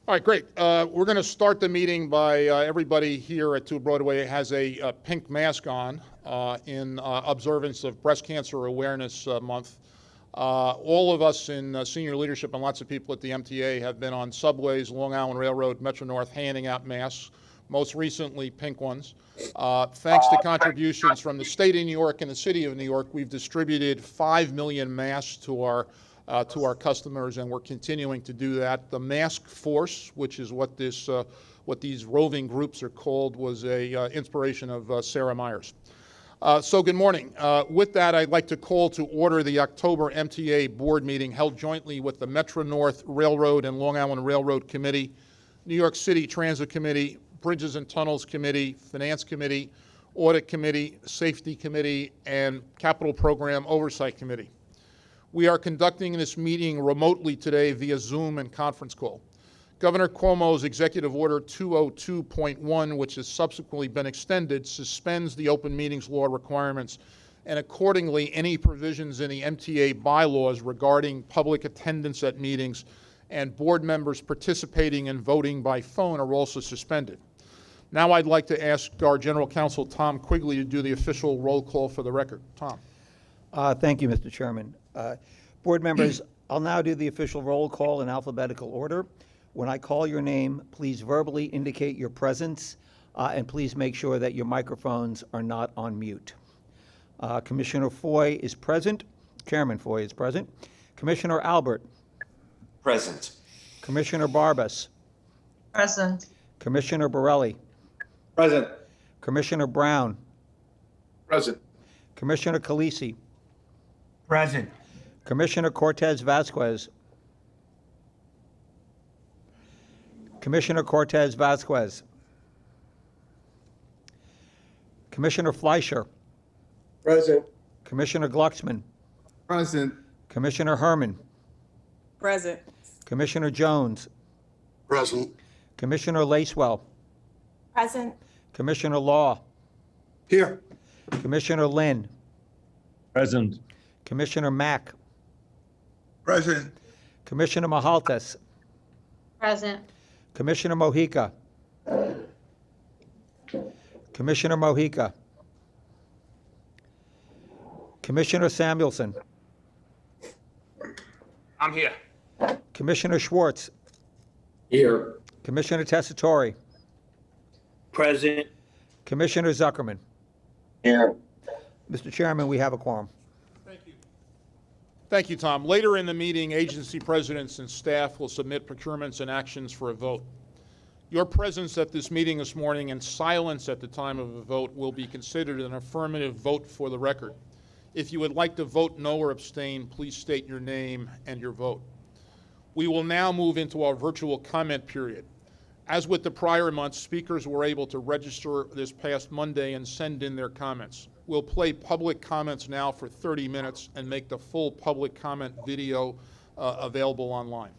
All right, great. We're going to start the meeting by everybody here at 2 Broadway has a pink mask on in observance of Breast Cancer Awareness Month. All of us in senior leadership and lots of people at the MTA have been on subways, Long Island Railroad, Metro North, handing out masks, most recently pink ones. Thanks to contributions from the state of New York and the city of New York, we've distributed 5 million masks to our customers, and we're continuing to do that. The Mask Force, which is what these roving groups are called, was a inspiration of Sarah Myers. So good morning. With that, I'd like to call to order the October MTA board meeting held jointly with the Metro North Railroad and Long Island Railroad Committee, New York City Transit Committee, Bridges and Tunnels Committee, Finance Committee, Audit Committee, Safety Committee, and Capital Program Oversight Committee. We are conducting this meeting remotely today via Zoom and conference call. Governor Cuomo's Executive Order 202.1, which has subsequently been extended, suspends the open meetings law requirements, and accordingly, any provisions in the MTA bylaws regarding public attendance at meetings and board members participating and voting by phone are also suspended. Now I'd like to ask our General Counsel, Tom Quigley, to do the official roll call for the record. Tom. Thank you, Mr. Chairman. Board members, I'll now do the official roll call in alphabetical order. When I call your name, please verbally indicate your presence, and please make sure that your microphones are not on mute. Commissioner Foy is present. Chairman Foy is present. Commissioner Albert. Present. Commissioner Barbas. Present. Commissioner Borelli. Present. Commissioner Brown. Present. Commissioner Calisi. Present. Commissioner Cortez Vasquez. Commissioner Cortez Vasquez. Commissioner Fleischer. Present. Commissioner Glucksman. Present. Commissioner Herman. Present. Commissioner Jones. Present. Commissioner Lacewell. Present. Commissioner Law. Here. Commissioner Lynn. Present. Commissioner Mack. Present. Commissioner Mahaltas. Present. Commissioner Mojica. Commissioner Mojica. Commissioner Samuelson. I'm here. Commissioner Schwartz. Here. Commissioner Tessitore. Present. Commissioner Zuckerman. Here. Mr. Chairman, we have a quorum. Thank you. Thank you, Tom. Later in the meeting, agency presidents and staff will submit procurements and actions for a vote. Your presence at this meeting this morning and silence at the time of a vote will be considered an affirmative vote for the record. If you would like to vote no or abstain, please state your name and your vote. We will now move into our virtual comment period. As with the prior months, speakers were able to register this past Monday and send in their comments. We'll play public comments now for 30 minutes and make the full public comment video available online.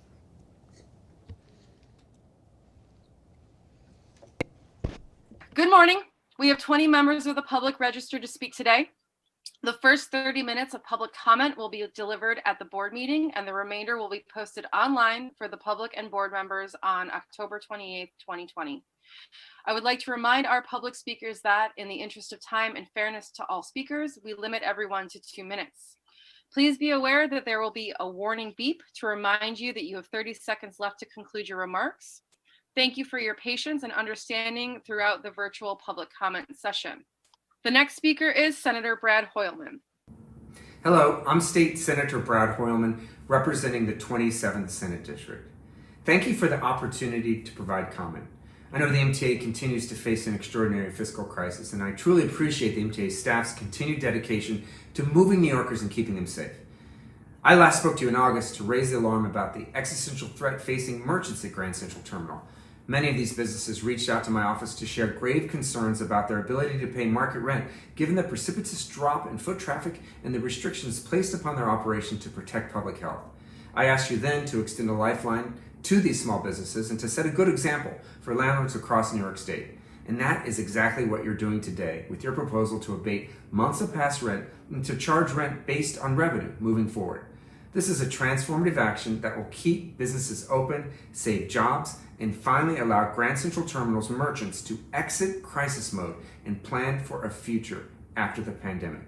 Good morning. We have 20 members of the public registered to speak today. The first 30 minutes of public comment will be delivered at the board meeting, and the remainder will be posted online for the public and board members on October 28th, 2020. I would like to remind our public speakers that in the interest of time and fairness to all speakers, we limit everyone to 2 minutes. Please be aware that there will be a warning beep to remind you that you have 30 seconds left to conclude your remarks. Thank you for your patience and understanding throughout the virtual public comment session. The next speaker is Senator Brad Hoylman. Hello, I'm State Senator Brad Hoylman, representing the 27th Senate District. Thank you for the opportunity to provide comment. I know the MTA continues to face an extraordinary fiscal crisis, and I truly appreciate the MTA staff's continued dedication to moving New Yorkers and keeping them safe. I last spoke to you in August to raise the alarm about the existential threat facing merchants at Grand Central Terminal. Many of these businesses reached out to my office to share grave concerns about their ability to pay market rent, given the precipitous drop in foot traffic and the restrictions placed upon their operation to protect public health. I asked you then to extend a lifeline to these small businesses and to set a good example for landlords across New York State. And that is exactly what you're doing today with your proposal to abate months of past rent and to charge rent based on revenue moving forward. This is a transformative action that will keep businesses open, save jobs, and finally allow Grand Central Terminal's merchants to exit crisis mode and plan for a future after the pandemic.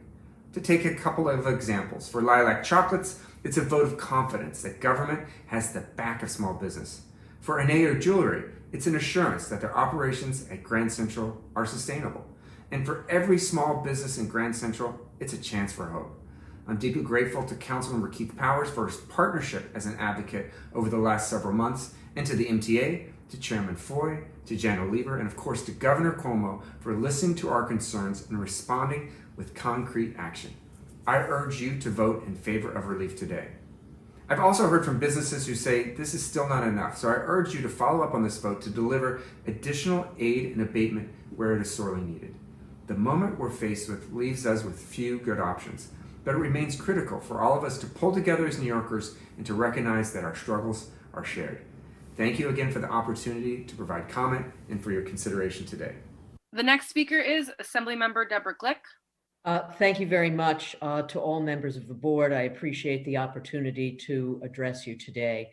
To take a couple of examples, for Lilac Chocolates, it's a vote of confidence that government has the back of small business. For Aneo Jewelry, it's an assurance that their operations at Grand Central are sustainable. And for every small business in Grand Central, it's a chance for hope. I'm deeply grateful to Councilmember Keith Powers for his partnership as an advocate over the last several months, and to the MTA, to Chairman Foy, to Jan Oliver, and of course to Governor Cuomo for listening to our concerns and responding with concrete action. I urge you to vote in favor of relief today. I've also heard from businesses who say this is still not enough, so I urge you to follow up on this vote to deliver additional aid and abatement where it is sorely needed. The moment we're faced with leaves us with few good options, but it remains critical for all of us to pull together as New Yorkers and to recognize that our struggles are shared. Thank you again for the opportunity to provide comment and for your consideration today. The next speaker is Assemblymember Deborah Glick. Thank you very much to all members of the board. I appreciate the opportunity to address you today.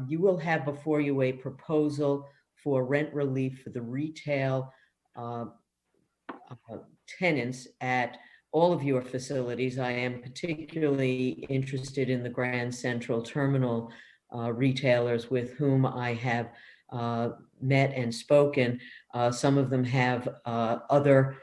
You will have before you a proposal for rent relief for the retail tenants at all of your facilities. I am particularly interested in the Grand Central Terminal retailers with whom I have met and spoken. Some of them have other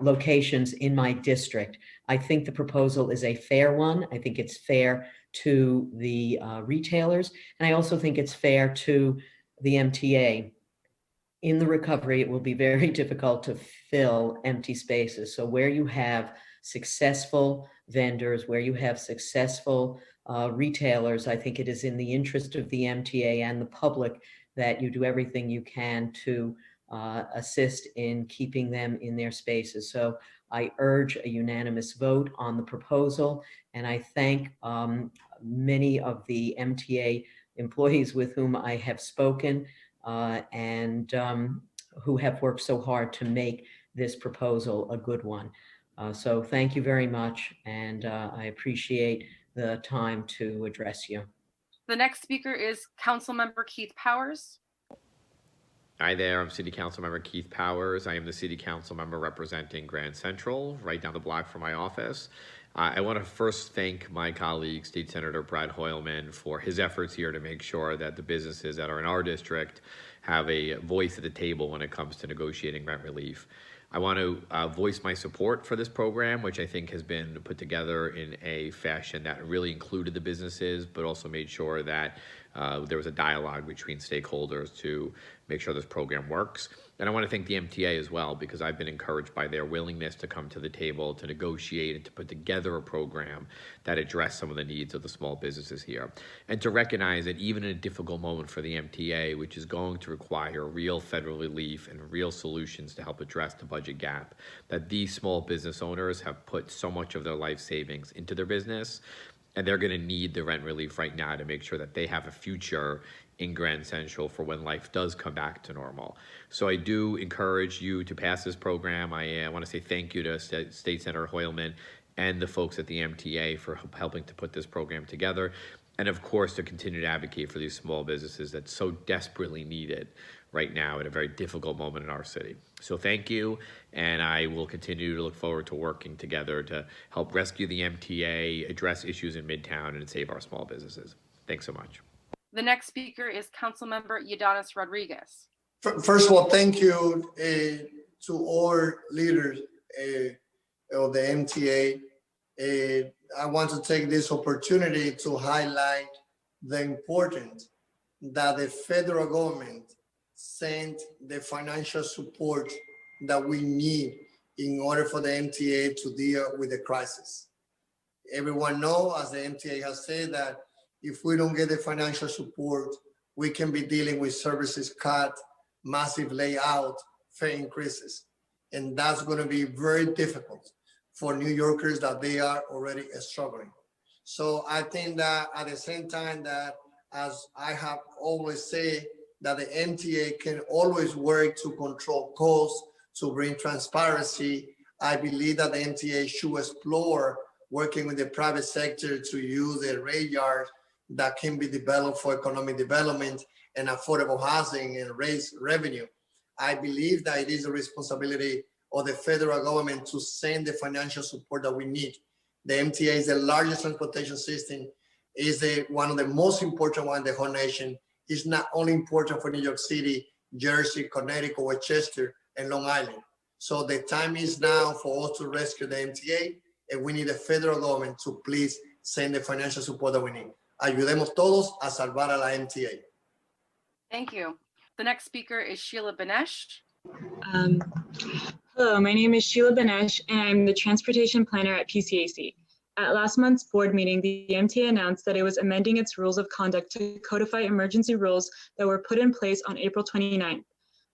locations in my district. I think the proposal is a fair one. I think it's fair to the retailers, and I also think it's fair to the MTA. In the recovery, it will be very difficult to fill empty spaces. So where you have successful vendors, where you have successful retailers, I think it is in the interest of the MTA and the public that you do everything you can to assist in keeping them in their spaces. So I urge a unanimous vote on the proposal, and I thank many of the MTA employees with whom I have spoken and who have worked so hard to make this proposal a good one. So thank you very much, and I appreciate the time to address you. The next speaker is Councilmember Keith Powers. Hi there, I'm City Council Member Keith Powers. I am the City Council member representing Grand Central, right down the block from my office. I want to first thank my colleague, State Senator Brad Hoylman, for his efforts here to make sure that the businesses that are in our district have a voice at the table when it comes to negotiating rent relief. I want to voice my support for this program, which I think has been put together in a fashion that really included the businesses, but also made sure that there was a dialogue between stakeholders to make sure this program works. And I want to thank the MTA as well, because I've been encouraged by their willingness to come to the table to negotiate and to put together a program that addressed some of the needs of the small businesses here. And to recognize that even in a difficult moment for the MTA, which is going to require real federal relief and real solutions to help address the budget gap, that these small business owners have put so much of their life savings into their business, and they're going to need the rent relief right now to make sure that they have a future in Grand Central for when life does come back to normal. So I do encourage you to pass this program. I want to say thank you to State Senator Hoylman and the folks at the MTA for helping to put this program together. And of course, to continue to advocate for these small businesses that so desperately need it right now at a very difficult moment in our city. So thank you, and I will continue to look forward to working together to help rescue the MTA, address issues in Midtown, and save our small businesses. Thanks so much. The next speaker is Councilmember Ydanis Rodriguez. First of all, thank you to all leaders of the MTA. I want to take this opportunity to highlight the importance that the federal government sent the financial support that we need in order for the MTA to deal with the crisis. Everyone knows, as the MTA has said, that if we don't get the financial support, we can be dealing with services cut, massive layout, fare increases. And that's going to be very difficult for New Yorkers that they are already struggling. So I think that at the same time that, as I have always said, that the MTA can always work to control costs, to bring transparency, I believe that the MTA should explore working with the private sector to use the rail yard that can be developed for economic development and affordable housing and raise revenue. I believe that it is a responsibility of the federal government to send the financial support that we need. The MTA is the largest transportation system, is one of the most important one in the whole nation. It's not only important for New York City, Jersey, Connecticut, Westchester, and Long Island. So the time is now for us to rescue the MTA, and we need the federal government to please send the financial support that we need. Ayudemos todos a salvar a la MTA. Thank you. The next speaker is Sheila Benesh. Hello, my name is Sheila Benesh, and I'm the transportation planner at PCAC. At last month's board meeting, the MTA announced that it was amending its rules of conduct to codify emergency rules that were put in place on April 29th.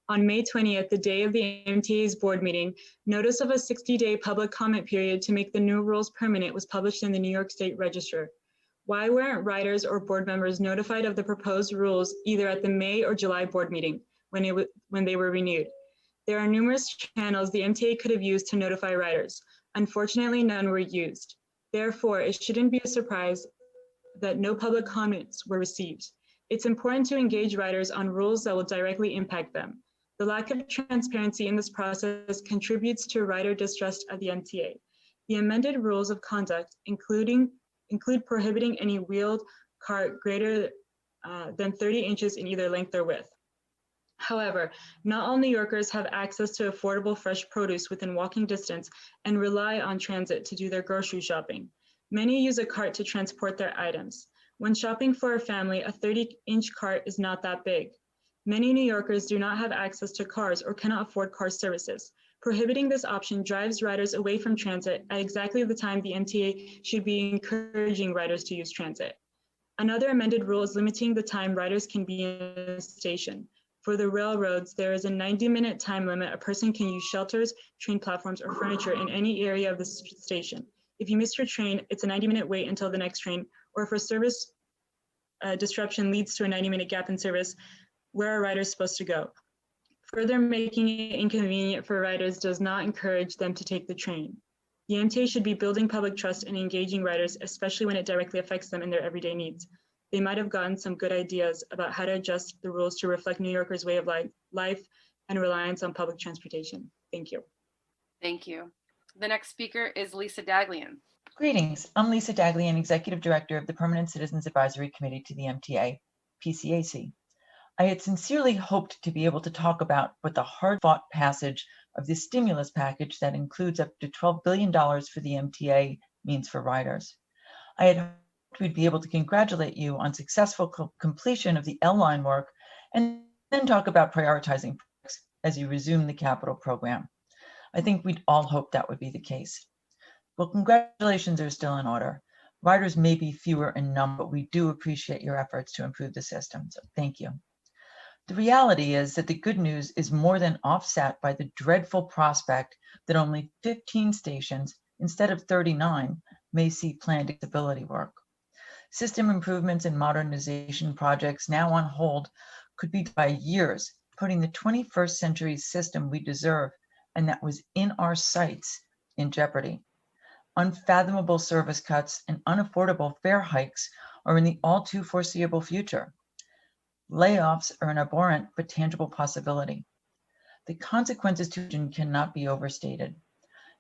On May 20th, the day of the MTA's board meeting, notice of a 60-day public comment period to make the new rules permanent was published in the New York State Register. Why weren't riders or board members notified of the proposed rules either at the May or July board meeting when they were renewed? There are numerous channels the MTA could have used to notify riders. Unfortunately, none were used. Therefore, it shouldn't be a surprise that no public comments were received. It's important to engage riders on rules that will directly impact them. The lack of transparency in this process contributes to rider distrust at the MTA. The amended rules of conduct include prohibiting any wheeled cart greater than 30 inches in either length or width. However, not all New Yorkers have access to affordable fresh produce within walking distance and rely on transit to do their grocery shopping. Many use a cart to transport their items. When shopping for a family, a 30-inch cart is not that big. Many New Yorkers do not have access to cars or cannot afford car services. Prohibiting this option drives riders away from transit at exactly the time the MTA should be encouraging riders to use transit. Another amended rule is limiting the time riders can be in a station. For the railroads, there is a 90-minute time limit. A person can use shelters, train platforms, or furniture in any area of the station. If you miss your train, it's a 90-minute wait until the next train, or if a service disruption leads to a 90-minute gap in service, where are riders supposed to go? Further making it inconvenient for riders does not encourage them to take the train. The MTA should be building public trust and engaging riders, especially when it directly affects them in their everyday needs. They might have gotten some good ideas about how to adjust the rules to reflect New Yorkers' way of life and reliance on public transportation. Thank you. Thank you. The next speaker is Lisa Daglian. Greetings. I'm Lisa Daglian, Executive Director of the Permanent Citizens Advisory Committee to the MTA, PCAC. I had sincerely hoped to be able to talk about what the hard-fought passage of this stimulus package that includes up to $12 billion for the MTA means for riders. I had hoped we'd be able to congratulate you on successful completion of the L-line work and then talk about prioritizing as you resume the capital program. I think we'd all hope that would be the case. Well, congratulations are still in order. Riders may be fewer in number, but we do appreciate your efforts to improve the system, so thank you. The reality is that the good news is more than offset by the dreadful prospect that only 15 stations instead of 39 may see planned accessibility work. System improvements and modernization projects now on hold could be by years, putting the 21st century system we deserve and that was in our sights in jeopardy. Unfathomable service cuts and unaffordable fare hikes are in the all too foreseeable future. Layoffs are an abhorrent but tangible possibility. The consequences to region cannot be overstated.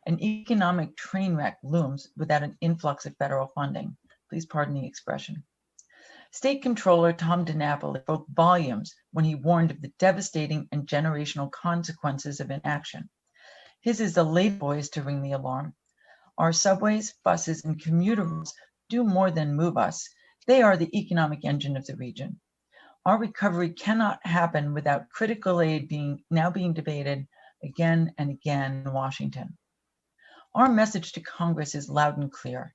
An economic train wreck looms without an influx of federal funding. Please pardon the expression. State Controller Tom DiNapoli spoke volumes when he warned of the devastating and generational consequences of inaction. His is the late voice to ring the alarm. Our subways, buses, and commuter routes do more than move us. They are the economic engine of the region. Our recovery cannot happen without critical aid now being debated again and again in Washington. Our message to Congress is loud and clear.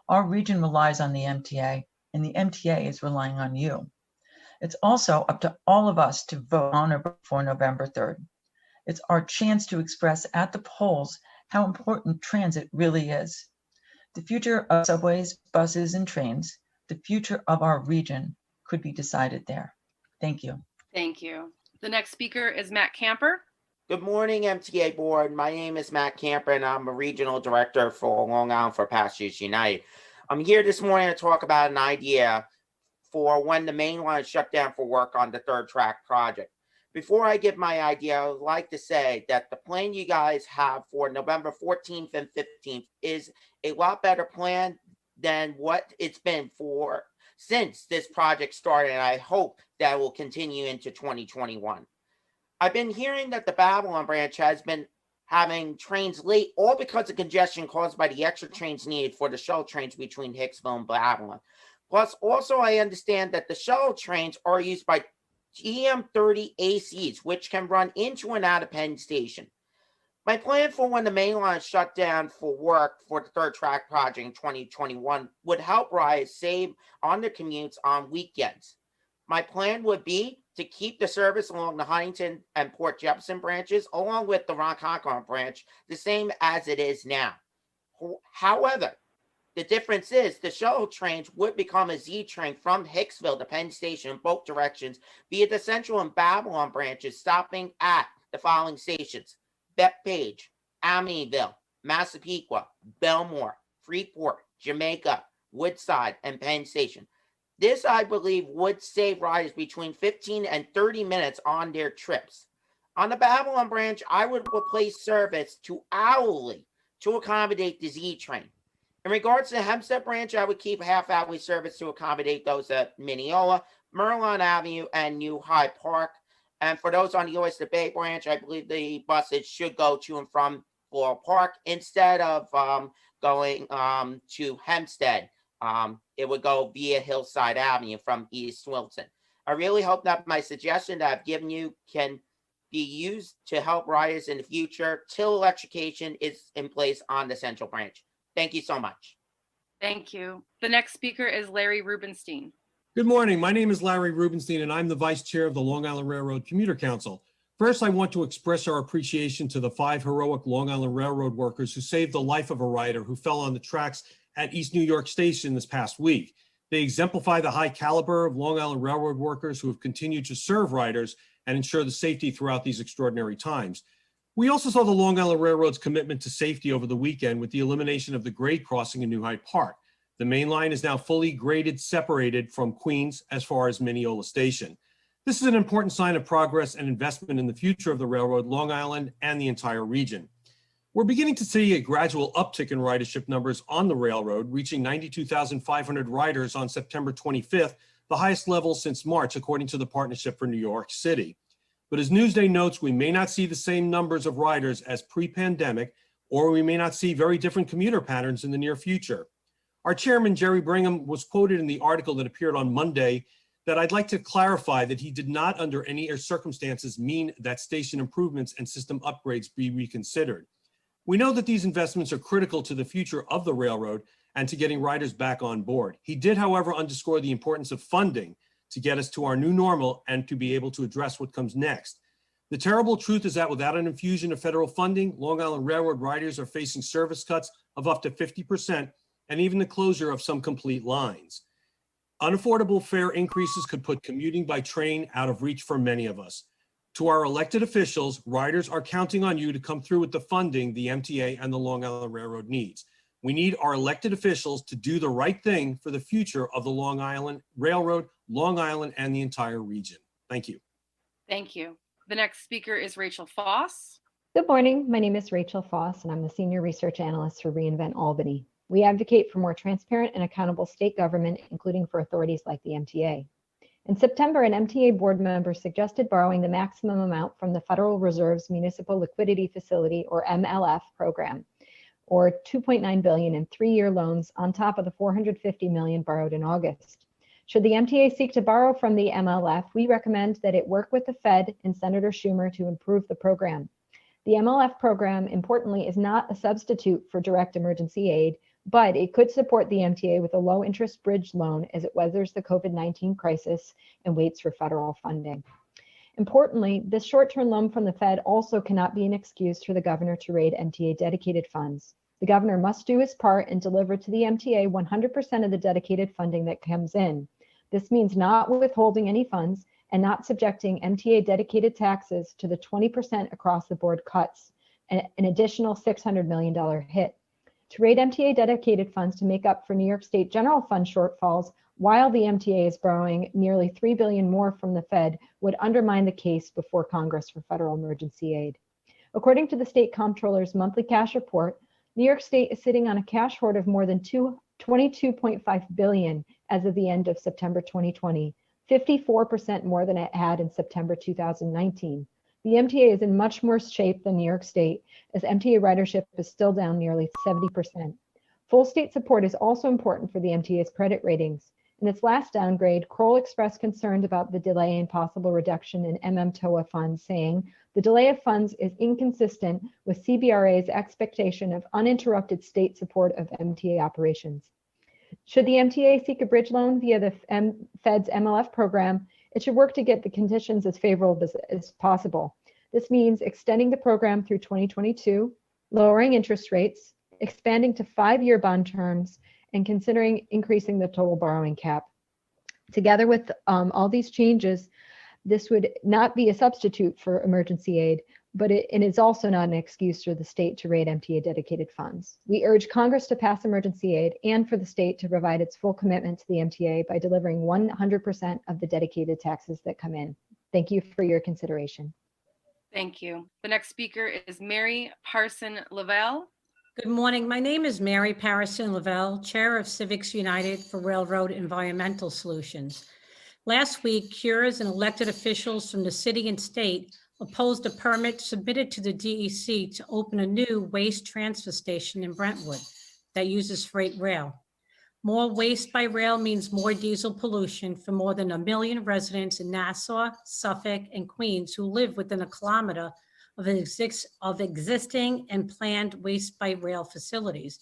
Our region relies on the MTA, and the MTA is relying on you. It's also up to all of us to vote on or before November 3rd. It's our chance to express at the polls how important transit really is. The future of subways, buses, and trains, the future of our region, could be decided there. Thank you. Thank you. The next speaker is Matt Camper. Good morning, MTA Board. My name is Matt Camper, and I'm a Regional Director for Long Island for Passengers United. I'm here this morning to talk about an idea for when the main line is shut down for work on the third track project. Before I give my idea, I would like to say that the plan you guys have for November 14th and 15th is a lot better plan than what it's been for since this project started, and I hope that will continue into 2021. I've been hearing that the Babylon branch has been having trains late, all because of congestion caused by the extra trains needed for the shuttle trains between Hicksville and Babylon. Plus, also I understand that the shuttle trains are used by GM30 ACs, which can run into and out of Penn Station. My plan for when the main line is shut down for work for the third track project in 2021 would help riders save on their commutes on weekends. My plan would be to keep the service along the Huntington and Port Jefferson branches, along with the Ronkonkoma branch, the same as it is now. However, the difference is the shuttle trains would become a Z train from Hicksville to Penn Station in both directions via the Central and Babylon branches, stopping at the following stations: Bethpage, Amityville, Massapequa, Belmore, Freeport, Jamaica, Woodside, and Penn Station. This, I believe, would save riders between 15 and 30 minutes on their trips. On the Babylon branch, I would replace service to hourly to accommodate the Z train. In regards to the Hempstead branch, I would keep half-hourly service to accommodate those at Mineola, Merlon Avenue, and New Hyde Park. And for those on the Oyster Bay branch, I believe the buses should go to and from Floral Park instead of going to Hempstead. It would go via Hillside Avenue from East Wilson. I really hope that my suggestion that I've given you can be used to help riders in the future till electrification is in place on the Central Branch. Thank you so much. Thank you. The next speaker is Larry Rubenstein. Good morning. My name is Larry Rubenstein, and I'm the Vice Chair of the Long Island Railroad Commuter Council. First, I want to express our appreciation to the 5 heroic Long Island Railroad workers who saved the life of a rider who fell on the tracks at East New York Station this past week. They exemplify the high caliber of Long Island Railroad workers who have continued to serve riders and ensure the safety throughout these extraordinary times. We also saw the Long Island Railroad's commitment to safety over the weekend with the elimination of the grade crossing in New Hyde Park. The main line is now fully graded, separated from Queens as far as Mineola Station. This is an important sign of progress and investment in the future of the railroad, Long Island, and the entire region. We're beginning to see a gradual uptick in ridership numbers on the railroad, reaching 92,500 riders on September 25th, the highest level since March, according to the Partnership for New York City. But as Newsday notes, we may not see the same numbers of riders as pre-pandemic, or we may not see very different commuter patterns in the near future. Our chairman, Jerry Brigham, was quoted in the article that appeared on Monday that I'd like to clarify that he did not under any circumstances mean that station improvements and system upgrades be reconsidered. We know that these investments are critical to the future of the railroad and to getting riders back on board. He did, however, underscore the importance of funding to get us to our new normal and to be able to address what comes next. The terrible truth is that without an infusion of federal funding, Long Island Railroad riders are facing service cuts of up to 50% and even the closure of some complete lines. Unaffordable fare increases could put commuting by train out of reach for many of us. To our elected officials, riders are counting on you to come through with the funding the MTA and the Long Island Railroad needs. We need our elected officials to do the right thing for the future of the Long Island Railroad, Long Island, and the entire region. Thank you. Thank you. The next speaker is Rachel Foss. Good morning. My name is Rachel Foss, and I'm the Senior Research Analyst for reInvent Albany. We advocate for more transparent and accountable state government, including for authorities like the MTA. In September, an MTA board member suggested borrowing the maximum amount from the Federal Reserve's Municipal Liquidity Facility, or MLF, program, or $2.9 billion in 3-year loans on top of the $450 million borrowed in August. Should the MTA seek to borrow from the MLF, we recommend that it work with the Fed and Senator Schumer to improve the program. The MLF program, importantly, is not a substitute for direct emergency aid, but it could support the MTA with a low-interest bridge loan as it weathers the COVID-19 crisis and waits for federal funding. Importantly, this short-term loan from the Fed also cannot be an excuse for the governor to raid MTA dedicated funds. The governor must do his part and deliver to the MTA 100% of the dedicated funding that comes in. This means not withholding any funds and not subjecting MTA dedicated taxes to the 20% across the board cuts, an additional $600 million hit. To raid MTA dedicated funds to make up for New York State general fund shortfalls while the MTA is borrowing nearly $3 billion more from the Fed would undermine the case before Congress for federal emergency aid. According to the state comptroller's monthly cash report, New York State is sitting on a cash hoard of more than $22.5 billion as of the end of September 2020, 54% more than it had in September 2019. The MTA is in much worse shape than New York State, as MTA ridership is still down nearly 70%. Full state support is also important for the MTA's credit ratings. In its last downgrade, Kroll expressed concerns about the delay and possible reduction in MMTOA funds, saying, "The delay of funds is inconsistent with CBRA's expectation of uninterrupted state support of MTA operations." Should the MTA seek a bridge loan via the Fed's MLF program, it should work to get the conditions as favorable as possible. This means extending the program through 2022, lowering interest rates, expanding to 5-year bond terms, and considering increasing the total borrowing cap. Together with all these changes, this would not be a substitute for emergency aid, but it is also not an excuse for the state to raid MTA dedicated funds. We urge Congress to pass emergency aid and for the state to provide its full commitment to the MTA by delivering 100% of the dedicated taxes that come in. Thank you for your consideration. Thank you. The next speaker is Mary Parson Lavelle. Good morning. My name is Mary Parson Lavelle, Chair of Civics United for Railroad Environmental Solutions. Last week, CURES and elected officials from the city and state opposed a permit submitted to the DEC to open a new waste transfer station in Brentwood that uses freight rail. More waste by rail means more diesel pollution for more than 1 million residents in Nassau, Suffolk, and Queens who live within a kilometer of existing and planned waste by rail facilities.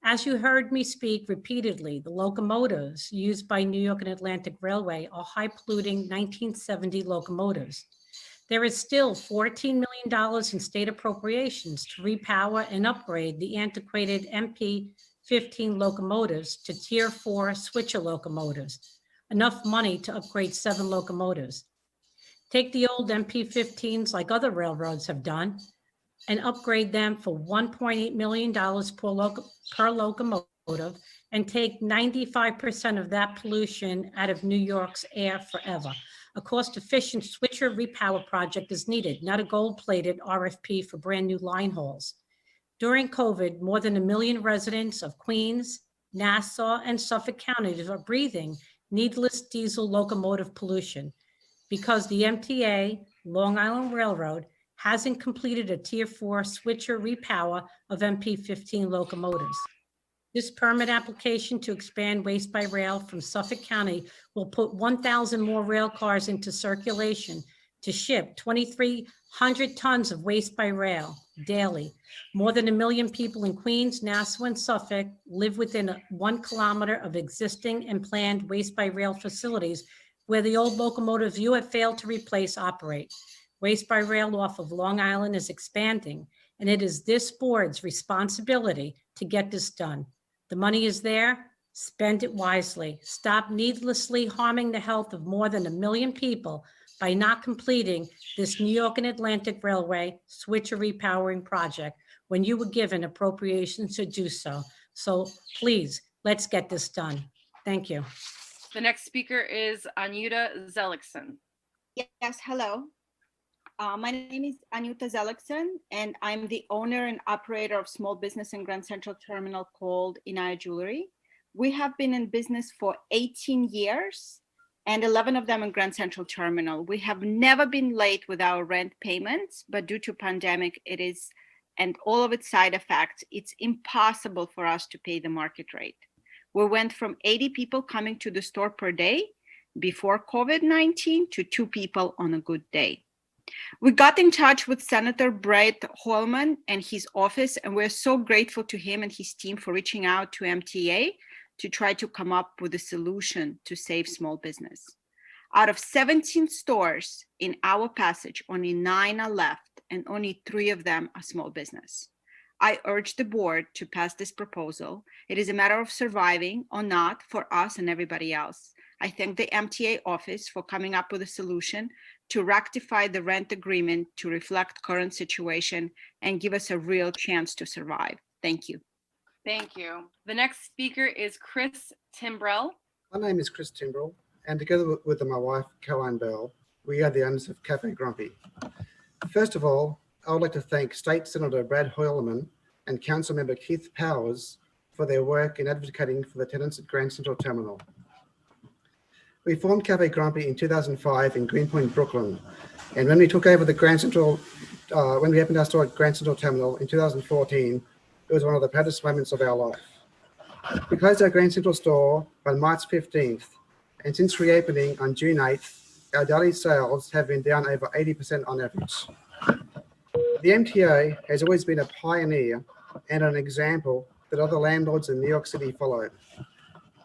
As you heard me speak repeatedly, the locomotives used by New York and Atlantic Railway are high polluting 1970 locomotives. There is still $14 million in state appropriations to repower and upgrade the antiquated MP-15 locomotives to Tier 4 switcher locomotives, enough money to upgrade 7 locomotives. Take the old MP-15s like other railroads have done and upgrade them for $1.8 million per locomotive and take 95% of that pollution out of New York's air forever. A cost-efficient switcher repower project is needed, not a gold-plated RFP for brand new line hauls. During COVID, more than 1 million residents of Queens, Nassau, and Suffolk counties are breathing needless diesel locomotive pollution because the MTA, Long Island Railroad, hasn't completed a Tier 4 switcher repower of MP-15 locomotives. This permit application to expand waste by rail from Suffolk County will put 1,000 more rail cars into circulation to ship 2,300 tons of waste by rail daily. More than 1 million people in Queens, Nassau, and Suffolk live within 1 kilometer of existing and planned waste by rail facilities where the old locomotives you have failed to replace operate. Waste by rail off of Long Island is expanding, and it is this board's responsibility to get this done. The money is there, spend it wisely. Stop needlessly harming the health of more than 1 million people by not completing this New York and Atlantic Railway switcher repowering project when you were given appropriations to do so. So please, let's get this done. Thank you. The next speaker is Anuta Zelikson. Yes, hello. My name is Anuta Zelikson, and I'm the owner and operator of small business in Grand Central Terminal called Inaya Jewelry. We have been in business for 18 years and 11 of them in Grand Central Terminal. We have never been late with our rent payments, but due to pandemic, it is, and all of its side effects, it's impossible for us to pay the market rate. We went from 80 people coming to the store per day before COVID-19 to 2 people on a good day. We got in touch with Senator Brett Holman and his office, and we're so grateful to him and his team for reaching out to MTA to try to come up with a solution to save small business. Out of 17 stores in our passage, only 9 are left, and only 3 of them are small business. I urge the board to pass this proposal. It is a matter of surviving or not for us and everybody else. I thank the MTA office for coming up with a solution to rectify the rent agreement to reflect current situation and give us a real chance to survive. Thank you. Thank you. The next speaker is Chris Timbrell. My name is Chris Timbrell, and together with my wife, Caroline Bell, we are the owners of Cafe Grumpy. First of all, I would like to thank State Senator Brad Hoylman and Council Member Keith Powers for their work in advocating for the tenants at Grand Central Terminal. We formed Cafe Grumpy in 2005 in Greenpoint, Brooklyn, and when we took over the Grand Central, when we opened our store at Grand Central Terminal in 2014, it was one of the proudest moments of our life. We closed our Grand Central store on March 15th, and since reopening on June 8th, our daily sales have been down over 80% on average. The MTA has always been a pioneer and an example that other landlords in New York City followed.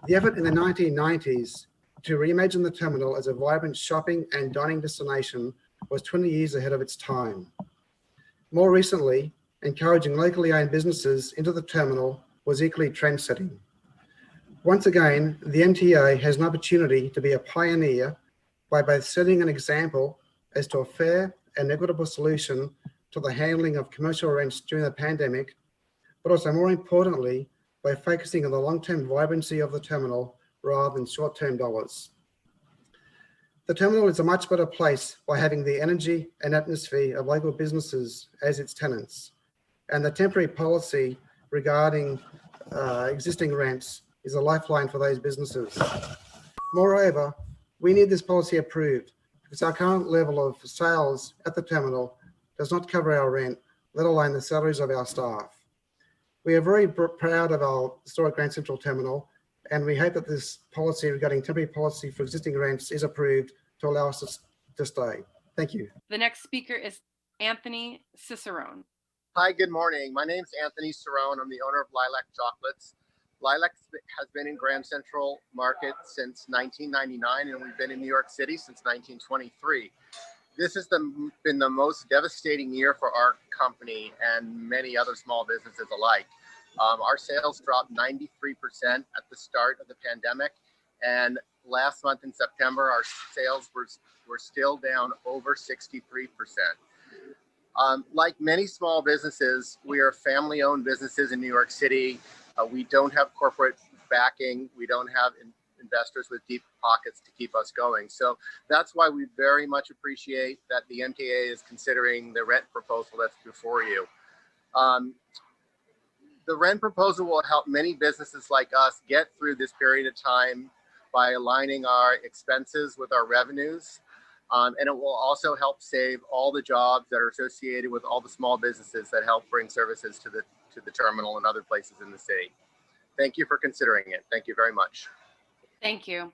The effort in the 1990s to reimagine the terminal as a vibrant shopping and dining destination was 20 years ahead of its time. More recently, encouraging locally owned businesses into the terminal was equally trend-setting. Once again, the MTA has an opportunity to be a pioneer by both setting an example as to a fair and equitable solution to the handling of commercial rents during the pandemic, but also more importantly, by focusing on the long-term vibrancy of the terminal rather than short-term dollars. The terminal is a much better place by having the energy and atmosphere of local businesses as its tenants, and the temporary policy regarding existing rents is a lifeline for those businesses. Moreover, we need this policy approved because our current level of sales at the terminal does not cover our rent, let alone the salaries of our staff. We are very proud of our store at Grand Central Terminal, and we hope that this policy regarding temporary policy for existing rents is approved to allow us to stay. Thank you. The next speaker is Anthony Cicerone. Hi, good morning. My name is Anthony Cerrone. I'm the owner of Lilac Chocolates. Lilac has been in Grand Central Market since 1999, and we've been in New York City since 1923. This has been the most devastating year for our company and many other small businesses alike. Our sales dropped 93% at the start of the pandemic, and last month in September, our sales were still down over 63%. Like many small businesses, we are family-owned businesses in New York City. We don't have corporate backing. We don't have investors with deep pockets to keep us going. So that's why we very much appreciate that the MTA is considering the rent proposal that's before you. The rent proposal will help many businesses like us get through this period of time by aligning our expenses with our revenues. And it will also help save all the jobs that are associated with all the small businesses that help bring services to the terminal and other places in the city. Thank you for considering it. Thank you very much. Thank you.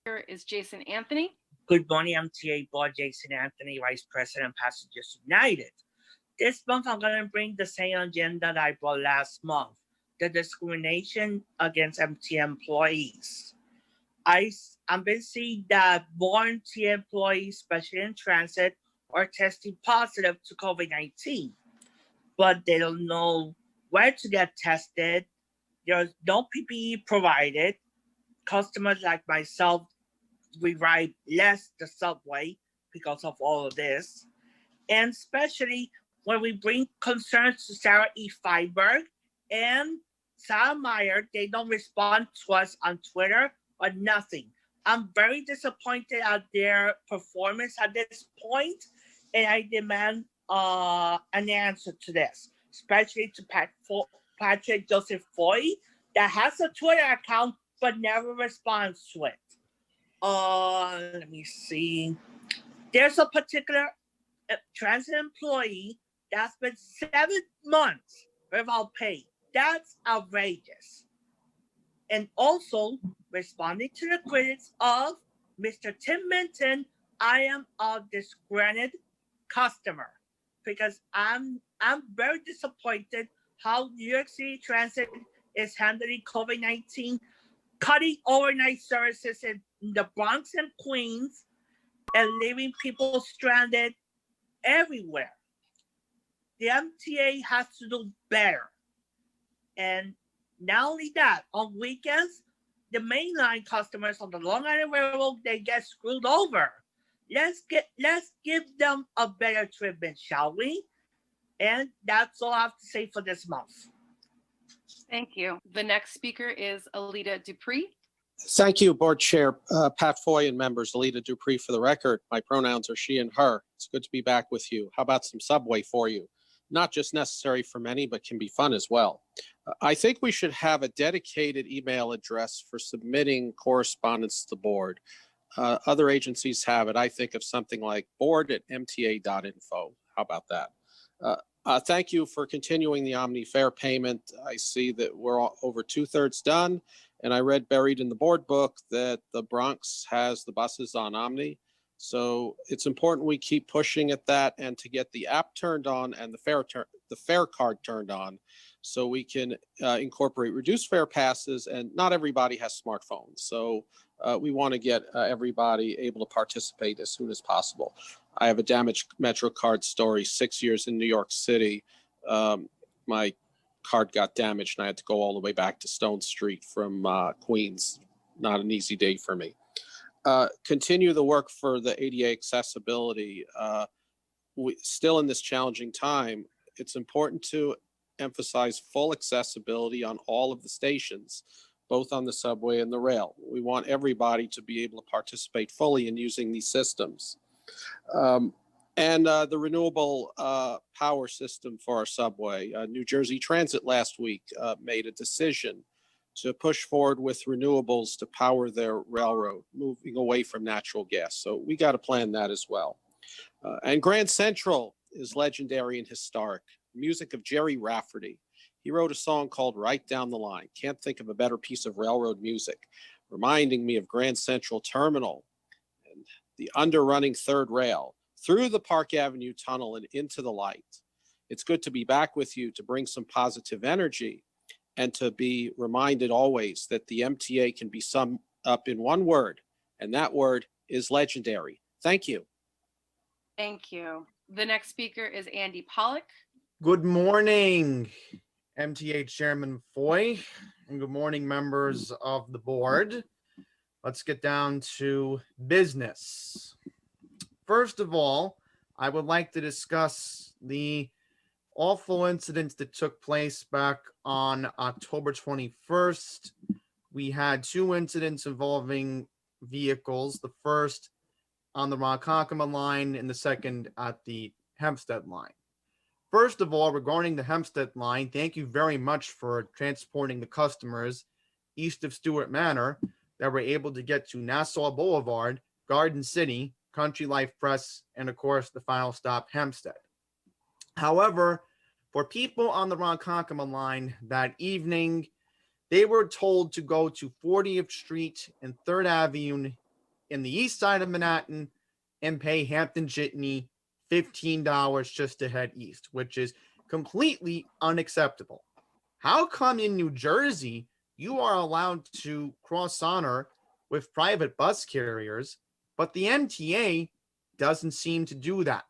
Here is Jason Anthony. Good morning, MTA Board. Jason Anthony, Vice President, Passengers United. This month, I'm going to bring the same agenda that I brought last month, the discrimination against MTA employees. I've been seeing that more MTA employees, especially in transit, are testing positive to COVID-19, but they don't know where to get tested. There's no PPE provided. Customers like myself, we ride less the subway because of all of this. And especially when we bring concerns to Sarah E. Feinberg and Sarah Meyer, they don't respond to us on Twitter or nothing. I'm very disappointed at their performance at this point, and I demand an answer to this, especially to Patrick Joseph Foy, that has a Twitter account but never responds to it. Let me see. There's a particular transit employee that's been 7 months without pay. That's outrageous. And also, responding to the critics of Mr. Tim Minton, I am a disgruntled customer because I'm very disappointed how New York City Transit is handling COVID-19, cutting overnight services in the Bronx and Queens, and leaving people stranded everywhere. The MTA has to do better. And not only that, on weekends, the mainline customers on the Long Island Railroad, they get screwed over. Let's give them a better treatment, shall we? And that's all I have to say for this month. Thank you. The next speaker is Alita Dupree. Thank you, Board Chair Pat Foy and members. Alita Dupree for the record. My pronouns are she and her. It's good to be back with you. How about some Subway for you? Not just necessary for many, but can be fun as well. I think we should have a dedicated email address for submitting correspondence to the board. Other agencies have it. I think of something like board@mta.info. How about that? Thank you for continuing the Omni fare payment. I see that we're over 2/3 done. And I read buried in the board book that the Bronx has the buses on Omni. So it's important we keep pushing at that and to get the app turned on and the fare card turned on so we can incorporate reduced fare passes. And not everybody has smartphones. So we want to get everybody able to participate as soon as possible. I have a damaged MetroCard story, 6 years in New York City. My card got damaged and I had to go all the way back to Stone Street from Queens. Not an easy day for me. Continue the work for the ADA accessibility. Still in this challenging time, it's important to emphasize full accessibility on all of the stations, both on the subway and the rail. We want everybody to be able to participate fully in using these systems. And the renewable power system for our subway. New Jersey Transit last week made a decision to push forward with renewables to power their railroad, moving away from natural gas. So we got to plan that as well. And Grand Central is legendary and historic. Music of Jerry Rafferty. He wrote a song called Right Down the Line. Can't think of a better piece of railroad music, reminding me of Grand Central Terminal and the underrunning third rail through the Park Avenue Tunnel and into the light. It's good to be back with you to bring some positive energy and to be reminded always that the MTA can be summed up in one word, and that word is legendary. Thank you. Thank you. The next speaker is Andy Pollock. Good morning, MTA Chairman Foy, and good morning, members of the board. Let's get down to business. First of all, I would like to discuss the awful incidents that took place back on October 21st. We had two incidents involving vehicles, the first on the Ronkonkoma line and the second at the Hempstead line. First of all, regarding the Hempstead line, thank you very much for transporting the customers east of Stewart Manor that were able to get to Nassau Boulevard, Garden City, Country Life Press, and of course, the final stop, Hempstead. However, for people on the Ronkonkoma line that evening, they were told to go to 40th Street and 3rd Avenue in the east side of Manhattan and pay Hampton Jitney $15 just to head east, which is completely unacceptable. How come in New Jersey, you are allowed to cross honor with private bus carriers, but the MTA doesn't seem to do that?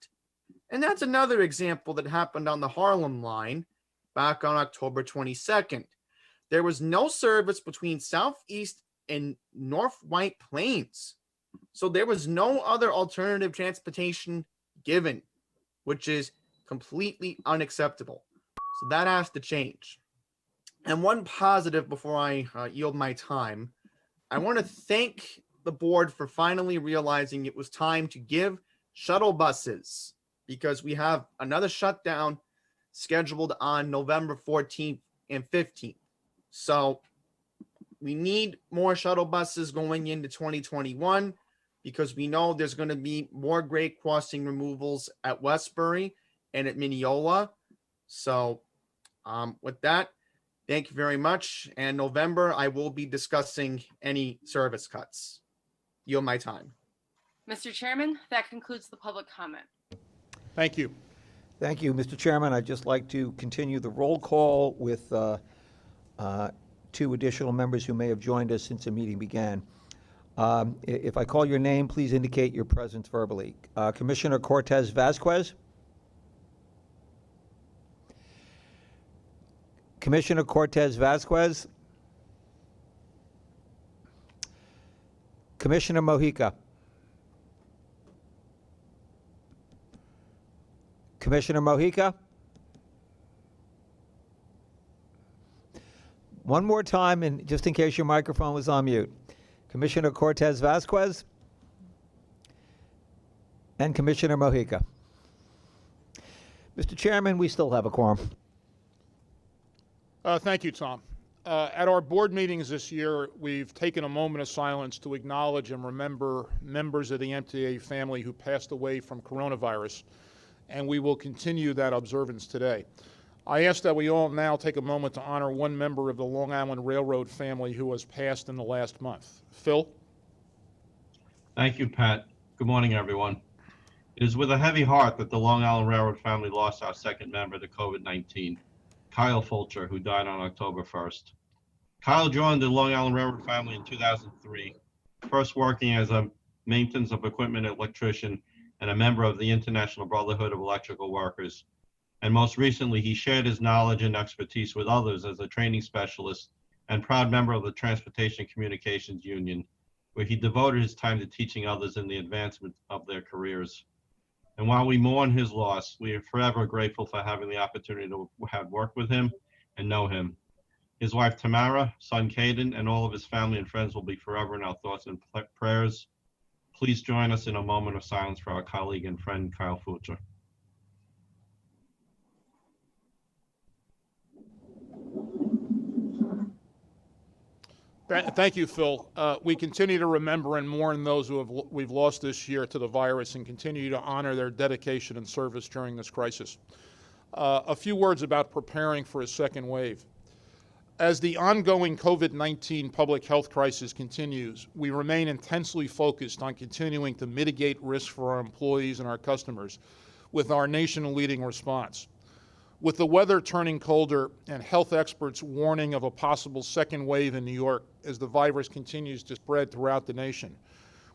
And that's another example that happened on the Harlem line back on October 22nd. There was no service between Southeast and North White Plains. So there was no other alternative transportation given, which is completely unacceptable. So that has to change. And one positive before I yield my time, I want to thank the board for finally realizing it was time to give shuttle buses, because we have another shutdown scheduled on November 14th and 15th. So we need more shuttle buses going into 2021, because we know there's going to be more grade crossing removals at Westbury and at Mineola. So with that, thank you very much. And November, I will be discussing any service cuts. Yield my time. Mr. Chairman, that concludes the public comment. Thank you. Thank you, Mr. Chairman. I'd just like to continue the roll call with two additional members who may have joined us since the meeting began. If I call your name, please indicate your presence verbally. Commissioner Cortez Vasquez? Commissioner Cortez Vasquez? Commissioner Mojica. Commissioner Mojica? One more time, and just in case your microphone was on mute. Commissioner Cortez Vasquez and Commissioner Mojica. Mr. Chairman, we still have a quorum. Thank you, Tom. At our board meetings this year, we've taken a moment of silence to acknowledge and remember members of the MTA family who passed away from coronavirus, and we will continue that observance today. I ask that we all now take a moment to honor one member of the Long Island Railroad family who has passed in the last month. Phil? Thank you, Pat. Good morning, everyone. It is with a heavy heart that the Long Island Railroad family lost our second member to COVID-19, Kyle Fulcher, who died on October 1st. Kyle joined the Long Island Railroad family in 2003, first working as a maintenance of equipment electrician and a member of the International Brotherhood of Electrical Workers. And most recently, he shared his knowledge and expertise with others as a training specialist and proud member of the Transportation Communications Union, where he devoted his time to teaching others in the advancement of their careers. And while we mourn his loss, we are forever grateful for having the opportunity to have worked with him and know him. His wife Tamara, son Caden, and all of his family and friends will be forever in our thoughts and prayers. Please join us in a moment of silence for our colleague and friend, Kyle Fulcher. Thank you, Phil. We continue to remember and mourn those we've lost this year to the virus and continue to honor their dedication and service during this crisis. A few words about preparing for a second wave. As the ongoing COVID-19 public health crisis continues, we remain intensely focused on continuing to mitigate risk for our employees and our customers with our nation-leading response. With the weather turning colder and health experts warning of a possible second wave in New York as the virus continues to spread throughout the nation,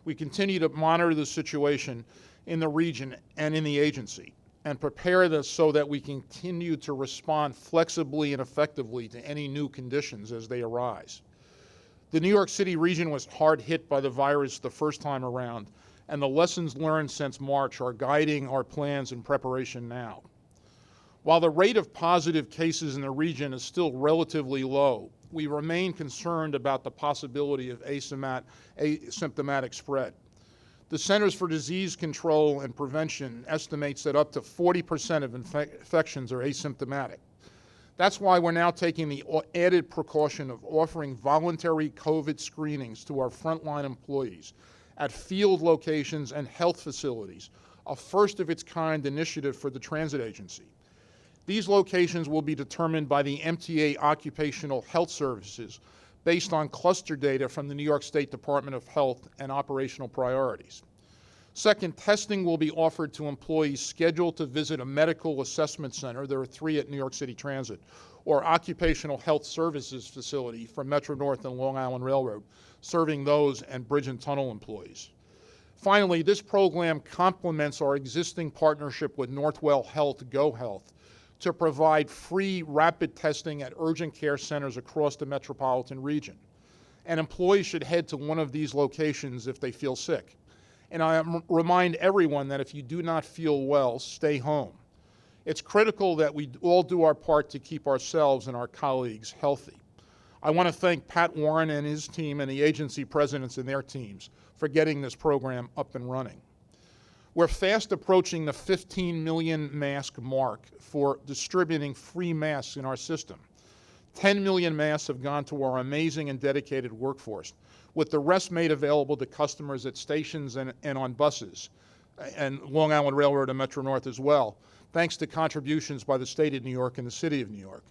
we continue to monitor the situation in the region and in the agency and prepare this so that we continue to respond flexibly and effectively to any new conditions as they arise. The New York City region was hard hit by the virus the first time around, and the lessons learned since March are guiding our plans and preparation now. While the rate of positive cases in the region is still relatively low, we remain concerned about the possibility of asymptomatic spread. The Centers for Disease Control and Prevention estimates that up to 40% of infections are asymptomatic. That's why we're now taking the added precaution of offering voluntary COVID screenings to our frontline employees at field locations and health facilities, a first-of-its-kind initiative for the transit agency. These locations will be determined by the MTA Occupational Health Services based on cluster data from the New York State Department of Health and operational priorities. Second, testing will be offered to employees scheduled to visit a medical assessment center, there are 3 at New York City Transit, or occupational health services facility for Metro-North and Long Island Railroad, serving those and bridge and tunnel employees. Finally, this program complements our existing partnership with Northwell Health, Go Health, to provide free rapid testing at urgent care centers across the metropolitan region. And employees should head to one of these locations if they feel sick. And I remind everyone that if you do not feel well, stay home. It's critical that we all do our part to keep ourselves and our colleagues healthy. I want to thank Pat Warren and his team and the agency presidents and their teams for getting this program up and running. We're fast approaching the 15 million mask mark for distributing free masks in our system. 10 million masks have gone to our amazing and dedicated workforce, with the rest made available to customers at stations and on buses, and Long Island Railroad and Metro-North as well, thanks to contributions by the state of New York and the city of New York.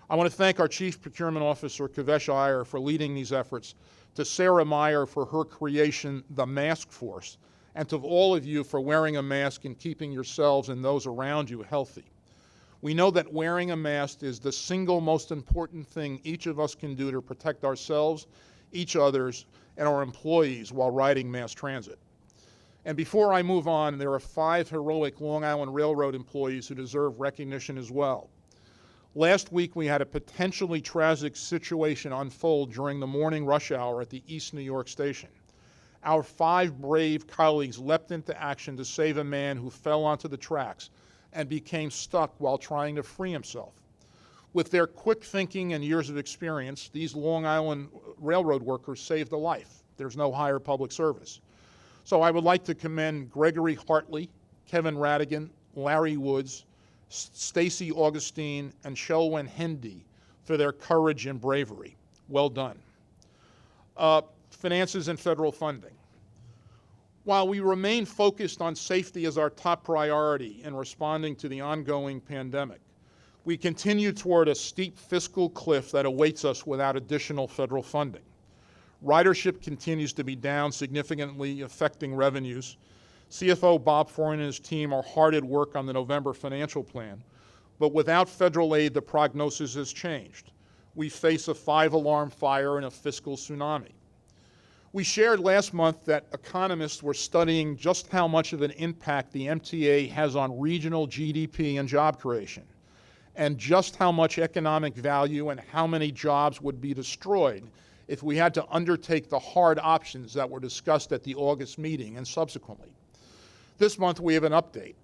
I want to thank our Chief Procurement Officer, Kavesh Iyer, for leading these efforts, to Sarah Meyer for her creation, the Mask Force, and to all of you for wearing a mask and keeping yourselves and those around you healthy. We know that wearing a mask is the single most important thing each of us can do to protect ourselves, each others, and our employees while riding mass transit. And before I move on, there are 5 heroic Long Island Railroad employees who deserve recognition as well. Last week, we had a potentially tragic situation unfold during the morning rush hour at the East New York station. Our 5 brave colleagues leapt into action to save a man who fell onto the tracks and became stuck while trying to free himself. With their quick thinking and years of experience, these Long Island Railroad workers saved a life. There's no higher public service. So I would like to commend Gregory Hartley, Kevin Radigan, Larry Woods, Stacy Augustine, and Shelwyn Hendy for their courage and bravery. Well done. Finances and federal funding. While we remain focused on safety as our top priority in responding to the ongoing pandemic, we continue toward a steep fiscal cliff that awaits us without additional federal funding. Ridership continues to be down significantly, affecting revenues. CFO Bob Foreign and his team are hard at work on the November financial plan, but without federal aid, the prognosis has changed. We face a 5-alarm fire and a fiscal tsunami. We shared last month that economists were studying just how much of an impact the MTA has on regional GDP and job creation, and just how much economic value and how many jobs would be destroyed if we had to undertake the hard options that were discussed at the August meeting and subsequently. This month we have an update.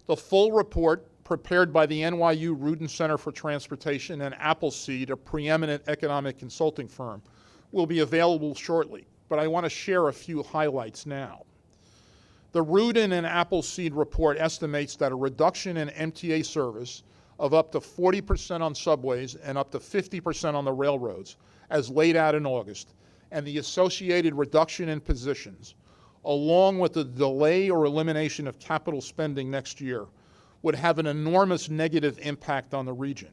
The full report, prepared by the NYU Rudin Center for Transportation and Appleseed, a preeminent economic consulting firm, will be available shortly, but I want to share a few highlights now. The Rudin and Appleseed report estimates that a reduction in MTA service of up to 40% on subways and up to 50% on the railroads, as laid out in August, and the associated reduction in positions, along with the delay or elimination of capital spending next year, would have an enormous negative impact on the region,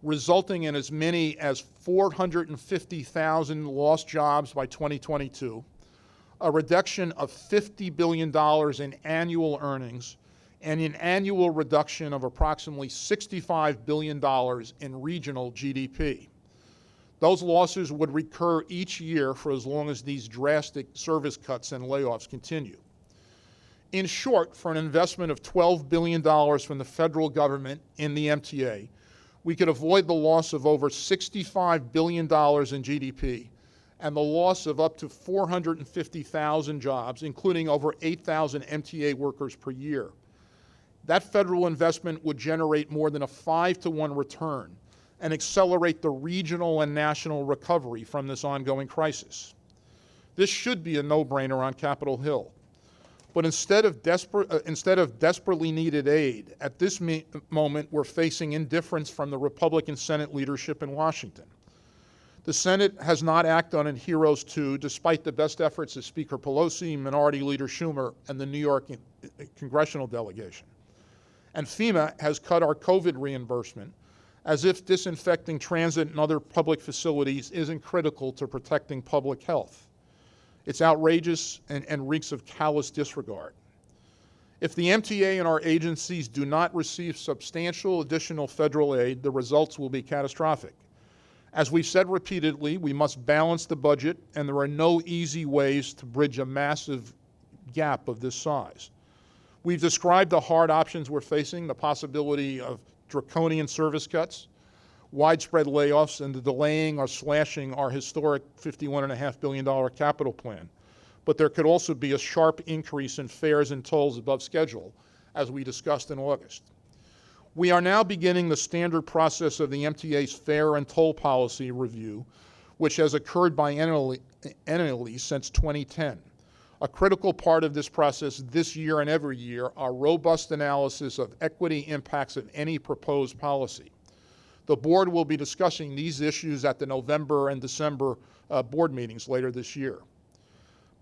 resulting in as many as 450,000 lost jobs by 2022, a reduction of $50 billion in annual earnings, and an annual reduction of approximately $65 billion in regional GDP. Those losses would recur each year for as long as these drastic service cuts and layoffs continue. In short, for an investment of $12 billion from the federal government in the MTA, we could avoid the loss of over $65 billion in GDP and the loss of up to 450,000 jobs, including over 8,000 MTA workers per year. That federal investment would generate more than a 5-to-1 return and accelerate the regional and national recovery from this ongoing crisis. This should be a no-brainer on Capitol Hill. But instead of desperately needed aid, at this moment we're facing indifference from the Republican Senate leadership in Washington. The Senate has not acted on HEROES 2, despite the best efforts of Speaker Pelosi, Minority Leader Schumer, and the New York congressional delegation. And FEMA has cut our COVID reimbursement, as if disinfecting transit and other public facilities isn't critical to protecting public health. It's outrageous and reeks of callous disregard. If the MTA and our agencies do not receive substantial additional federal aid, the results will be catastrophic. As we've said repeatedly, we must balance the budget, and there are no easy ways to bridge a massive gap of this size. We've described the hard options we're facing, the possibility of draconian service cuts, widespread layoffs, and the delaying or slashing our historic $51.5 billion capital plan. But there could also be a sharp increase in fares and tolls above schedule, as we discussed in August. We are now beginning the standard process of the MTA's fare and toll policy review, which has occurred biennially since 2010. A critical part of this process this year and every year are robust analysis of equity impacts of any proposed policy. The board will be discussing these issues at the November and December board meetings later this year.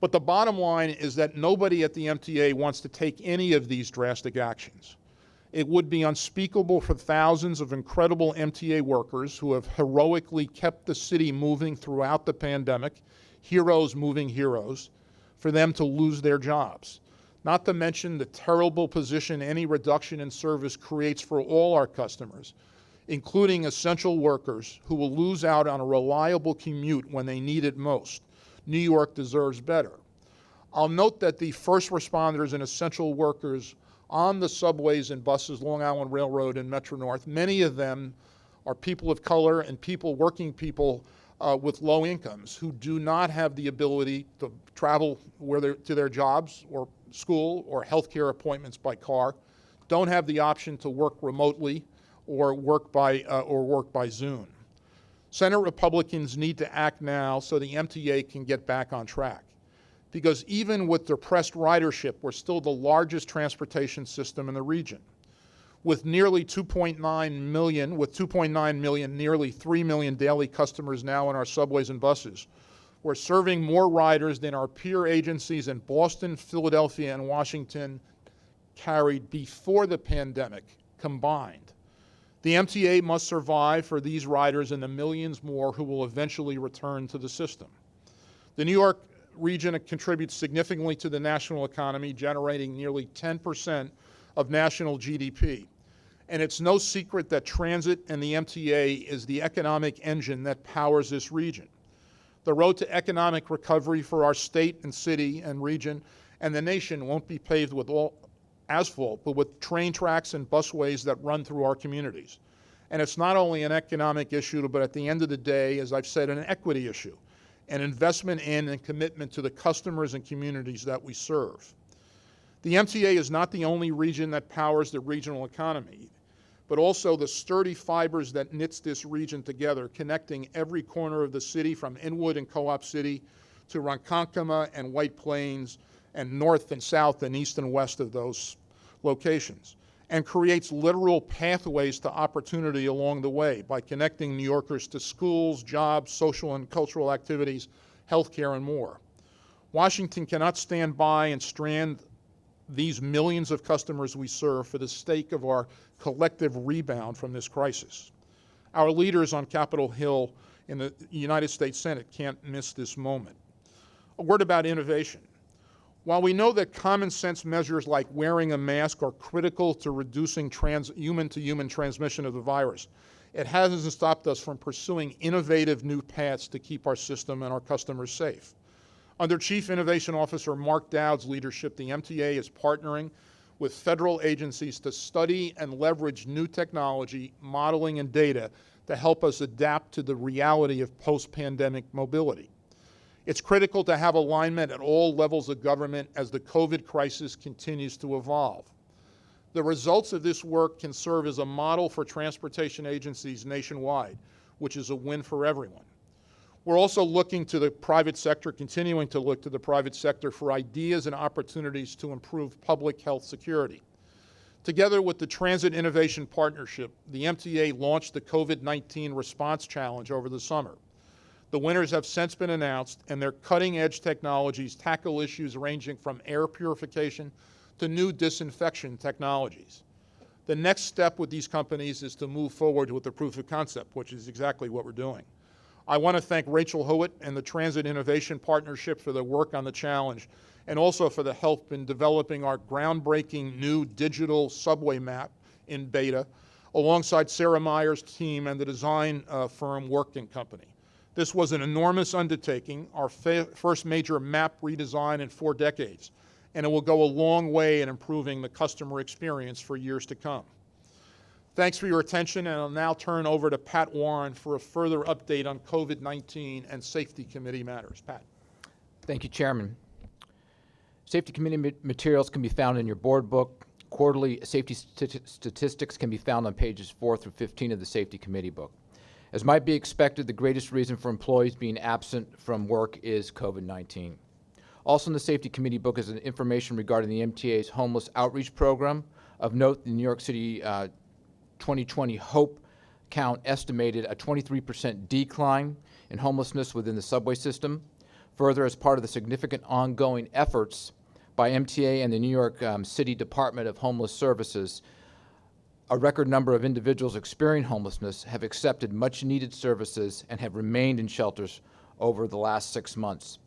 But the bottom line is that nobody at the MTA wants to take any of these drastic actions. It would be unspeakable for thousands of incredible MTA workers who have heroically kept the city moving throughout the pandemic, heroes moving heroes, for them to lose their jobs. Not to mention the terrible position any reduction in service creates for all our customers, including essential workers who will lose out on a reliable commute when they need it most. New York deserves better. I'll note that the first responders and essential workers on the subways and buses, Long Island Railroad and Metro North, many of them are people of color and working people with low incomes who do not have the ability to travel to their jobs or school or healthcare appointments by car, don't have the option to work remotely or work by Zoom. Senate Republicans need to act now so the MTA can get back on track. Because even with depressed ridership, we're still the largest transportation system in the region. With nearly 2.9 million, nearly 3 million daily customers now on our subways and buses, we're serving more riders than our peer agencies in Boston, Philadelphia, and Washington carried before the pandemic combined. The MTA must survive for these riders and the millions more who will eventually return to the system. The New York region contributes significantly to the national economy, generating nearly 10% of national GDP. And it's no secret that transit and the MTA is the economic engine that powers this region. The road to economic recovery for our state and city and region and the nation won't be paved with all asphalt, but with train tracks and busways that run through our communities. And it's not only an economic issue, but at the end of the day, as I've said, an equity issue, an investment in and commitment to the customers and communities that we serve. The MTA is not the only region that powers the regional economy, but also the sturdy fibers that knits this region together, connecting every corner of the city from Inwood and Co-op City to Ronkonkoma and White Plains and north and south and east and west of those locations, and creates literal pathways to opportunity along the way by connecting New Yorkers to schools, jobs, social and cultural activities, healthcare, and more. Washington cannot stand by and strand these millions of customers we serve for the sake of our collective rebound from this crisis. Our leaders on Capitol Hill in the United States Senate can't miss this moment. A word about innovation. While we know that common sense measures like wearing a mask are critical to reducing human-to-human transmission of the virus, it hasn't stopped us from pursuing innovative new paths to keep our system and our customers safe. Under Chief Innovation Officer Mark Dowd's leadership, the MTA is partnering with federal agencies to study and leverage new technology, modeling, and data to help us adapt to the reality of post-pandemic mobility. It's critical to have alignment at all levels of government as the COVID crisis continues to evolve. The results of this work can serve as a model for transportation agencies nationwide, which is a win for everyone. We're also looking to the private sector, continuing to look to the private sector for ideas and opportunities to improve public health security. Together with the Transit Innovation Partnership, the MTA launched the COVID-19 Response Challenge over the summer. The winners have since been announced, and their cutting-edge technologies tackle issues ranging from air purification to new disinfection technologies. The next step with these companies is to move forward with the proof of concept, which is exactly what we're doing. I want to thank Rachel Howitt and the Transit Innovation Partnership for their work on the challenge, and also for the help in developing our groundbreaking new digital subway map in beta, alongside Sarah Meyer's team and the design firm Working Company. This was an enormous undertaking, our first major map redesign in 4 decades, and it will go a long way in improving the customer experience for years to come. Thanks for your attention, and I'll now turn over to Pat Warren for a further update on COVID-19 and Safety Committee matters. Pat. Thank you, Chairman. Safety Committee materials can be found in your board book. Quarterly safety statistics can be found on pages 4 through 15 of the Safety Committee book. As might be expected, the greatest reason for employees being absent from work is COVID-19. Also in the Safety Committee book is information regarding the MTA's homeless outreach program. Of note, the New York City 2020 HOPE count estimated a 23% decline in homelessness within the subway system. Further, as part of the significant ongoing efforts by MTA and the New York City Department of Homeless Services, a record number of individuals experiencing homelessness have accepted much-needed services and have remained in shelters over the last 6 months.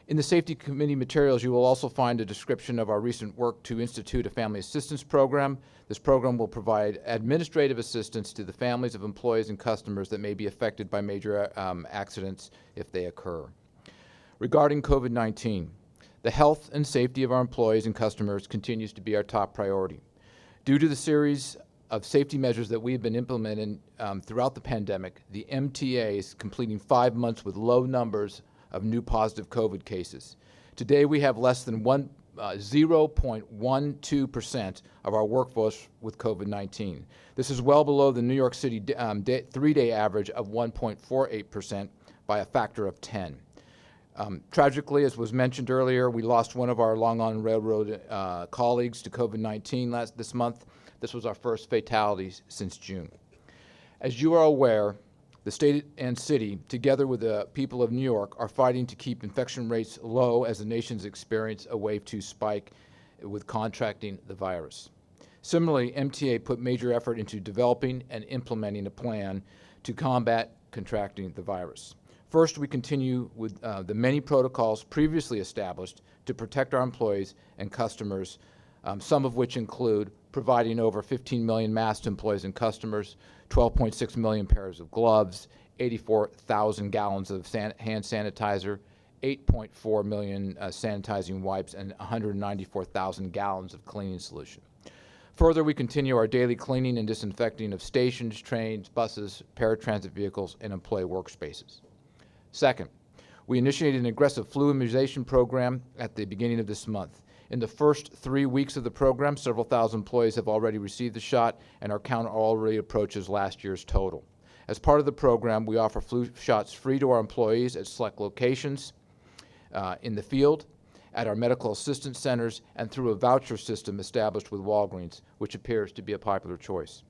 In the Safety Committee materials, you will also find a description of our recent work to institute a family assistance program. This program will provide administrative assistance to the families of employees and customers that may be affected by major accidents if they occur. Regarding COVID-19, the health and safety of our employees and customers continues to be our top priority. Due to the series of safety measures that we've been implementing throughout the pandemic, the MTA is completing 5 months with low numbers of new positive COVID cases. Today, we have less than 0.12% of our workforce with COVID-19. This is well below the New York City 3-day average of 1.48% by a factor of 10. Tragically, as was mentioned earlier, we lost one of our Long Island Railroad colleagues to COVID-19 this month. This was our first fatality since June. As you are aware, the state and city, together with the people of New York, are fighting to keep infection rates low as the nation's experienced a wave 2 spike with contracting the virus. Similarly, MTA put major effort into developing and implementing a plan to combat contracting the virus. First, we continue with the many protocols previously established to protect our employees and customers, some of which include providing over 15 million masks to employees and customers, 12.6 million pairs of gloves, 84,000 gallons of hand sanitizer, 8.4 million sanitizing wipes, and 194,000 gallons of cleaning solution. Further, we continue our daily cleaning and disinfecting of stations, trains, buses, paratransit vehicles, and employee workspaces. Second, we initiated an aggressive flu immunization program at the beginning of this month. In the first 3 weeks of the program, several thousand employees have already received the shot, and our count already approaches last year's total. As part of the program, we offer flu shots free to our employees at select locations in the field, at our medical assistance centers, and through a voucher system established with Walgreens, which appears to be a popular choice.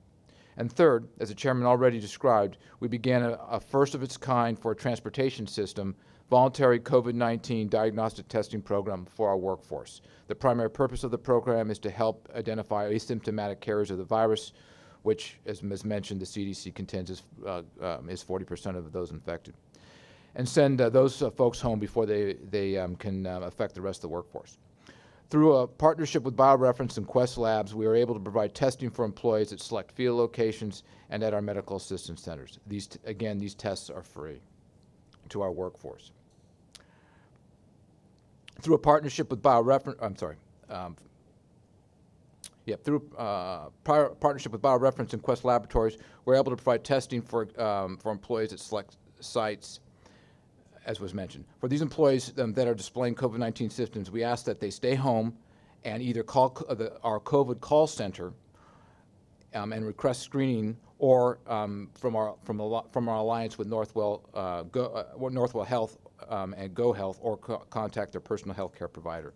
And third, as the chairman already described, we began a first of its kind for a transportation system, voluntary COVID-19 diagnostic testing program for our workforce. The primary purpose of the program is to help identify asymptomatic carriers of the virus, which, as mentioned, the CDC contends is 40% of those infected, and send those folks home before they can affect the rest of the workforce. Through a partnership with BioReference and Quest Labs, we are able to provide testing for employees at select field locations and at our medical assistance centers. These tests are free to our workforce. Through a partnership with partnership with BioReference and Quest Laboratories, we're able to provide testing for employees at select sites, as was mentioned. For these employees that are displaying COVID-19 symptoms, we ask that they stay home and either call our COVID call center and request screening, or from our alliance with Northwell Health and Go Health, or contact their personal health care provider.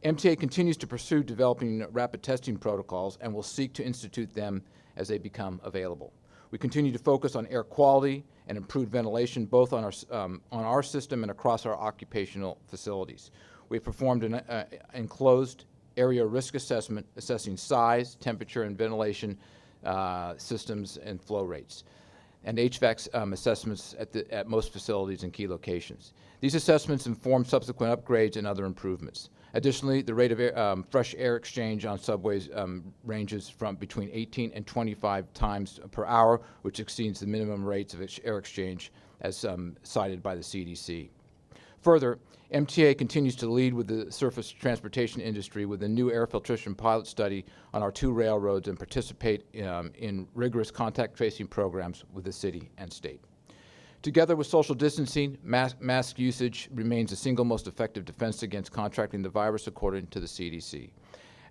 MTA continues to pursue developing rapid testing protocols and will seek to institute them as they become available. We continue to focus on air quality and improved ventilation, both on our system and across our occupational facilities. We have performed an enclosed area risk assessment assessing size, temperature, and ventilation systems and flow rates, and HVAC assessments at most facilities and key locations. These assessments inform subsequent upgrades and other improvements. Additionally, the rate of fresh air exchange on subways ranges from between 18 and 25 times per hour, which exceeds the minimum rates of air exchange as cited by the CDC. Further, MTA continues to lead with the surface transportation industry with a new air filtration pilot study on our 2 railroads and participate in rigorous contact tracing programs with the city and state. Together with social distancing, mask usage remains the single most effective defense against contracting the virus, according to the CDC.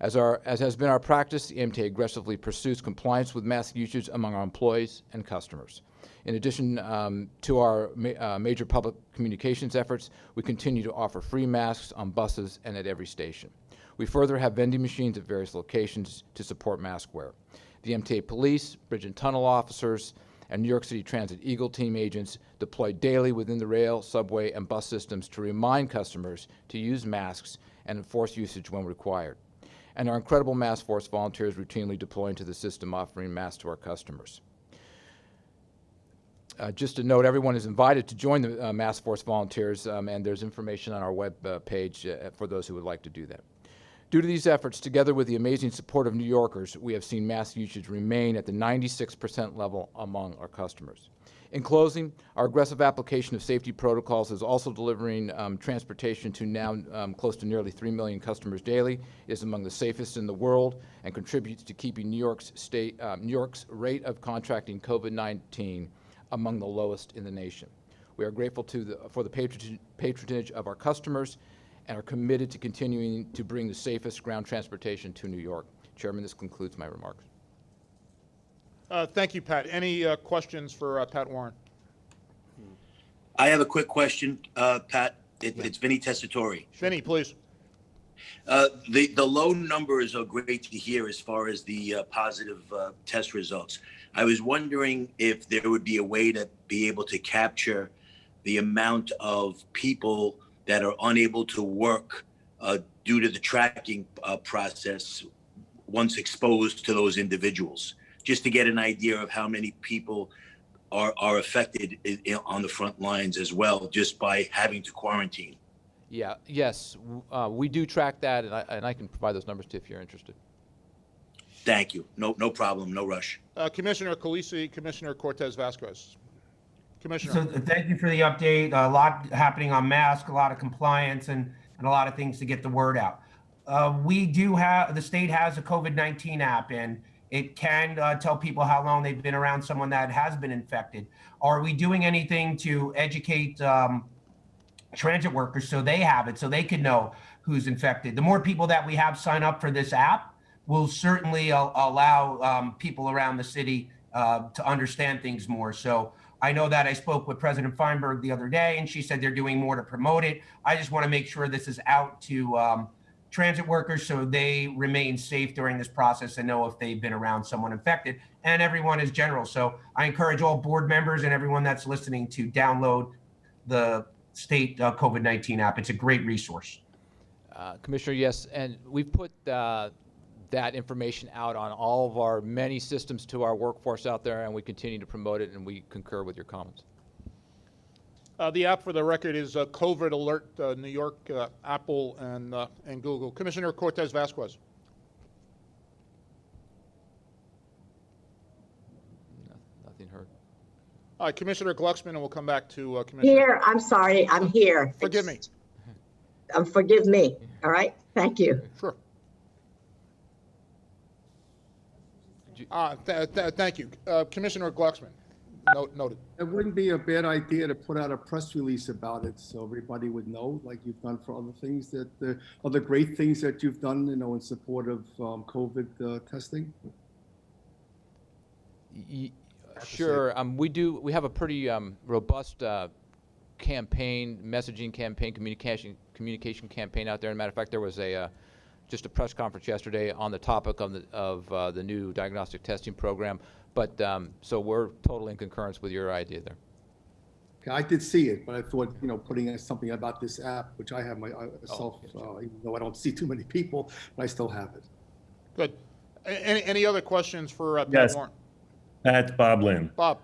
As has been our practice, the MTA aggressively pursues compliance with mask usage among our employees and customers. In addition to our major public communications efforts, we continue to offer free masks on buses and at every station. We further have vending machines at various locations to support mask wear. The MTA police, bridge and tunnel officers, and New York City Transit Eagle Team agents deploy daily within the rail, subway, and bus systems to remind customers to use masks and enforce usage when required. And our incredible Mask Force volunteers routinely deploy into the system, offering masks to our customers. Just to note, everyone is invited to join the Mask Force volunteers, and there's information on our web page for those who would like to do that. Due to these efforts, together with the amazing support of New Yorkers, we have seen mask usage remain at the 96% level among our customers. In closing, our aggressive application of safety protocols is also delivering transportation to now close to nearly 3 million customers daily, is among the safest in the world, and contributes to keeping New York's rate of contracting COVID-19 among the lowest in the nation. We are grateful for the patronage of our customers and are committed to continuing to bring the safest ground transportation to New York. Chairman, this concludes my remarks. Thank you, Pat. Any questions for Pat Warren? I have a quick question, Pat. It's Vinny Testatori. Vinny, please. The low numbers are great to hear as far as the positive test results. I was wondering if there would be a way to be able to capture the amount of people that are unable to work due to the tracking process once exposed to those individuals, just to get an idea of how many people are affected on the front lines as well, just by having to quarantine. Yeah, yes, we do track that, and I can provide those numbers to you if you're interested. Thank you. No problem. No rush. Commissioner Calisi, Commissioner Cortez Vasquez. Commissioner. So thank you for the update. A lot happening on mask, a lot of compliance, and a lot of things to get the word out. The state has a COVID-19 app, and it can tell people how long they've been around someone that has been infected. Are we doing anything to educate transit workers so they have it, so they can know who's infected? The more people that we have sign up for this app will certainly allow people around the city to understand things more. So I know that I spoke with President Feinberg the other day, and she said they're doing more to promote it. I just want to make sure this is out to transit workers so they remain safe during this process and know if they've been around someone infected, and everyone is general. So I encourage all board members and everyone that's listening to download the state COVID-19 app. It's a great resource. Commissioner, yes, and we've put that information out on all of our many systems to our workforce out there, and we continue to promote it, and we concur with your comments. The app, for the record, is COVID Alert New York, Apple, and Google. Commissioner Cortez Vasquez. Nothing heard. All right, Commissioner Glucksman, and we'll come back to Commissioner. Here, I'm sorry, I'm here. Forgive me. Forgive me, all right? Thank you. Sure. Thank you. Commissioner Glucksman, noted. It wouldn't be a bad idea to put out a press release about it so everybody would know, like you've done for other things, that other great things that you've done, in support of COVID testing. Sure. We have a pretty robust messaging campaign, communication campaign out there. As a matter of fact, there was just a press conference yesterday on the topic of the new diagnostic testing program. But so we're totally in concurrence with your idea there. Okay, I did see it, but I thought, putting something about this app, which I have myself, even though I don't see too many people, but I still have it. Good. Any other questions for Pat Yes. Warren? Pat, Bob Lynn. Bob.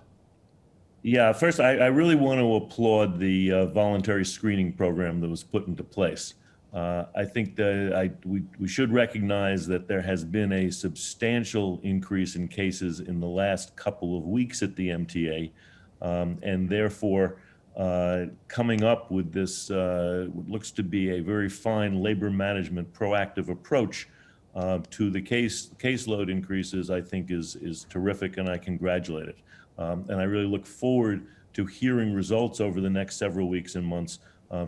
Yeah, first, I really want to applaud the voluntary screening program that was put into place. I think that we should recognize that there has been a substantial increase in cases in the last couple of weeks at the MTA, and therefore coming up with this what looks to be a very fine labor management proactive approach to the caseload increases, I think is terrific, and I congratulate it. And I really look forward to hearing results over the next several weeks and months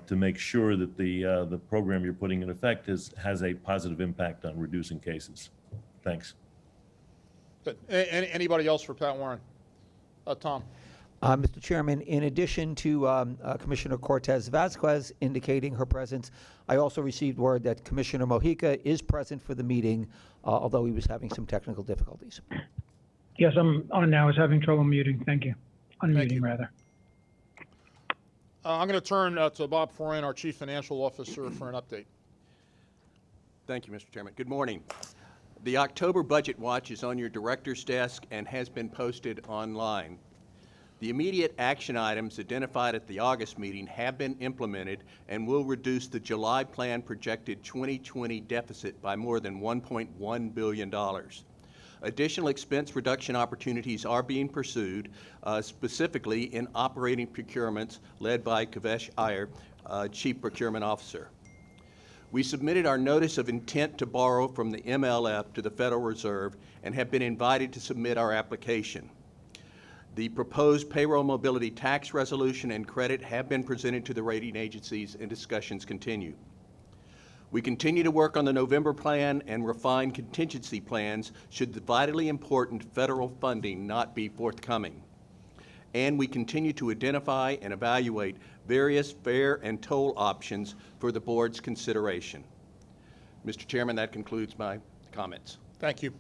to make sure that the program you're putting in effect has a positive impact on reducing cases. Thanks. Good. Anybody else for Pat Warren? Tom. Mr. Chairman, in addition to Commissioner Cortez Vasquez indicating her presence, I also received word that Commissioner Mojica is present for the meeting, although he was having some technical difficulties. Yes, I'm on now. I was having trouble muting. Thank you. Unmuting, rather. I'm going to turn to Bob Foran, our Chief Financial Officer, for an update. Thank you, Mr. Chairman. Good morning. The October Budget Watch is on your director's desk and has been posted online. The immediate action items identified at the August meeting have been implemented and will reduce the July plan projected 2020 deficit by more than $1.1 billion. Additional expense reduction opportunities are being pursued, specifically in operating procurements led by Kavesh Iyer, Chief Procurement Officer. We submitted our notice of intent to borrow from the MLF to the Federal Reserve and have been invited to submit our application. The proposed payroll mobility tax resolution and credit have been presented to the rating agencies and discussions continue. We continue to work on the November plan and refine contingency plans should the vitally important federal funding not be forthcoming. And we continue to identify and evaluate various fare and toll options for the board's consideration. Mr. Chairman, that concludes my comments. Thank you.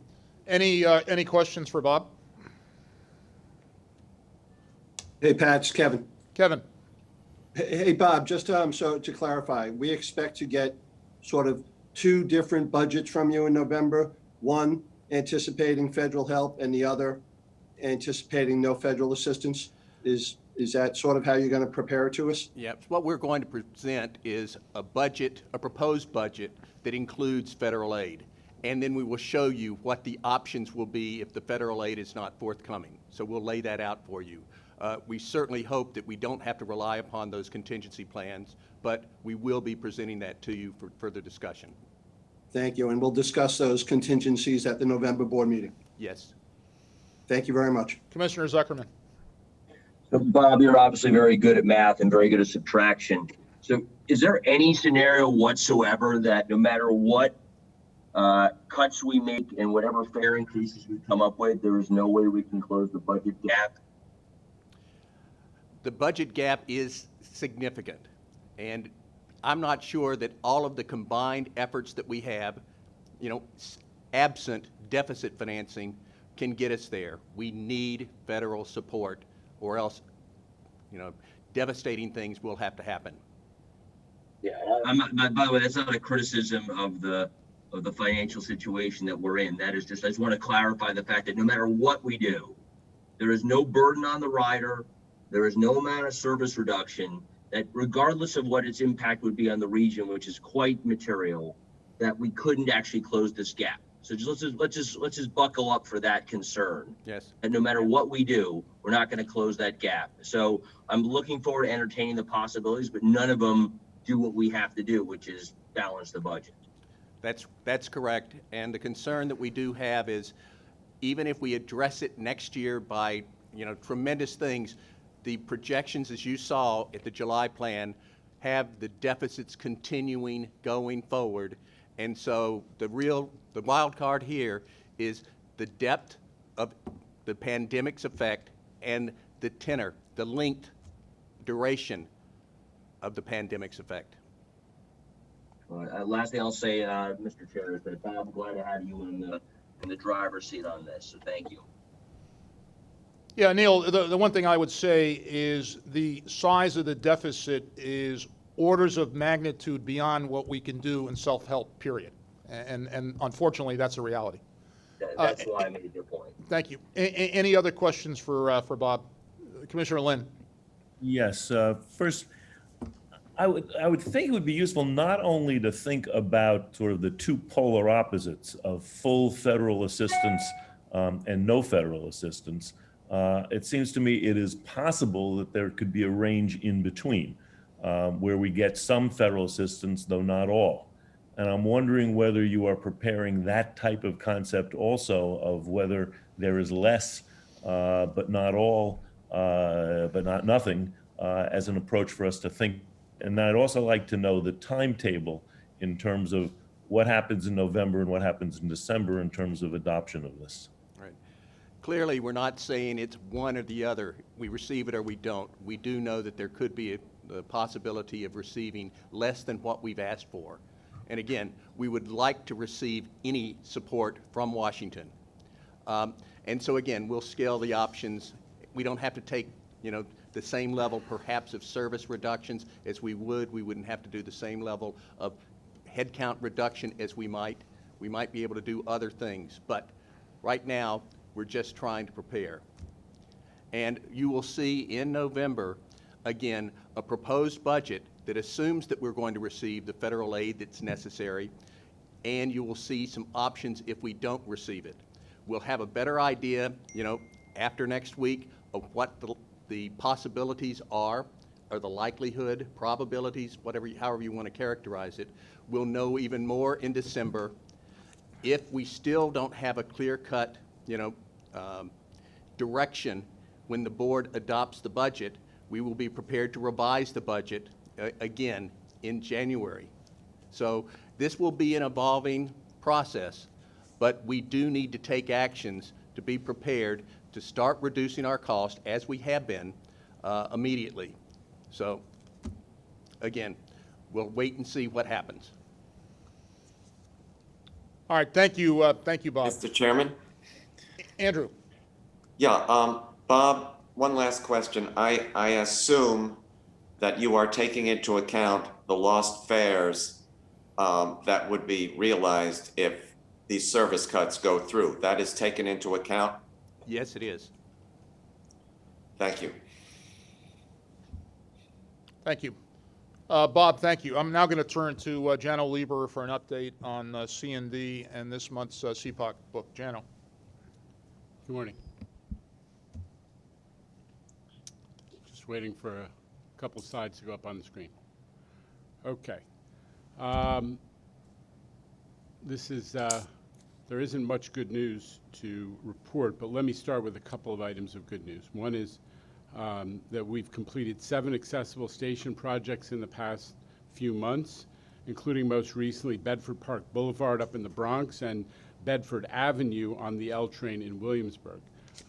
Any questions for Bob? Hey, Pat, it's Kevin. Kevin. Hey, Bob, just so to clarify, we expect to get sort of two different budgets from you in November, one anticipating federal help and the other anticipating no federal assistance. Is that sort of how you're going to prepare it to us? Yep. What we're going to present is a budget, a proposed budget that includes federal aid. And then we will show you what the options will be if the federal aid is not forthcoming. So we'll lay that out for you. We certainly hope that we don't have to rely upon those contingency plans, but we will be presenting that to you for further discussion. Thank you. And we'll discuss those contingencies at the November board meeting. Yes. Thank you very much. Commissioner Zuckerman. So Bob, you're obviously very good at math and very good at subtraction. So is there any scenario whatsoever that no matter what cuts we make and whatever fare increases we come up with, there is no way we can close the budget gap? The budget gap is significant, and I'm not sure that all of the combined efforts that we have, absent deficit financing, can get us there. We need federal support, or else, devastating things will have to happen. Yeah, by the way, that's not a criticism of the financial situation that we're in. That is just, I just want to clarify the fact that no matter what we do, there is no burden on the rider. There is no amount of service reduction that, regardless of what its impact would be on the region, which is quite material, that we couldn't actually close this gap. So let's just buckle up for that concern. Yes. And no matter what we do, we're not going to close that gap. So I'm looking forward to entertaining the possibilities, but none of them do what we have to do, which is balance the budget. That's correct. And the concern that we do have is, even if we address it next year by tremendous things, the projections, as you saw at the July plan, have the deficits continuing going forward. And so the wild card here is the depth of the pandemic's effect and the tenor, the length, duration of the pandemic's effect. Last thing I'll say, Mr. Chair, is that Bob, I'm glad to have you in the driver's seat on this, so thank you. Yeah, Neil, the one thing I would say is the size of the deficit is orders of magnitude beyond what we can do in self-help, period. And unfortunately, that's a reality. That's why I made your point. Thank you. Any other questions for Bob? Commissioner Lynn. Yes. First, I would think it would be useful not only to think about sort of the two polar opposites of full federal assistance and no federal assistance. It seems to me it is possible that there could be a range in between where we get some federal assistance, though not all. And I'm wondering whether you are preparing that type of concept also, of whether there is less, but not all, but not nothing, as an approach for us to think. And I'd also like to know the timetable in terms of what happens in November and what happens in December in terms of adoption of this. Right. Clearly, we're not saying it's one or the other. We receive it or we don't. We do know that there could be a possibility of receiving less than what we've asked for. And again, we would like to receive any support from Washington. And so again, we'll scale the options. We don't have to take, the same level perhaps of service reductions as we would. We wouldn't have to do the same level of headcount reduction as we might. We might be able to do other things, but right now we're just trying to prepare. And you will see in November, again, a proposed budget that assumes that we're going to receive the federal aid that's necessary, and you will see some options if we don't receive it. We'll have a better idea, after next week of what the possibilities are, or the likelihood, probabilities, however you want to characterize it. We'll know even more in December. If we still don't have a clear-cut, direction when the board adopts the budget, we will be prepared to revise the budget again in January. So this will be an evolving process, but we do need to take actions to be prepared to start reducing our cost, as we have been, immediately. So again, we'll wait and see what happens. All right, thank you, Bob. Mr. Chairman? Andrew. Yeah, Bob, one last question. I assume that you are taking into account the lost fares that would be realized if these service cuts go through. That is taken into account? Yes, it is. Thank you. Thank you. Bob, thank you. I'm now going to turn to Jano Lieber for an update on C&D and this month's CPOC book. Jano. Good morning. Just waiting for a couple slides to go up on the screen. Okay. This is, there isn't much good news to report, but let me start with a couple of items of good news. One is that we've completed 7 accessible station projects in the past few months, including most recently Bedford Park Boulevard up in the Bronx and Bedford Avenue on the L train in Williamsburg.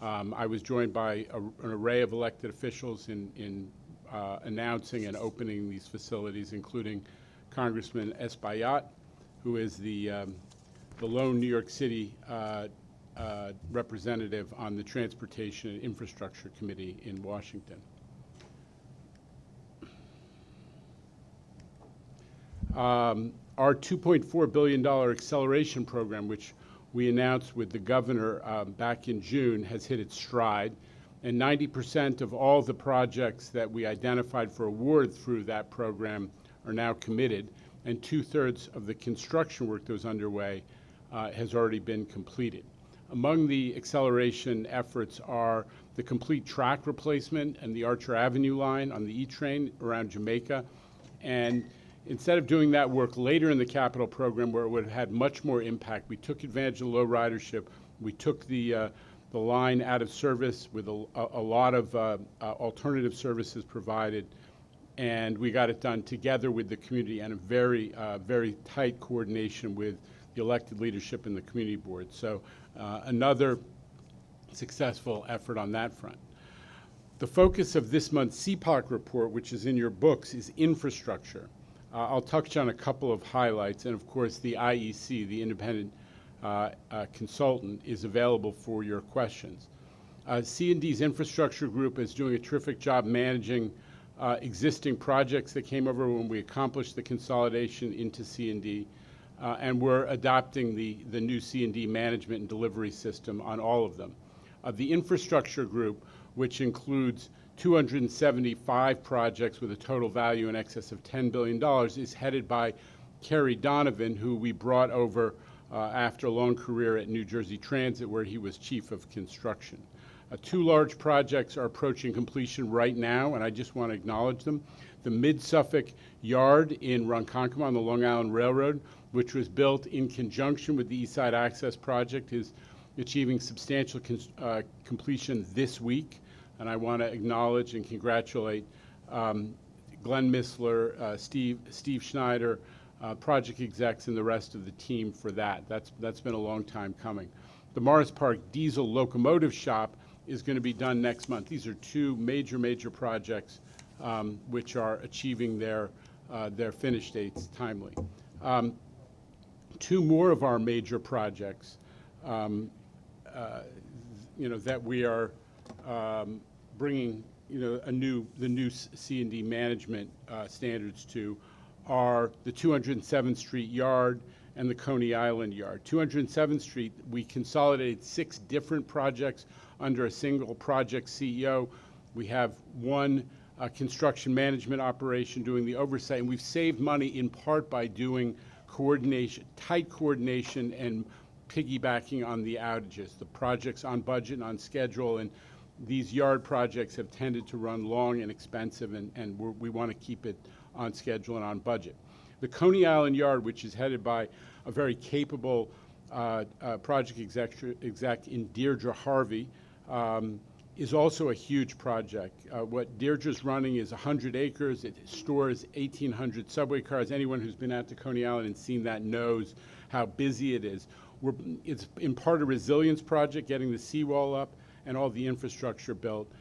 I was joined by an array of elected officials in announcing and opening these facilities, including Congressman Espaillat, who is the lone New York City representative on the Transportation and Infrastructure Committee in Washington. Our $2.4 billion acceleration program, which we announced with the governor back in June, has hit its stride, and 90% of all the projects that we identified for award through that program are now committed, and 2/3 of the construction work that was underway has already been completed. Among the acceleration efforts are the complete track replacement and the Archer Avenue line on the E train around Jamaica. And instead of doing that work later in the capital program where it would have had much more impact, we took advantage of low ridership. We took the line out of service with a lot of alternative services provided, and we got it done together with the community and a very, very tight coordination with the elected leadership in the community board. So another successful effort on that front. The focus of this month's CPOC report, which is in your books, is infrastructure. I'll touch on a couple of highlights, and of course the IEC, the independent consultant, is available for your questions. C&D's infrastructure group is doing a terrific job managing existing projects that came over when we accomplished the consolidation into C&D. And we're adopting the new C&D management and delivery system on all of them. The infrastructure group, which includes 275 projects with a total value in excess of $10 billion, is headed by Kerry Donovan, who we brought over after a long career at New Jersey Transit, where he was chief of construction. 2 large projects are approaching completion right now, and I just want to acknowledge them. The Mid-Suffolk Yard in Ronkonkoma on the Long Island Railroad, which was built in conjunction with the East Side Access Project, is achieving substantial completion this week. And I want to acknowledge and congratulate Glenn Missler, Steve Schneider, project execs, and the rest of the team for that. That's been a long time coming. The Morris Park Diesel Locomotive Shop is going to be done next month. These are 2 major projects which are achieving their finish dates timely. 2 more of our major projects, that we are bringing, the new C&D management standards to, are the 207th Street Yard and the Coney Island Yard. 207th Street, we consolidated 6 different projects under a single project CEO. We have one construction management operation doing the oversight, and we've saved money in part by doing tight coordination and piggybacking on the outages. The project's on budget and on schedule, and these yard projects have tended to run long and expensive, and we want to keep it on schedule and on budget. The Coney Island Yard, which is headed by a very capable project exec in Deirdre Harvey, is also a huge project. What Deirdre's running is 100 acres. It stores 1,800 subway cars. Anyone who's been out to Coney Island and seen that knows how busy it is. It's in part a resilience project, getting the seawall up and all the infrastructure built.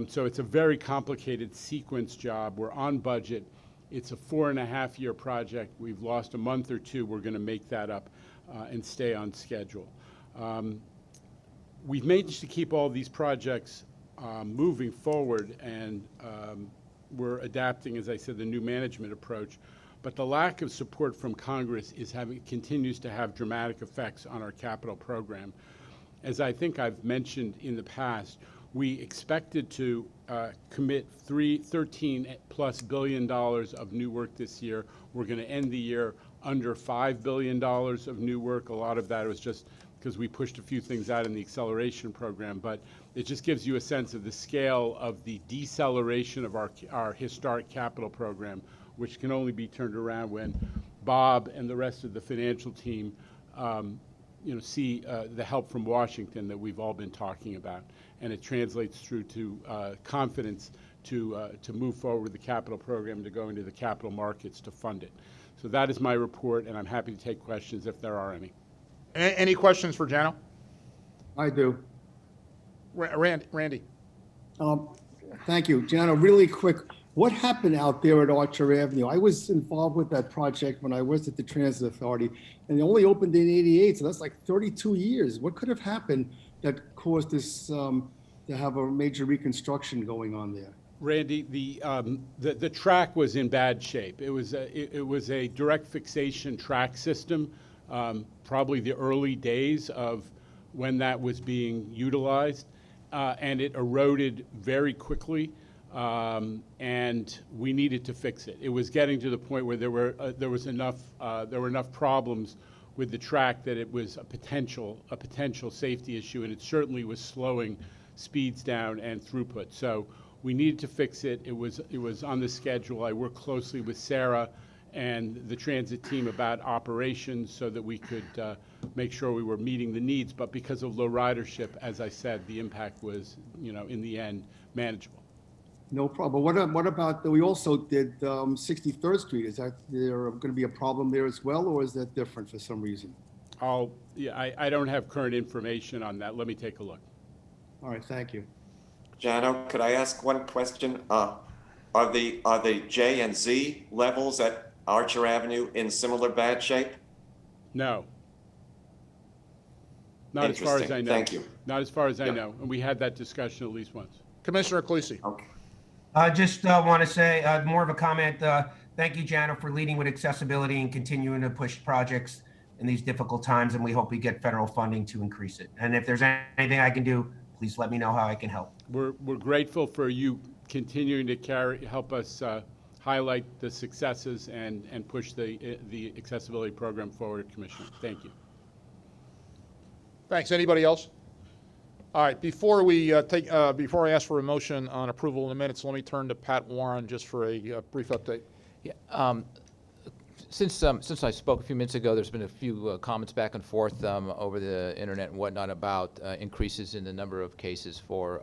So it's a very complicated sequence job. We're on budget. It's a 4.5-year project. We've lost a month or two. We're going to make that up and stay on schedule. We've managed to keep all these projects moving forward, and we're adapting, as I said, the new management approach. But the lack of support from Congress continues to have dramatic effects on our capital program. As I think I've mentioned in the past, we expected to commit $13+ billion of new work this year. We're going to end the year under $5 billion of new work. A lot of that was just because we pushed a few things out in the acceleration program, but it just gives you a sense of the scale of the deceleration of our historic capital program, which can only be turned around when Bob and the rest of the financial team see the help from Washington that we've all been talking about, and it translates through to confidence to move forward with the capital program, to go into the capital markets to fund it. So that is my report, and I'm happy to take questions if there are any. Any questions for Jano? I do. Randy. Thank you. Jano, really quick, what happened out there at Archer Avenue? I was involved with that project when I was at the Transit Authority, and it only opened in '88, so that's like 32 years. What could have happened that caused this to have a major reconstruction going on there? Randy, the track was in bad shape. It was a direct fixation track system, probably the early days of when that was being utilized, and it eroded very quickly, and we needed to fix it. It was getting to the point where there were enough problems with the track that it was a potential safety issue, and it certainly was slowing speeds down and throughput. So we needed to fix it. It was on the schedule. I worked closely with Sarah and the transit team about operations so that we could make sure we were meeting the needs. But because of low ridership, as I said, the impact was, in the end, manageable. No problem. What about, we also did 63rd Street. Is there going to be a problem there as well, or is that different for some reason? I don't have current information on that. Let me take a look. All right, thank you. Jano, could I ask one question? Are the J and Z levels at Archer Avenue in similar bad shape? No. Not as far as I know. Thank you. Not as far as I know. And we had that discussion at least once. Commissioner Cleese. Okay. I just want to say more of a comment. Thank you, Jano, for leading with accessibility and continuing to push projects in these difficult times. And we hope we get federal funding to increase it. And if there's anything I can do, please let me know how I can help. We're grateful for you continuing to help us highlight the successes and push the accessibility program forward, Commissioner. Thank you. Thanks. Anybody else? All right. Before I ask for a motion on approval of the minutes, let me turn to Pat Warren just for a brief update. Yeah. Since I spoke a few minutes ago, there's been a few comments back and forth over the internet and whatnot about increases in the number of cases for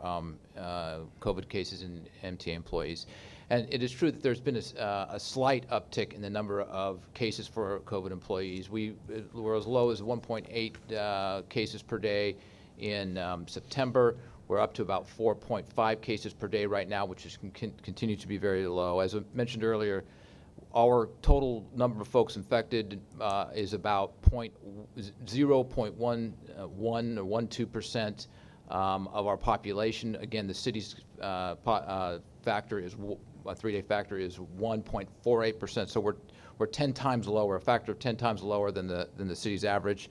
COVID cases in MTA employees. And it is true that there's been a slight uptick in the number of cases for COVID employees. We were as low as 1.8 cases per day in September. We're up to about 4.5 cases per day right now, which is continue to be very low. As I mentioned earlier, our total number of folks infected is about 0.11 or 12% of our population. Again, the city's factor is a 3-day factor is 1.48%. So we're 10 times lower, a factor of 10 times lower than the city's average.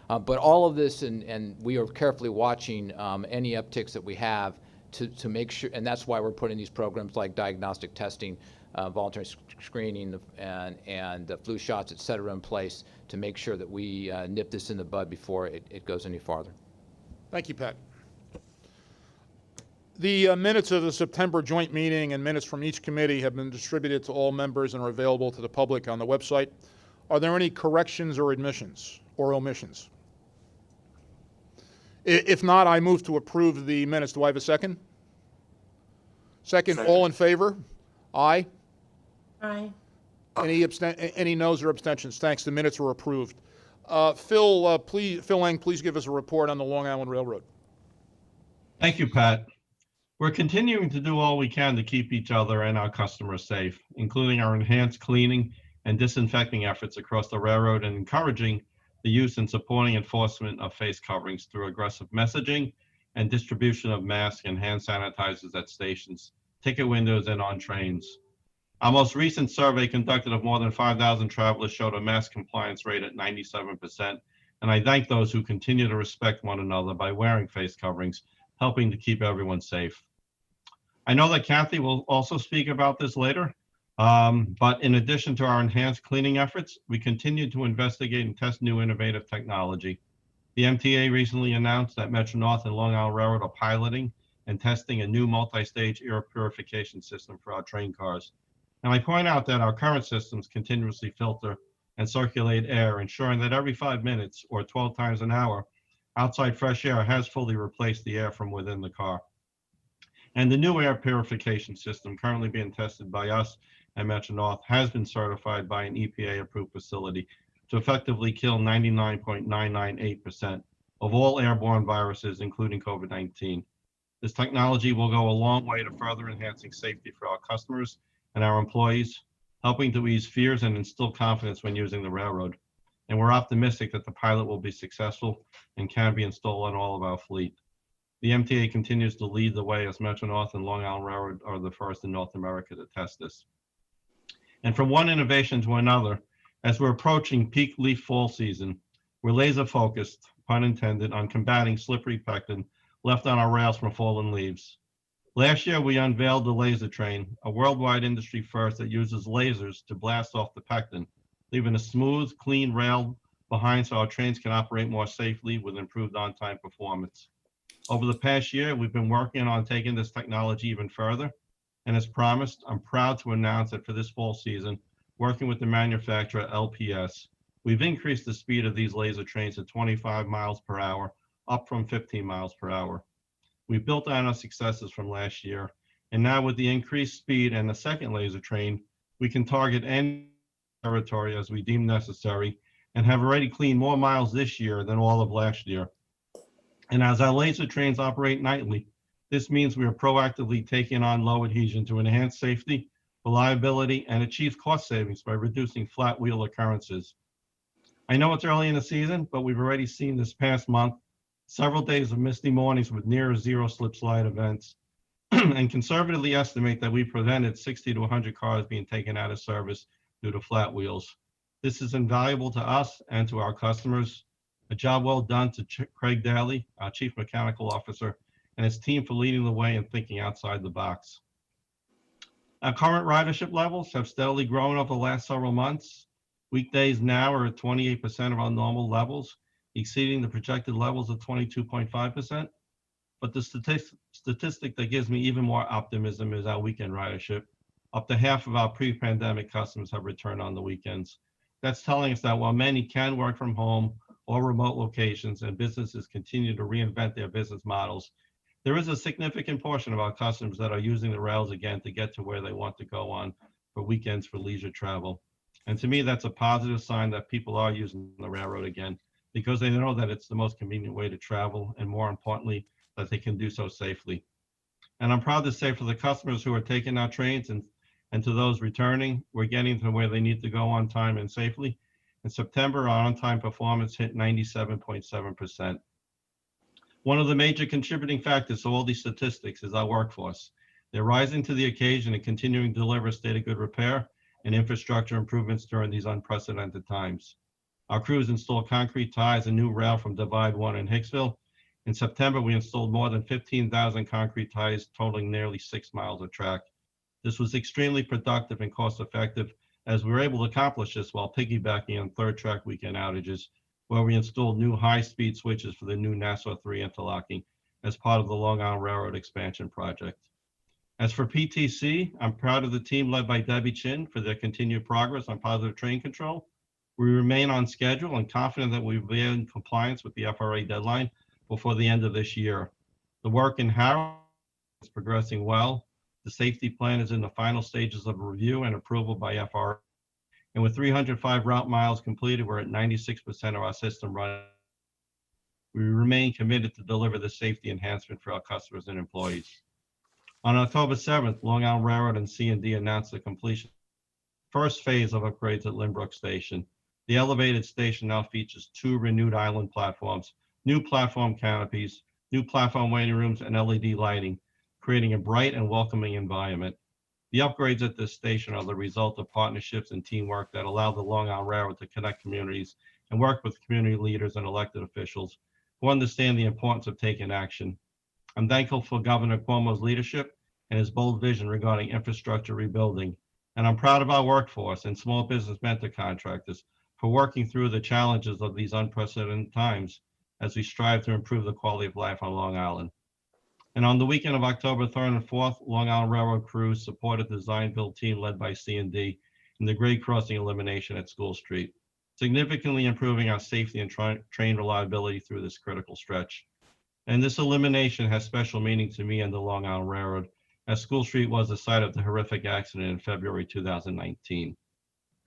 But all of this, and we are carefully watching any upticks that we have to make sure, and that's why we're putting these programs like diagnostic testing voluntary screening and flu shots, et cetera, in place to make sure that we nip this in the bud before it goes any farther. Thank you, Pat. The minutes of the September joint meeting and minutes from each committee have been distributed to all members and are available to the public on the website. Are there any corrections or omissions? If not, I move to approve the minutes. Do I have a second? Second. All in favor? Aye. Aye. Any noes or abstentions? Thanks. The minutes are approved. Phil Lang, please give us a report on the Long Island Railroad. Thank you, Pat. We're continuing to do all we can to keep each other and our customers safe, including our enhanced cleaning and disinfecting efforts across the railroad and encouraging the use and supporting enforcement of face coverings through aggressive messaging and distribution of masks and hand sanitizers at stations, ticket windows, and on trains. Our most recent survey conducted of more than 5,000 travelers showed a mask compliance rate at 97%, and I thank those who continue to respect one another by wearing face coverings, helping to keep everyone safe. I know that Kathy will also speak about this later, but in addition to our enhanced cleaning efforts, we continue to investigate and test new innovative technology. The MTA recently announced that Metro-North and Long Island Railroad are piloting and testing a new multi-stage air purification system for our train cars. And I point out that our current systems continuously filter and circulate air, ensuring that every 5 minutes or 12 times an hour, outside fresh air has fully replaced the air from within the car. And the new air purification system currently being tested by us and Metro-North has been certified by an EPA-approved facility to effectively kill 99.998% of all airborne viruses, including COVID-19. This technology will go a long way to further enhancing safety for our customers and our employees, helping to ease fears and instill confidence when using the railroad. And we're optimistic that the pilot will be successful and can be installed on all of our fleet. The MTA continues to lead the way as Metro-North and Long Island Railroad are the first in North America to test this. And from one innovation to another, as we're approaching peak leaf fall season, we're laser focused, pun intended, on combating slippery pectin left on our rails from fallen leaves. Last year, we unveiled the laser train, a worldwide industry first that uses lasers to blast off the pectin, leaving a smooth, clean rail behind so our trains can operate more safely with improved on-time performance. Over the past year, we've been working on taking this technology even further. And as promised, I'm proud to announce that for this fall season, working with the manufacturer LPS, we've increased the speed of these laser trains to 25 miles per hour, up from 15 miles per hour. We've built on our successes from last year, and now with the increased speed and the second laser train, we can target any territory as we deem necessary and have already cleaned more miles this year than all of last year. And as our laser trains operate nightly, this means we are proactively taking on low adhesion to enhance safety, reliability, and achieve cost savings by reducing flat wheel occurrences. I know it's early in the season, but we've already seen this past month several days of misty mornings with near zero slip slide events, and conservatively estimate that we prevented 60 to 100 cars being taken out of service due to flat wheels. This is invaluable to us and to our customers. A job well done to Craig Daly, our Chief Mechanical Officer, and his team for leading the way and thinking outside the box. Our current ridership levels have steadily grown over the last several months. Weekdays now are at 28% of our normal levels, exceeding the projected levels of 22.5%. But the statistic that gives me even more optimism is our weekend ridership. Up to half of our pre-pandemic customers have returned on the weekends. That's telling us that while many can work from home or remote locations and businesses continue to reinvent their business models, there is a significant portion of our customers that are using the rails again to get to where they want to go on for weekends for leisure travel. And to me, that's a positive sign that people are using the railroad again because they know that it's the most convenient way to travel, and more importantly, that they can do so safely. And I'm proud to say for the customers who are taking our trains and to those returning, we're getting to where they need to go on time and safely. In September, our on-time performance hit 97.7%. One of the major contributing factors to all these statistics is our workforce. They're rising to the occasion and continuing to deliver state of good repair and infrastructure improvements during these unprecedented times. Our crews installed concrete ties and new rail from Divide 1 in Hicksville. In September, we installed more than 15,000 concrete ties, totaling nearly 6 miles of track. This was extremely productive and cost effective, as we were able to accomplish this while piggybacking on third track weekend outages, where we installed new high-speed switches for the new Nassau 3 interlocking as part of the Long Island Railroad expansion project. As for PTC, I'm proud of the team led by Debbie Chin for their continued progress on positive train control. We remain on schedule and confident that we will be in compliance with the FRA deadline before the end of this year. The work in Harrow is progressing well. The safety plan is in the final stages of review and approval by FRA. And with 305 route miles completed, we're at 96% of our system running. We remain committed to deliver the safety enhancement for our customers and employees. On October 7th, Long Island Railroad and C&D announced the completion of the first phase of upgrades at Lynbrook Station. The elevated station now features 2 renewed island platforms, new platform canopies, new platform waiting rooms, and LED lighting, creating a bright and welcoming environment. The upgrades at this station are the result of partnerships and teamwork that allow the Long Island Railroad to connect communities and work with community leaders and elected officials who understand the importance of taking action. I'm thankful for Governor Cuomo's leadership and his bold vision regarding infrastructure rebuilding. And I'm proud of our workforce and small business mentor contractors for working through the challenges of these unprecedented times as we strive to improve the quality of life on Long Island. And on the weekend of October 3rd and 4th, Long Island Railroad crews supported the design build team led by C&D in the grade crossing elimination at School Street, significantly improving our safety and train reliability through this critical stretch. And this elimination has special meaning to me and the Long Island Railroad, as School Street was the site of the horrific accident in February 2019.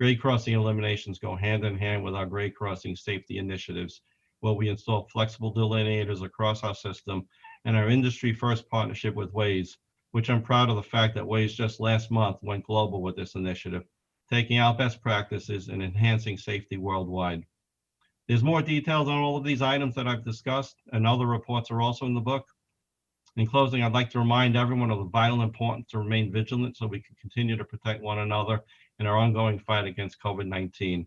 Grade crossing eliminations go hand in hand with our grade crossing safety initiatives, where we install flexible delineators across our system and our industry-first partnership with Waze, which I'm proud of the fact that Waze just last month went global with this initiative, taking out best practices and enhancing safety worldwide. There's more details on all of these items that I've discussed, and other reports are also in the book. In closing, I'd like to remind everyone of the vital importance to remain vigilant so we can continue to protect one another in our ongoing fight against COVID-19.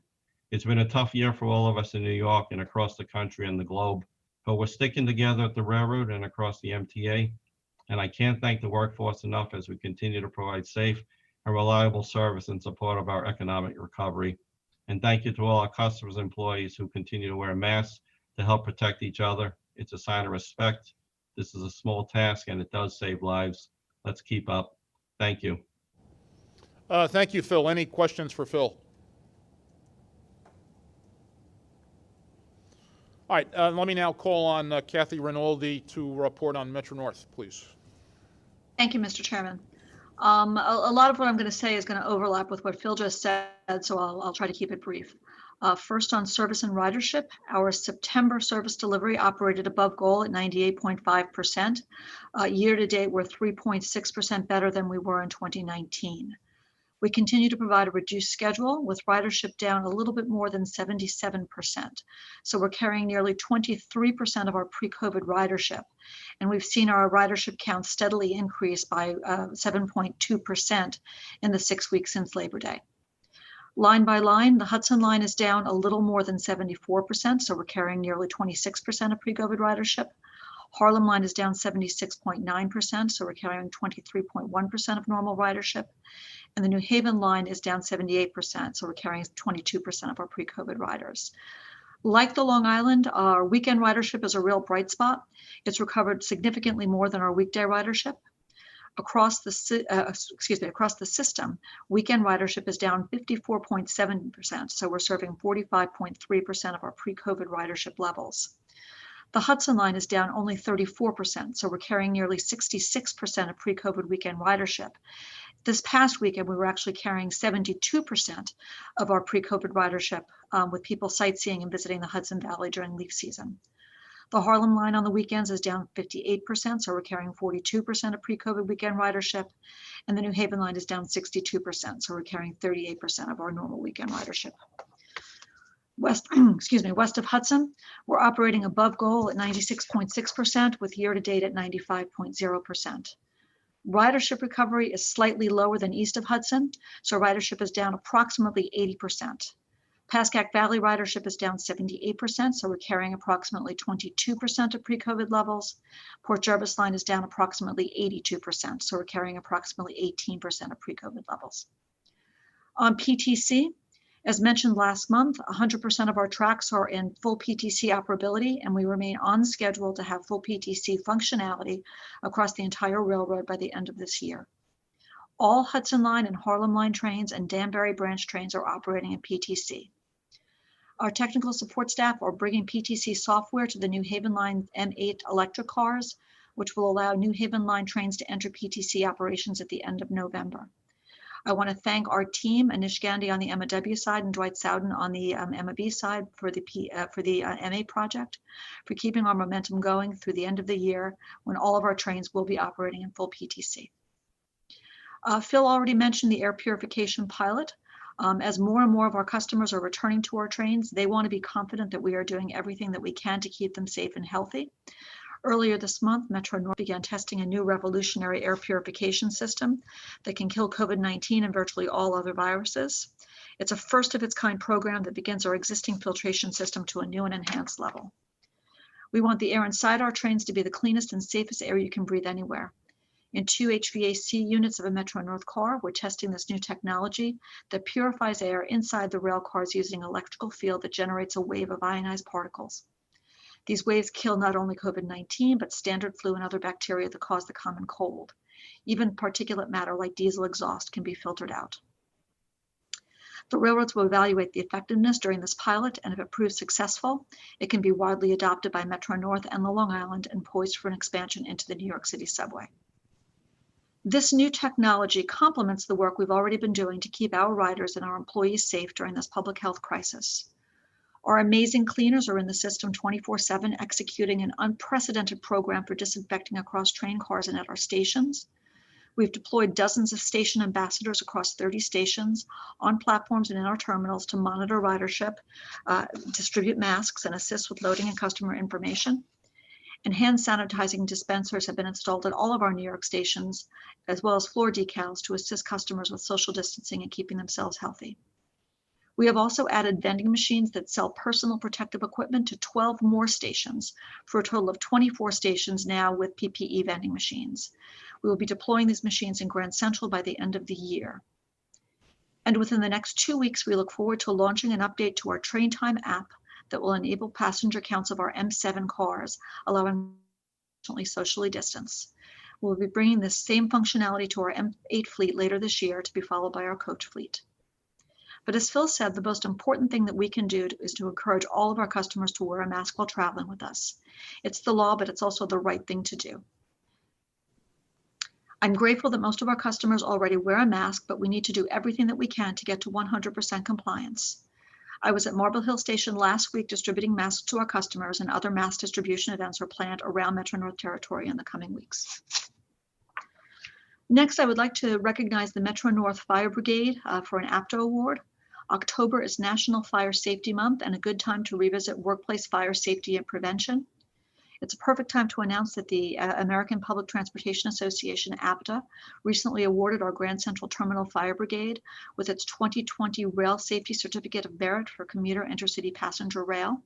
It's been a tough year for all of us in New York and across the country and the globe, but we're sticking together at the railroad and across the MTA. And I can't thank the workforce enough as we continue to provide safe and reliable service in support of our economic recovery. And thank you to all our customers and employees who continue to wear masks to help protect each other. It's a sign of respect. This is a small task and it does save lives. Let's keep up. Thank you. Thank you, Phil. Any questions for Phil? All right, let me now call on Kathy Rinaldi to report on Metro North, please. Thank you, Mr. Chairman. A lot of what I'm going to say is going to overlap with what Phil just said, so I'll try to keep it brief. First, on service and ridership, our September service delivery operated above goal at 98.5%. Year to date, we're 3.6% better than we were in 2019. We continue to provide a reduced schedule with ridership down a little bit more than 77%. So we're carrying nearly 23% of our pre-COVID ridership. And we've seen our ridership count steadily increase by 7.2% in the 6 weeks since Labor Day. Line by line, the Hudson line is down a little more than 74%. So we're carrying nearly 26% of pre-COVID ridership. Harlem line is down 76.9%. So we're carrying 23.1% of normal ridership. And the New Haven line is down 78%, so we're carrying 22% of our pre-COVID riders. Like the Long Island, our weekend ridership is a real bright spot. It's recovered significantly more than our weekday ridership. Across the system, weekend ridership is down 54.7%, so we're serving 45.3% of our pre-COVID ridership levels. The Hudson line is down only 34%, so we're carrying nearly 66% of pre-COVID weekend ridership. This past weekend, we were actually carrying 72% of our pre-COVID ridership with people sightseeing and visiting the Hudson Valley during leaf season. The Harlem line on the weekends is down 58%, so we're carrying 42% of pre-COVID weekend ridership. And the New Haven line is down 62%, so we're carrying 38% of our normal weekend ridership. West of Hudson, we're operating above goal at 96.6% with year-to-date at 95.0%. Ridership recovery is slightly lower than east of Hudson, so ridership is down approximately 80%. Pascack Valley ridership is down 78%, so we're carrying approximately 22% of pre-COVID levels. Port Jervis line is down approximately 82%, so we're carrying approximately 18% of pre-COVID levels. On PTC, as mentioned last month, 100% of our tracks are in full PTC operability, and we remain on schedule to have full PTC functionality across the entire railroad by the end of this year. All Hudson Line and Harlem Line trains and Danbury branch trains are operating in PTC. Our technical support staff are bringing PTC software to the New Haven Line M8 electric cars, which will allow New Haven Line trains to enter PTC operations at the end of November. I want to thank our team, Anish Gandhi on the MW side and Dwight Sowden on the MAB side for the MA project, for keeping our momentum going through the end of the year when all of our trains will be operating in full PTC. Phil already mentioned the air purification pilot. As more and more of our customers are returning to our trains, they want to be confident that we are doing everything that we can to keep them safe and healthy. Earlier this month, Metro North began testing a new revolutionary air purification system that can kill COVID-19 and virtually all other viruses. It's a first of its kind program that begins our existing filtration system to a new and enhanced level. We want the air inside our trains to be the cleanest and safest air you can breathe anywhere. In 2 HVAC units of a Metro North car, we're testing this new technology that purifies air inside the rail cars using an electrical field that generates a wave of ionized particles. These waves kill not only COVID-19, but standard flu and other bacteria that cause the common cold. Even particulate matter like diesel exhaust can be filtered out. The railroads will evaluate the effectiveness during this pilot, and if it proves successful, it can be widely adopted by Metro North and the Long Island and poised for an expansion into the New York City subway. This new technology complements the work we've already been doing to keep our riders and our employees safe during this public health crisis. Our amazing cleaners are in the system 24/7, executing an unprecedented program for disinfecting across train cars and at our stations. We've deployed dozens of station ambassadors across 30 stations on platforms and in our terminals to monitor ridership, distribute masks, and assist with loading and customer information. And hand sanitizing dispensers have been installed at all of our New York stations, as well as floor decals to assist customers with social distancing and keeping themselves healthy. We have also added vending machines that sell personal protective equipment to 12 more stations, for a total of 24 stations now with PPE vending machines. We will be deploying these machines in Grand Central by the end of the year. And within the next 2 weeks, we look forward to launching an update to our Train Time app that will enable passenger counts of our M7 cars, allowing socially distance. We'll be bringing this same functionality to our M8 fleet later this year, to be followed by our coach fleet. But as Phil said, the most important thing that we can do is to encourage all of our customers to wear a mask while traveling with us. It's the law, but it's also the right thing to do. I'm grateful that most of our customers already wear a mask, but we need to do everything that we can to get to 100% compliance. I was at Marble Hill Station last week distributing masks to our customers, and other mask distribution events are planned around Metro North territory in the coming weeks. Next, I would like to recognize the Metro North Fire Brigade for an APTA award. October is National Fire Safety Month and a good time to revisit workplace fire safety and prevention. It's a perfect time to announce that the American Public Transportation Association, APTA, recently awarded our Grand Central Terminal Fire Brigade with its 2020 Rail Safety Certificate of Merit for commuter intercity passenger rail.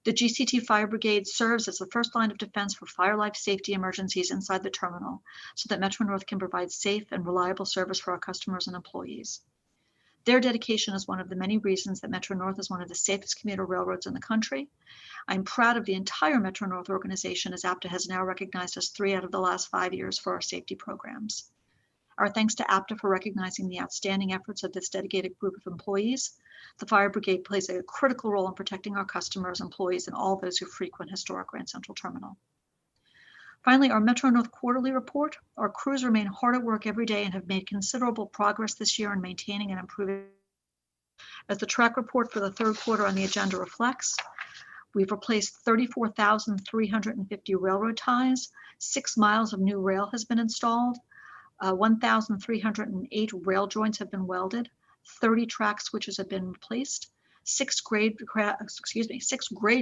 The GCT Fire Brigade serves as the first line of defense for fire life safety emergencies inside the terminal, so that Metro North can provide safe and reliable service for our customers and employees. Their dedication is one of the many reasons that Metro North is one of the safest commuter railroads in the country. I'm proud of the entire Metro North organization, as APTA has now recognized us 3 out of the last 5 years for our safety programs. Our thanks to APTA for recognizing the outstanding efforts of this dedicated group of employees. The Fire Brigade plays a critical role in protecting our customers, employees, and all those who frequent historic Grand Central Terminal. Finally, our Metro North quarterly report. Our crews remain hard at work every day and have made considerable progress this year in maintaining and improving. As the track report for the third quarter on the agenda reflects, we've replaced 34,350 railroad ties, 6 miles of new rail has been installed, 1,308 rail joints have been welded, 30 track switches have been replaced, 6 grade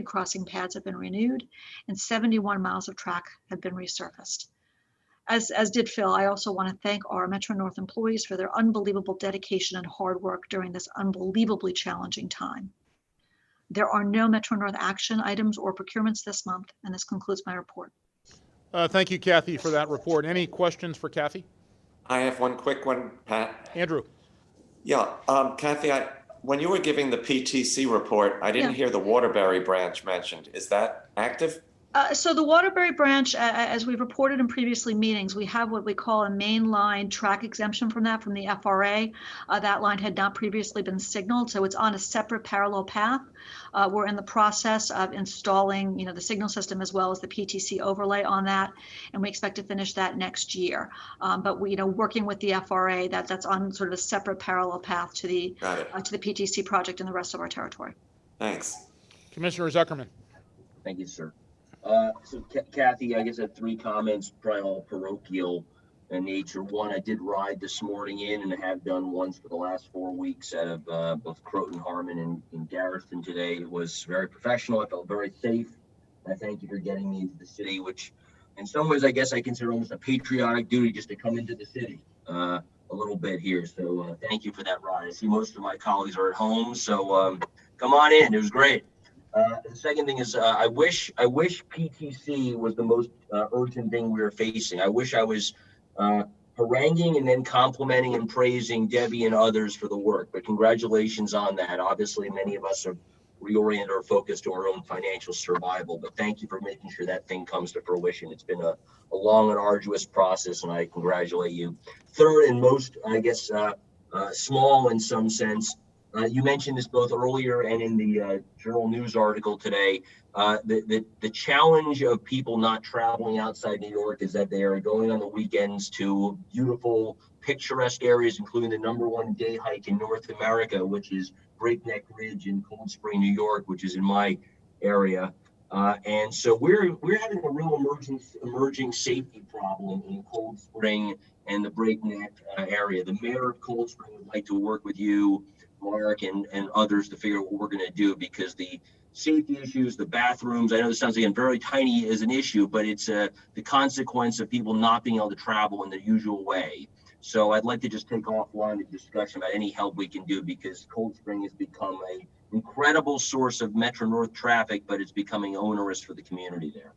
crossing pads have been renewed, and 71 miles of track have been resurfaced. As did Phil, I also want to thank our Metro North employees for their unbelievable dedication and hard work during this unbelievably challenging time. There are no Metro North action items or procurements this month, and this concludes my report. Thank you, Kathy, for that report. Any questions for Kathy? I have one quick one, Pat. Andrew. Yeah, Kathy, when you were giving the PTC report, I didn't Yeah. hear the Waterbury branch mentioned. Is that active? So the Waterbury branch, as we've reported in previously meetings, we have what we call a main line track exemption from that, from the FRA. That line had not previously been signaled, so it's on a separate parallel path. We're in the process of installing, the signal system as well as the PTC overlay on that, and we expect to finish that next year. But we, working with the FRA, that's on sort of a separate parallel path to the PTC project in the rest of our territory. Thanks. Commissioner Zuckerman. Thank you, sir. So Kathy, I guess I have 3 comments, probably all parochial in nature. One, I did ride this morning in, and I have done once for the last 4 weeks out of both Croton, Harmon, and Garrison today. It was very professional. I felt very safe. I thank you for getting me into the city, which in some ways I guess I consider almost a patriotic duty just to come into the city a little bit here. So thank you for that ride. I see most of my colleagues are at home, so come on in. It was great. The second thing is I wish PTC was the most urgent thing we were facing. I wish I was haranguing and then complimenting and praising Debbie and others for the work. But congratulations on that. Obviously, many of us are reoriented our focus to our own financial survival. But thank you for making sure that thing comes to fruition. It's been a long and arduous process, and I congratulate you. Third, and most, I guess, small in some sense, you mentioned this both earlier and in the Journal News article today. The challenge of people not traveling outside New York is that they are going on the weekends to beautiful, picturesque areas, including the #1 day hike in North America, which is Breakneck Ridge in Cold Spring, New York, which is in my area. And so we're having a real emerging safety problem in Cold Spring and the Breakneck area. The mayor of Cold Spring would like to work with you, Mark, and others to figure out what we're going to do, because the safety issues, the bathrooms, I know this sounds again very tiny as an issue, but it's the consequence of people not being able to travel in the usual way. So I'd like to just take offline the discussion about any help we can do, because Cold Spring has become an incredible source of Metro North traffic, but it's becoming onerous for the community there.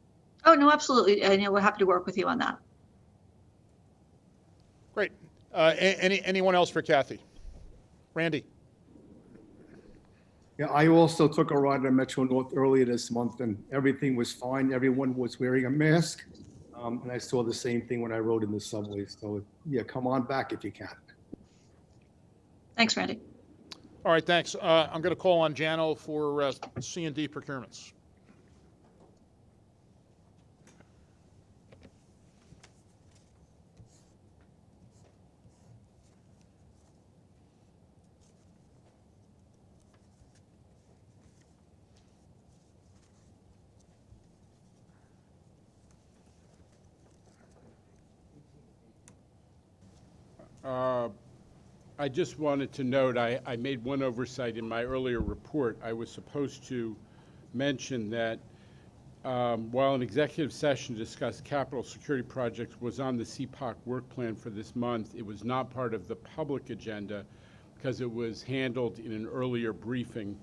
Oh, no, absolutely. And we're happy to work with you on that. Great. Anyone else for Kathy? Randy. Yeah, I also took a ride on Metro North earlier this month, and everything was fine. Everyone was wearing a mask. And I saw the same thing when I rode in the subway. So yeah, come on back if you can. Thanks, Randy. All right, thanks. I'm going to call on Jano for C&D procurements. I just wanted to note, I made one oversight in my earlier report. I was supposed to mention that while an executive session to discuss capital security projects was on the CPOC work plan for this month, it was not part of the public agenda because it was handled in an earlier briefing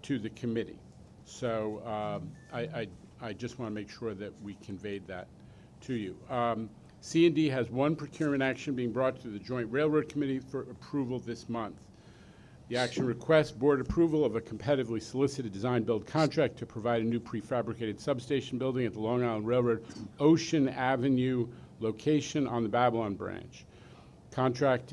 to the committee. So I just want to make sure that we conveyed that to you. C&D has one procurement action being brought to the Joint Railroad Committee for approval this month. The action requests board approval of a competitively solicited design-build contract to provide a new prefabricated substation building at the Long Island Railroad Ocean Avenue location on the Babylon branch. Contract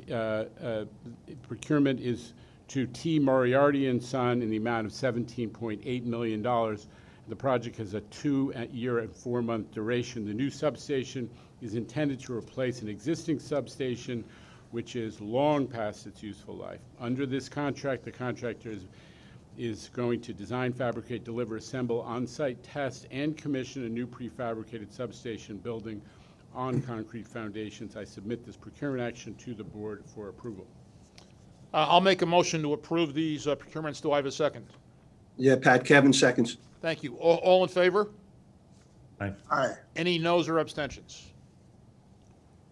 procurement is to T. Moriarty and Son in the amount of $17.8 million. The project has a 2-year and 4-month duration. The new substation is intended to replace an existing substation which is long past its useful life. Under this contract, the contractor is going to design, fabricate, deliver, assemble, on-site test, and commission a new prefabricated substation building on concrete foundations. I submit this procurement action to the board for approval. I'll make a motion to approve these procurements. Do I have a second? Yeah, Pat, Kevin seconds. Thank you. All in favor? Aye. Aye. Any noes or abstentions?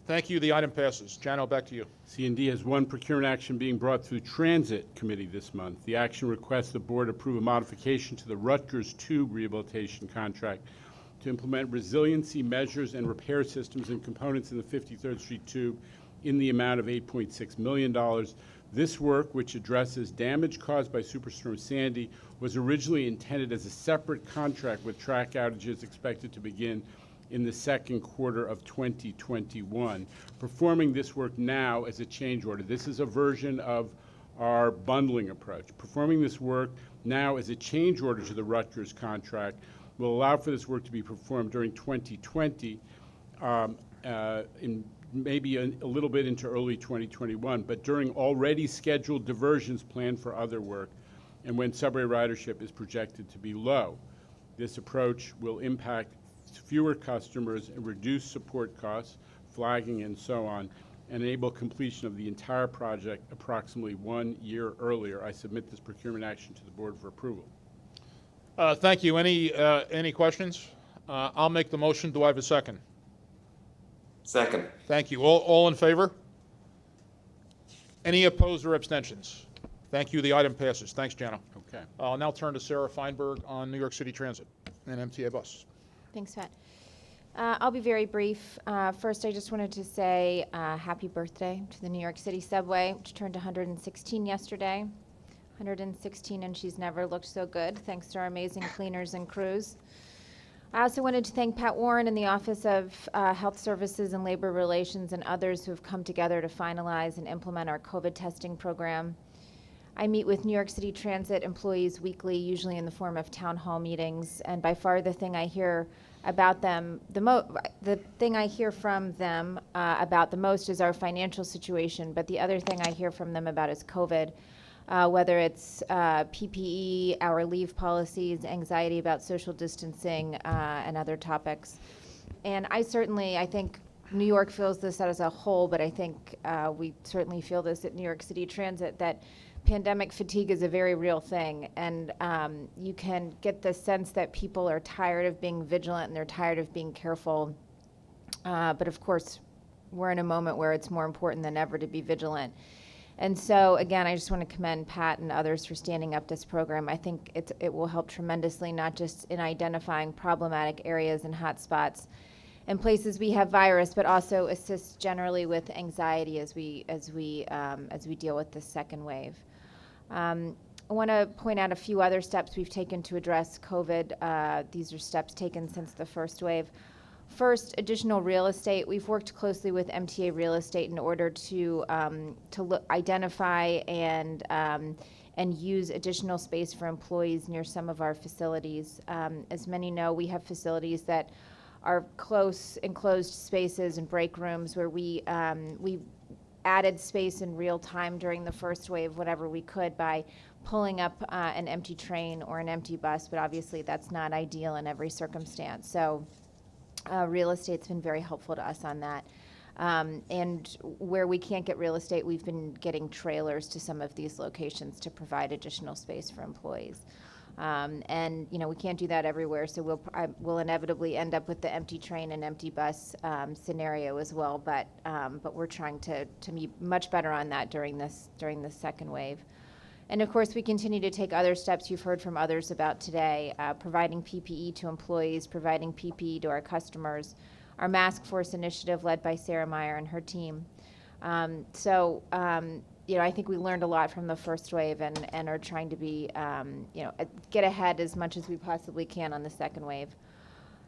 Thank you. The item passes. Jano, back to you. C&D has one procurement action being brought through Transit Committee this month. The action requests the board approve a modification to the Rutgers Tube rehabilitation contract to implement resiliency measures and repair systems and components in the 53rd Street Tube in the amount of $8.6 million. This work, which addresses damage caused by Superstorm Sandy, was originally intended as a separate contract with track outages expected to begin in the second quarter of 2021. Performing this work now as a change order. This is a version of our bundling approach. Performing this work now as a change order to the Rutgers contract will allow for this work to be performed during 2020, in maybe a little bit into early 2021, but during already scheduled diversions planned for other work and when subway ridership is projected to be low. This approach will impact fewer customers and reduce support costs, flagging, and so on, and enable completion of the entire project approximately 1 year earlier. I submit this procurement action to the board for approval. Thank you. Any questions? I'll make the motion. Do I have a second? Second. Thank you. All in favor? Any opposed or abstentions? Thank you. The item passes. Thanks, Jano. Okay. I'll now turn to Sarah Feinberg on New York City Transit and MTA bus. Thanks, Pat. I'll be very brief. First, I just wanted to say happy birthday to the New York City subway, which turned 116 yesterday. 116, and she's never looked so good, thanks to our amazing cleaners and crews. I also wanted to thank Pat Warren and the Office of Health Services and Labor Relations and others who have come together to finalize and implement our COVID testing program. I meet with New York City Transit employees weekly, usually in the form of town hall meetings, and by far the thing I hear about them, the thing I hear from them about the most is our financial situation, but the other thing I hear from them about is COVID, whether it's PPE, our leave policies, anxiety about social distancing, and other topics. And I think New York feels this as a whole, but I think we certainly feel this at New York City Transit, that pandemic fatigue is a very real thing, and you can get the sense that people are tired of being vigilant and they're tired of being careful. But of course, we're in a moment where it's more important than ever to be vigilant. And so, again, I just want to commend Pat and others for standing up this program. I think it will help tremendously, not just in identifying problematic areas and hotspots and places we have virus, but also assist generally with anxiety as we deal with this second wave. I want to point out a few other steps we've taken to address COVID. These are steps taken since the first wave. First, additional real estate. We've worked closely with MTA Real Estate in order to identify and use additional space for employees near some of our facilities. As many know, we have facilities that are close enclosed spaces and break rooms where we added space in real time during the first wave, whatever we could, by pulling up an empty train or an empty bus, but obviously that's not ideal in every circumstance. So real estate's been very helpful to us on that. And where we can't get real estate, we've been getting trailers to some of these locations to provide additional space for employees. And we can't do that everywhere, so we'll inevitably end up with the empty train and empty bus scenario as well. But we're trying to be much better on that during this second wave. And of course, we continue to take other steps you've heard from others about today, providing PPE to employees, providing PPE to our customers, our Mask Force initiative led by Sarah Meyer and her team. I think we learned a lot from the first wave and are trying to be, get ahead as much as we possibly can on the second wave.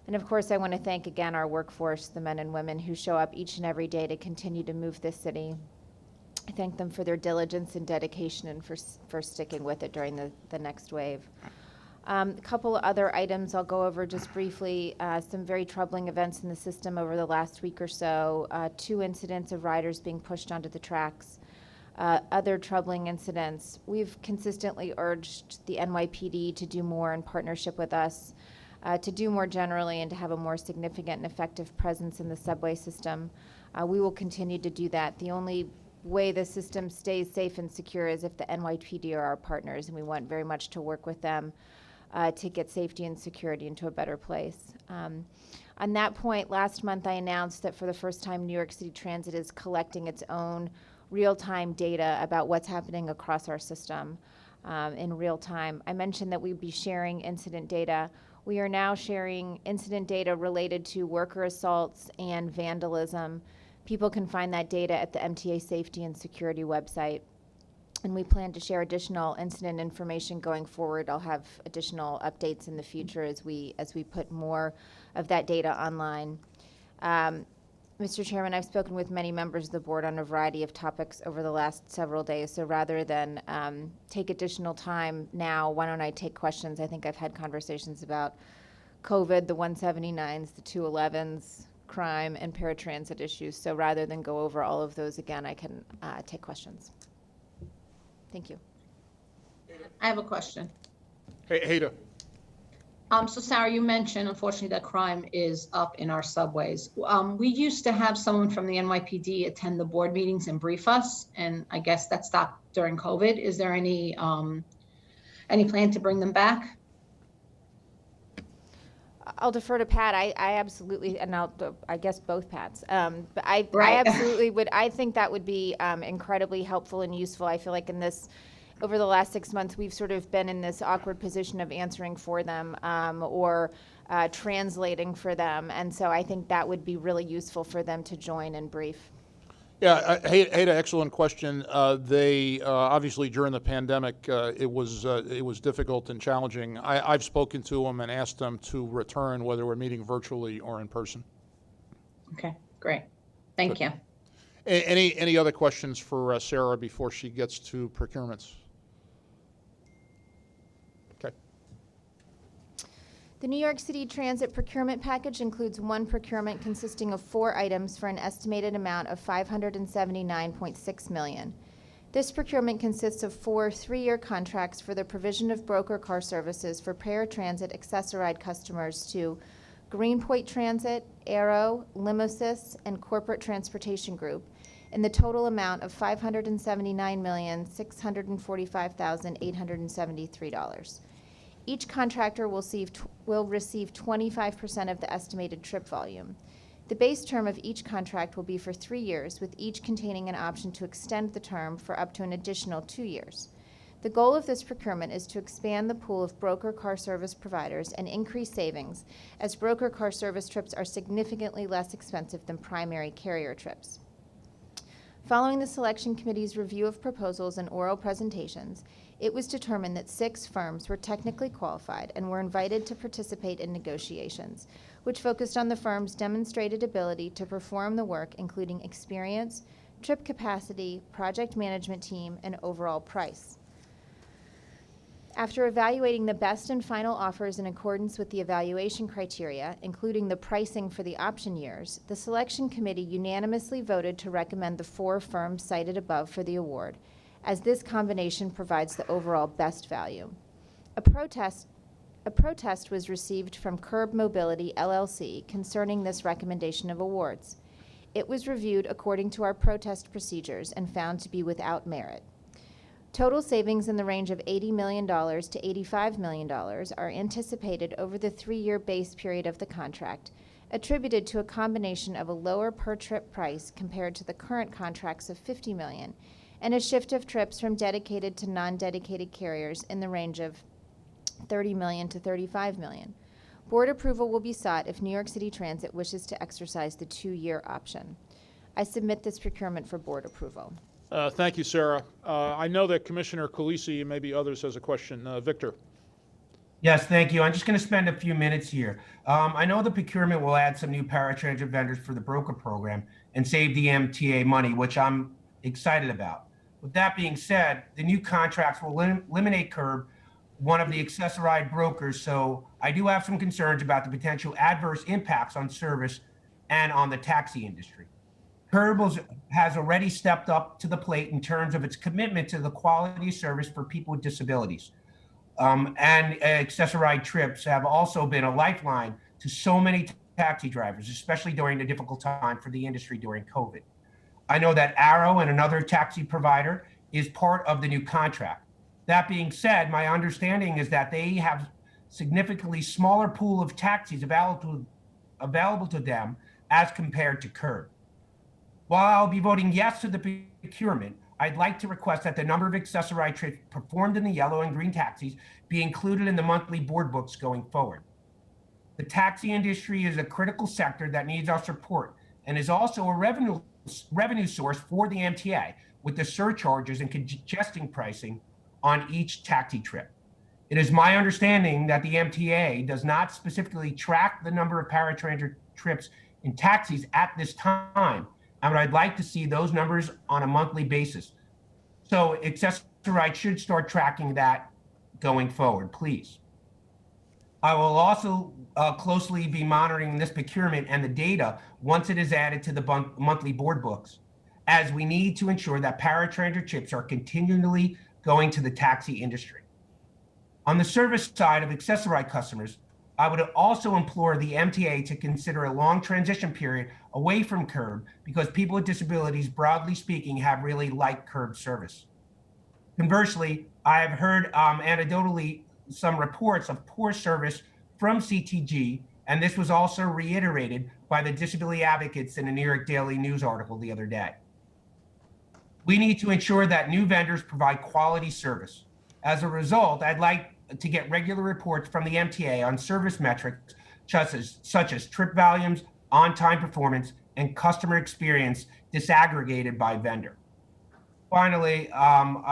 And of course, I want to thank again our workforce, the men and women who show up each and every day to continue to move this city. I thank them for their diligence and dedication and for sticking with it during the next wave. A couple of other items I'll go over just briefly. Some very troubling events in the system over the last week or so. 2 incidents of riders being pushed onto the tracks. Other troubling incidents. We've consistently urged the NYPD to do more in partnership with us, to do more generally, and to have a more significant and effective presence in the subway system. We will continue to do that. The only way the system stays safe and secure is if the NYPD are our partners, and we want very much to work with them. to get safety and security into a better place. On that point, last month I announced that for the first time New York City Transit is collecting its own real-time data about what's happening across our system in real time. I mentioned that we'd be sharing incident data. We are now sharing incident data related to worker assaults and vandalism. People can find that data at the MTA Safety and Security website. And we plan to share additional incident information going forward. I'll have additional updates in the future as we put more of that data online. Mr. Chairman, I've spoken with many members of the board on a variety of topics over the last several days, so rather than take additional time now, why don't I take questions? I think I've had conversations about COVID, the 179s, the 211s, crime, and paratransit issues, so rather than go over all of those again, I can take questions. Thank you. I have a question. Hey, Ada. So Sarah, you mentioned, unfortunately, that crime is up in our subways. We used to have someone from the NYPD attend the board meetings and brief us, and I guess that stopped during COVID. Is there any plan to bring them back? I'll defer to Pat. I absolutely, and I guess both Pats. But I Right. absolutely would. I think that would be incredibly helpful and useful. I feel like over the last 6 months, we've sort of been in this awkward position of answering for them or translating for them, and so I think that would be really useful for them to join and brief. Yeah, Ada, excellent question. They obviously during the pandemic, it was difficult and challenging. I've spoken to them and asked them to return, whether we're meeting virtually or in person. Okay, great. Thank you. Any other questions for Sarah before she gets to procurements? Okay. The New York City Transit procurement package includes one procurement consisting of 4 items for an estimated amount of $579.6 million. This procurement consists of 4 3-year contracts for the provision of broker car services for paratransit accessoride customers to Greenpoint Transit, Aero, Limosis, and Corporate Transportation Group in the total amount of $579,645,873. Each contractor will receive 25% of the estimated trip volume. The base term of each contract will be for 3 years, with each containing an option to extend the term for up to an additional 2 years. The goal of this procurement is to expand the pool of broker car service providers and increase savings, as broker car service trips are significantly less expensive than primary carrier trips. Following the selection committee's review of proposals and oral presentations, it was determined that 6 firms were technically qualified and were invited to participate in negotiations, which focused on the firm's demonstrated ability to perform the work, including experience, trip capacity, project management team, and overall price. After evaluating the best and final offers in accordance with the evaluation criteria, including the pricing for the option years, the selection committee unanimously voted to recommend the 4 firms cited above for the award, as this combination provides the overall best value. A protest was received from Curb Mobility, LLC, concerning this recommendation of awards. It was reviewed according to our protest procedures and found to be without merit. Total savings in the range of $80 million to $85 million are anticipated over the 3-year base period of the contract, attributed to a combination of a lower per-trip price compared to the current contracts of $50 million, and a shift of trips from dedicated to non-dedicated carriers in the range of $30 million to $35 million. Board approval will be sought if New York City Transit wishes to exercise the 2-year option. I submit this procurement for board approval. Thank you, Sarah. I know that Commissioner Kulisi and maybe others has a question. Victor. Yes, thank you. I'm just going to spend a few minutes here. I know the procurement will add some new paratransit vendors for the broker program and save the MTA money, which I'm excited about. With that being said, the new contracts will eliminate Curb, one of the accessoride brokers, so I do have some concerns about the potential adverse impacts on service and on the taxi industry. Curb has already stepped up to the plate in terms of its commitment to the quality of service for people with disabilities. And accessoride trips have also been a lifeline to so many taxi drivers, especially during the difficult time for the industry during COVID. I know that Arrow and another taxi provider is part of the new contract. That being said, my understanding is that they have significantly smaller pool of taxis available to them as compared to Curb. While I'll be voting yes to the procurement, I'd like to request that the number of accessorized trips performed in the yellow and green taxis be included in the monthly board books going forward. The taxi industry is a critical sector that needs our support and is also a revenue source for the MTA with the surcharges and congesting pricing on each taxi trip. It is my understanding that the MTA does not specifically track the number of paratransit trips in taxis at this time, and I'd like to see those numbers on a monthly basis. So Access2Ride should start tracking that going forward, please. I will also closely be monitoring this procurement and the data once it is added to the monthly board books, as we need to ensure that paratransit trips are continually going to the taxi industry. On the service side of Access2Ride customers, I would also implore the MTA to consider a long transition period away from Curb because people with disabilities, broadly speaking, have really liked Curb service. Conversely, I have heard anecdotally some reports of poor service from CTG, and this was also reiterated by the disability advocates in a New York Daily News article the other day. We need to ensure that new vendors provide quality service. As a result, I'd like to get regular reports from the MTA on service metrics such as trip volumes, on-time performance, and customer experience disaggregated by vendor. Finally, I'm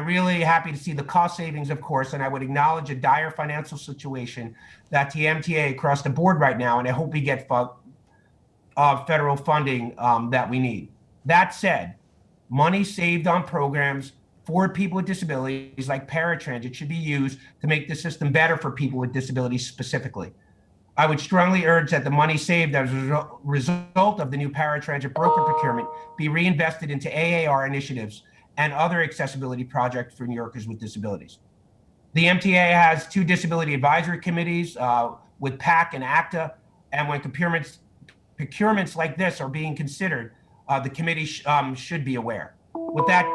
really happy to see the cost savings, of course, and I would acknowledge a dire financial situation that the MTA across the board right now, and I hope we get federal funding that we need. That said, money saved on programs for people with disabilities like paratransit should be used to make the system better for people with disabilities specifically. I would strongly urge that the money saved as a result of the new paratransit broker procurement be reinvested into AAR initiatives and other accessibility projects for New Yorkers with disabilities. The MTA has 2 disability advisory committees with PAC and ACTA, and when procurements like this are being considered, the committee should be aware. With that,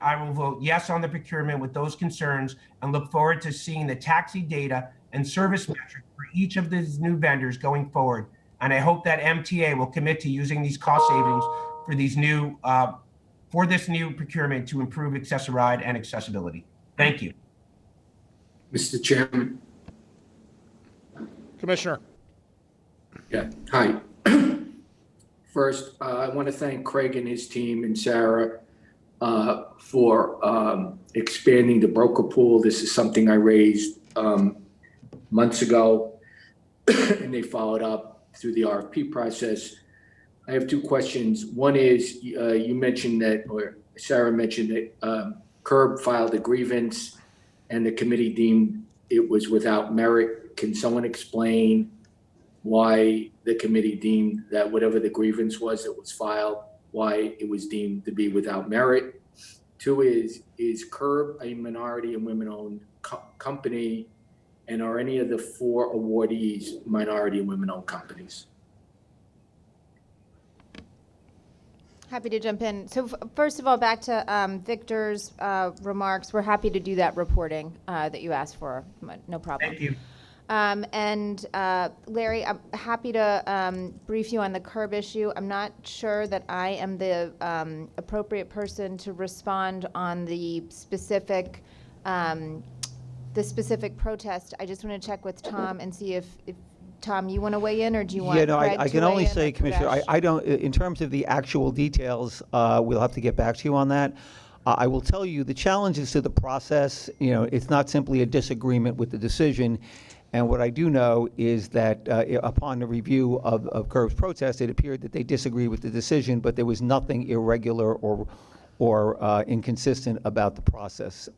I will vote yes on the procurement with those concerns and look forward to seeing the taxi data and service metrics for each of these new vendors going forward. And I hope that MTA will commit to using these cost savings for these new for this new procurement to improve Access2Ride and accessibility. Thank you. Mr. Chairman. Commissioner. Yeah, hi. First, I want to thank Craig and his team and Sarah for expanding the broker pool. This is something I raised months ago, and they followed up through the RFP process. I have 2 questions. One is you mentioned that, or Sarah mentioned that Curb filed a grievance and the committee deemed it was without merit. Can someone explain why the committee deemed that whatever the grievance was that was filed, why it was deemed to be without merit? 2 is Curb a minority and women-owned company, and are any of the 4 awardees minority and women-owned companies? Happy to jump in. So first of all, back to Victor's remarks, we're happy to do that reporting that you asked for. No problem. Thank you. And Larry, I'm happy to brief you on the Curb issue. I'm not sure that I am the appropriate person to respond on the specific protest. I just want to check with Tom and see if Tom, you want to weigh in, or do you want? Yeah, no, Craig I to can weigh only in, say, or Commissioner, Kavesh? I don't, in terms of the actual details, we'll have to get back to you on that. I will tell you the challenges to the process, it's not simply a disagreement with the decision. And what I do know is that upon the review of Curb's protest, it appeared that they disagree with the decision, but there was nothing irregular or inconsistent about the process.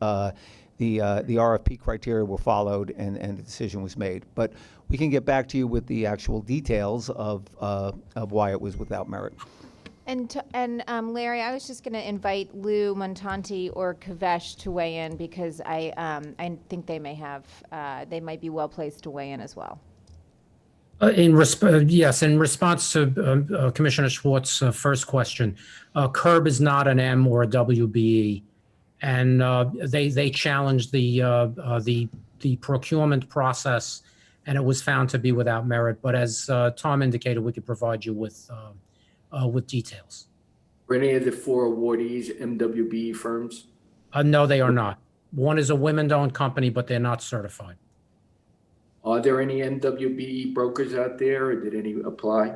The RFP criteria were followed and the decision was made. But we can get back to you with the actual details of why it was without merit. And Larry, I was just going to invite Lou Montanti or Kavesh to weigh in because I think they might be well placed to weigh in as well. Yes, in response to Commissioner Schwartz's first question, Curb is not an M or a WBE, and they challenged the the procurement process, and it was found to be without merit. But as Tom indicated, we could provide you with details. Were any of the 4 awardees MWBE firms? No, they are not. One is a women-owned company, but they're not certified. Are there any MWBE brokers out there, or did any apply?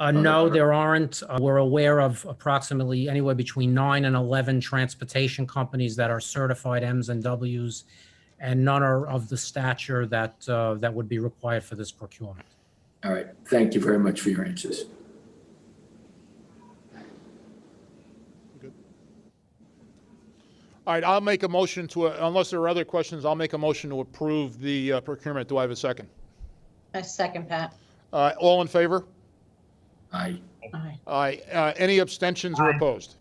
No, there aren't. We're aware of approximately anywhere between 9 and 11 transportation companies that are certified Ms and Ws, and none are of the stature that that would be required for this procurement. All right. Thank you very much for your answers. All right, I'll make a motion to, unless there are other questions, I'll make a motion to approve the procurement. Do I have a second? A second, Pat. All in favor? Aye. Aye. Aye. Any abstentions or opposed?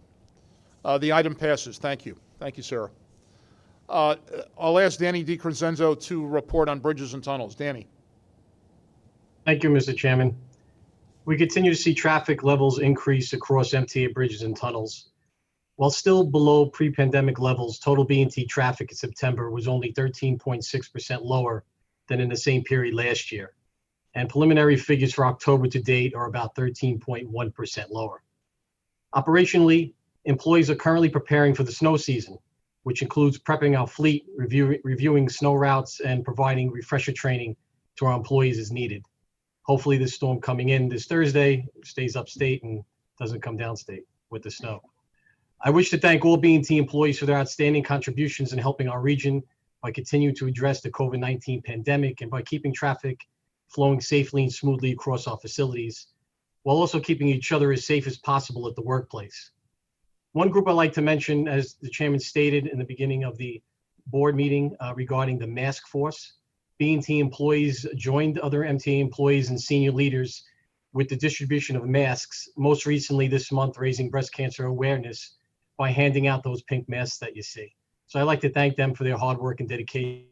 The item passes. Thank you. Thank you, Sarah. I'll ask Danny DiCrescenzo to report on bridges and tunnels. Danny. Thank you, Mr. Chairman. We continue to see traffic levels increase across MTA bridges and tunnels. While still below pre-pandemic levels, total B&T traffic in September was only 13.6% lower than in the same period last year. And preliminary figures for October to date are about 13.1% lower. Operationally, employees are currently preparing for the snow season, which includes prepping our fleet, reviewing snow routes, and providing refresher training to our employees as needed. Hopefully this storm coming in this Thursday stays upstate and doesn't come downstate with the snow. I wish to thank all B&T employees for their outstanding contributions in helping our region by continuing to address the COVID-19 pandemic and by keeping traffic flowing safely and smoothly across our facilities, while also keeping each other as safe as possible at the workplace. One group I'd like to mention, as the chairman stated in the beginning of the board meeting regarding the mask force, B&T employees joined other MTA employees and senior leaders with the distribution of masks, most recently this month raising breast cancer awareness by handing out those pink masks that you see. So I'd like to thank them for their hard work and dedication.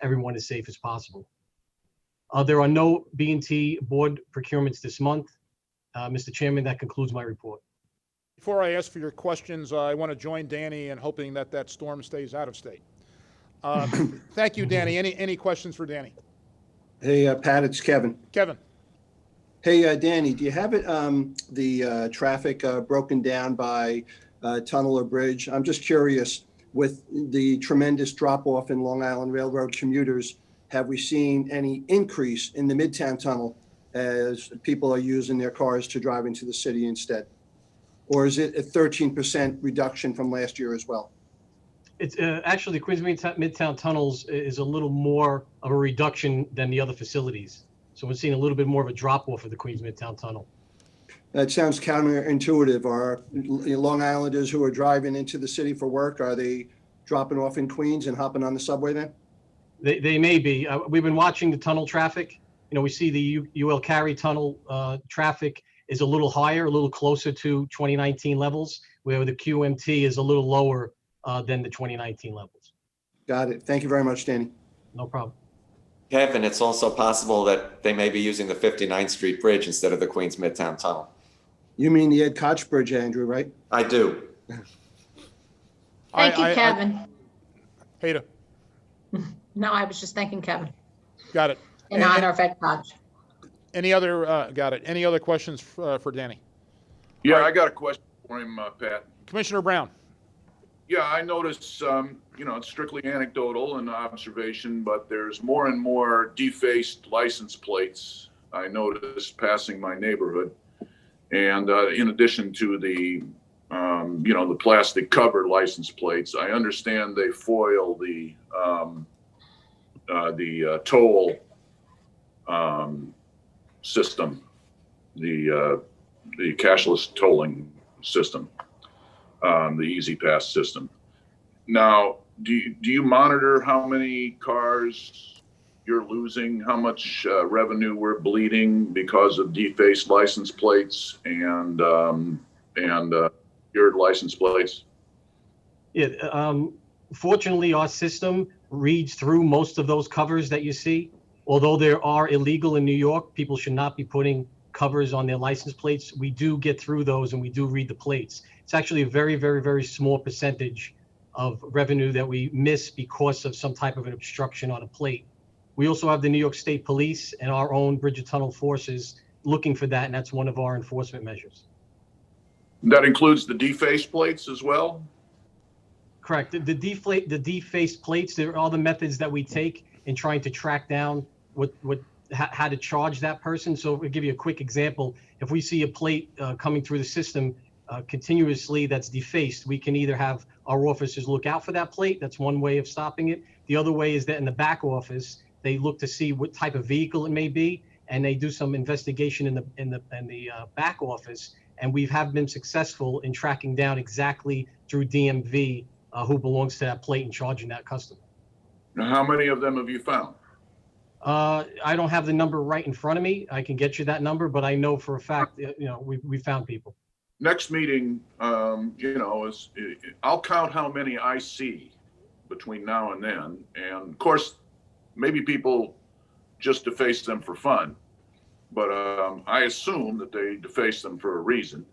Everyone as safe as possible. There are no B&T board procurements this month. Mr. Chairman, that concludes my report. Before I ask for your questions, I want to join Danny in hoping that that storm stays out of state. Thank you, Danny. Any questions for Danny? Hey, Pat, it's Kevin. Kevin. Hey, Danny, do you have it, the traffic broken down by tunnel or bridge? I'm just curious, with the tremendous drop-off in Long Island Railroad commuters, have we seen any increase in the Midtown Tunnel as people are using their cars to drive into the city instead? Or is it a 13% reduction from last year as well? It's actually the Queens Midtown Tunnels is a little more of a reduction than the other facilities. So we're seeing a little bit more of a drop off of the Queens Midtown Tunnel. That sounds counterintuitive. Are Long Islanders who are driving into the city for work, are they dropping off in Queens and hopping on the subway then? They may be. We've been watching the tunnel traffic. You know, we see the UL Cary tunnel traffic is a little higher, a little closer to 2019 levels, where the QMT is a little lower than the 2019 levels. Got it. Thank you very much, Danny. No problem. Kevin, it's also possible that they may be using the 59th Street Bridge instead of the Queens Midtown Tunnel. You mean the Ed Koch Bridge, Andrew, right? I do. Thank you, Kevin. Hada. No, I was just thanking Kevin Got it. in honor of Ed Koch. Any other, got it. Any other questions for Danny? Yeah, I got a question for him, Pat. Commissioner Brown. Yeah, I notice, it's strictly anecdotal and observation, but there's more and more defaced license plates I noticed passing my neighborhood. And in addition to the plastic covered license plates, I understand they foil the toll system, the cashless tolling system, the Easy Pass system. Now, do you monitor how many cars you're losing, how much revenue we're bleeding because of defaced license plates and your license plates? Yeah, fortunately, our system reads through most of those covers that you see. Although there are illegal in New York, people should not be putting covers on their license plates. We do get through those and we do read the plates. It's actually a very, very, very small percentage of revenue that we miss because of some type of an obstruction on a plate. We also have the New York State Police and our own bridge and tunnel forces looking for that, and that's one of our enforcement measures. That includes the defaced plates as well? Correct. The defaced plates, there are all the methods that we take in trying to track down how to charge that person. So I'll give you a quick example. If we see a plate coming through the system continuously that's defaced, we can either have our officers look out for that plate. That's one way of stopping it. The other way is that in the back office, they look to see what type of vehicle it may be, and they do some investigation in the back office. And we have been successful in tracking down exactly through DMV who belongs to that plate and charging that customer. Now, how many of them have you found? I don't have the number right in front of me. I can get you that number, but I know for a fact, we found people. Next meeting, I'll count how many I see between now and then. And of course, maybe people just deface them for fun, but I assume that they deface them for a reason.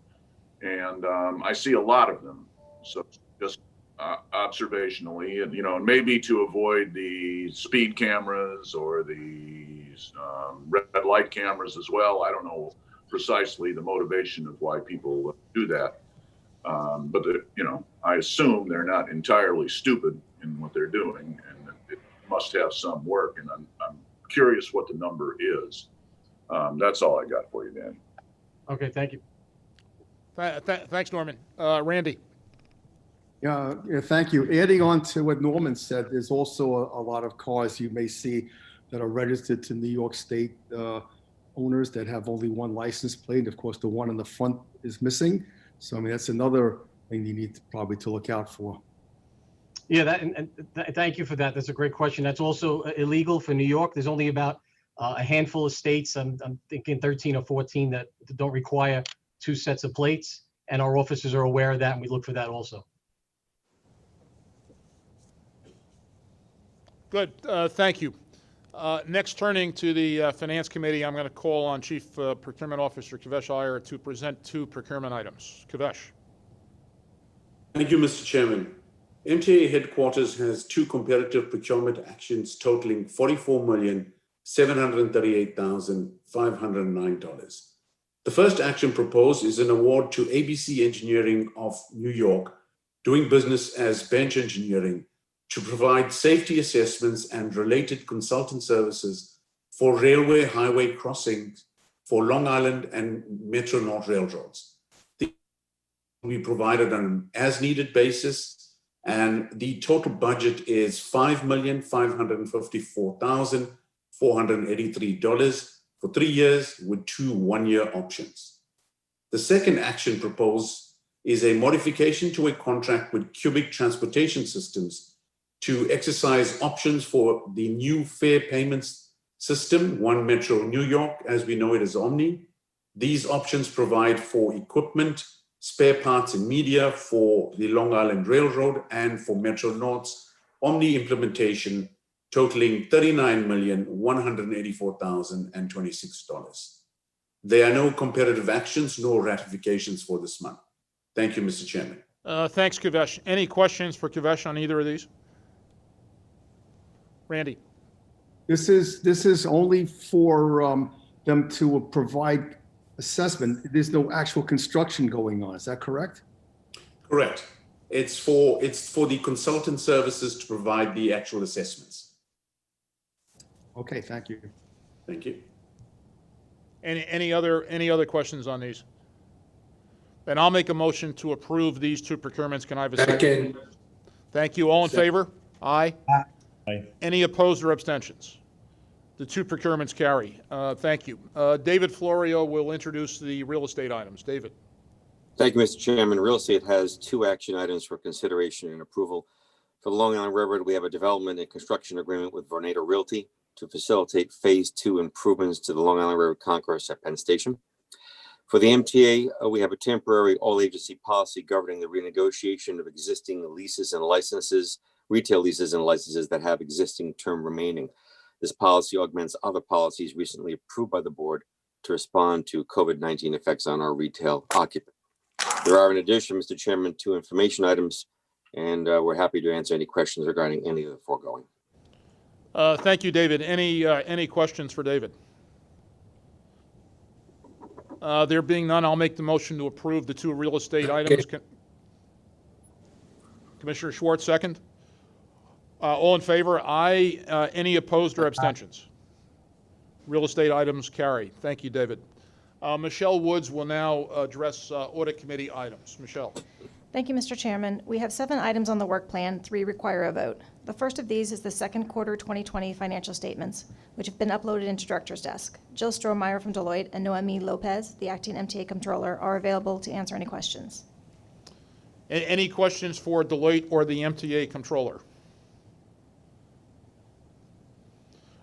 And I see a lot of them. So just observationally, and maybe to avoid the speed cameras or the red light cameras as well. I don't know precisely the motivation of why people do that. But I assume they're not entirely stupid in what they're doing, and it must have some work. And I'm curious what the number is. That's all I got for you, Danny. Okay, thank you. Thanks, Norman. Randy. Yeah, thank you. Adding on to what Norman said, there's also a lot of cars you may see that are registered to New York State owners that have only one license plate. Of course, the one in the front is missing. So, I mean, that's another thing you need probably to look out for. Yeah, thank you for that. That's a great question. That's also illegal for New York. There's only about a handful of states, I'm thinking 13 or 14, that don't require two sets of plates. And our officers are aware of that, and we look for that also. Good. Thank you. Next, turning to the Finance Committee, I'm going to call on Chief Procurement Officer Kavesh Iyer to present two procurement items. Kavesh. Thank you, Mr. Chairman. MTA headquarters has two competitive procurement actions totaling $44,738,509. The first action proposed is an award to ABC Engineering of New York, doing business as Bench Engineering, to provide safety assessments and related consultant services for railway highway crossings for Long Island and Metro North railroads. These will be provided on an as-needed basis, and the total budget is $5,554,483 for 3 years with 2 one-year options. The second action proposed is a modification to a contract with Cubic Transportation Systems to exercise options for the new fare payments system, One Metro New York, as we know it as Omni. These options provide for equipment, spare parts, and media for the Long Island Railroad and for Metro North's Omni implementation, totaling $39,184,026. There are no competitive actions nor ratifications for this month. Thank you, Mr. Chairman. Thanks, Kavesh. Any questions for Kavesh on either of these? Randy. This is only for them to provide assessment. There's no actual construction going on. Is that correct? Correct. It's for the consultant services to provide the actual assessments. Okay, thank you. Thank you. Any other questions on these? Then I'll make a motion to approve these two procurements. Can I have a second? Thank you. All in favor? Aye. Aye. Any opposed or abstentions? The two procurements carry. Thank you. David Florio will introduce the real estate items. David. Thank you, Mr. Chairman. Real estate has two action items for consideration and approval. For the Long Island Railroad, we have a development and construction agreement with Vornado Realty to facilitate Phase 2 improvements to the Long Island Railroad concourse at Penn Station. For the MTA, we have a temporary all-agency policy governing the renegotiation of existing leases and licenses, retail leases and licenses that have existing term remaining. This policy augments other policies recently approved by the board to respond to COVID-19 effects on our retail occupants. There are, in addition, Mr. Chairman, two information items. and we're happy to answer any questions regarding any of the foregoing. Thank you, David. Any questions for David? There being none, I'll make the motion to approve the 2 real estate items. Commissioner Schwartz, second. All in favor? Aye. Any opposed or abstentions? Real estate items carry. Thank you, David. Michelle Woods will now address Audit Committee items. Michelle. Thank you, Mr. Chairman. We have 7 items on the work plan. 3 require a vote. The first of these is the second quarter 2020 financial statements, which have been uploaded into Director's Desk. Jill Strohmeyer from Deloitte and Noemi Lopez, the acting MTA Comptroller, are available to answer any questions. Any questions for Deloitte or the MTA Comptroller?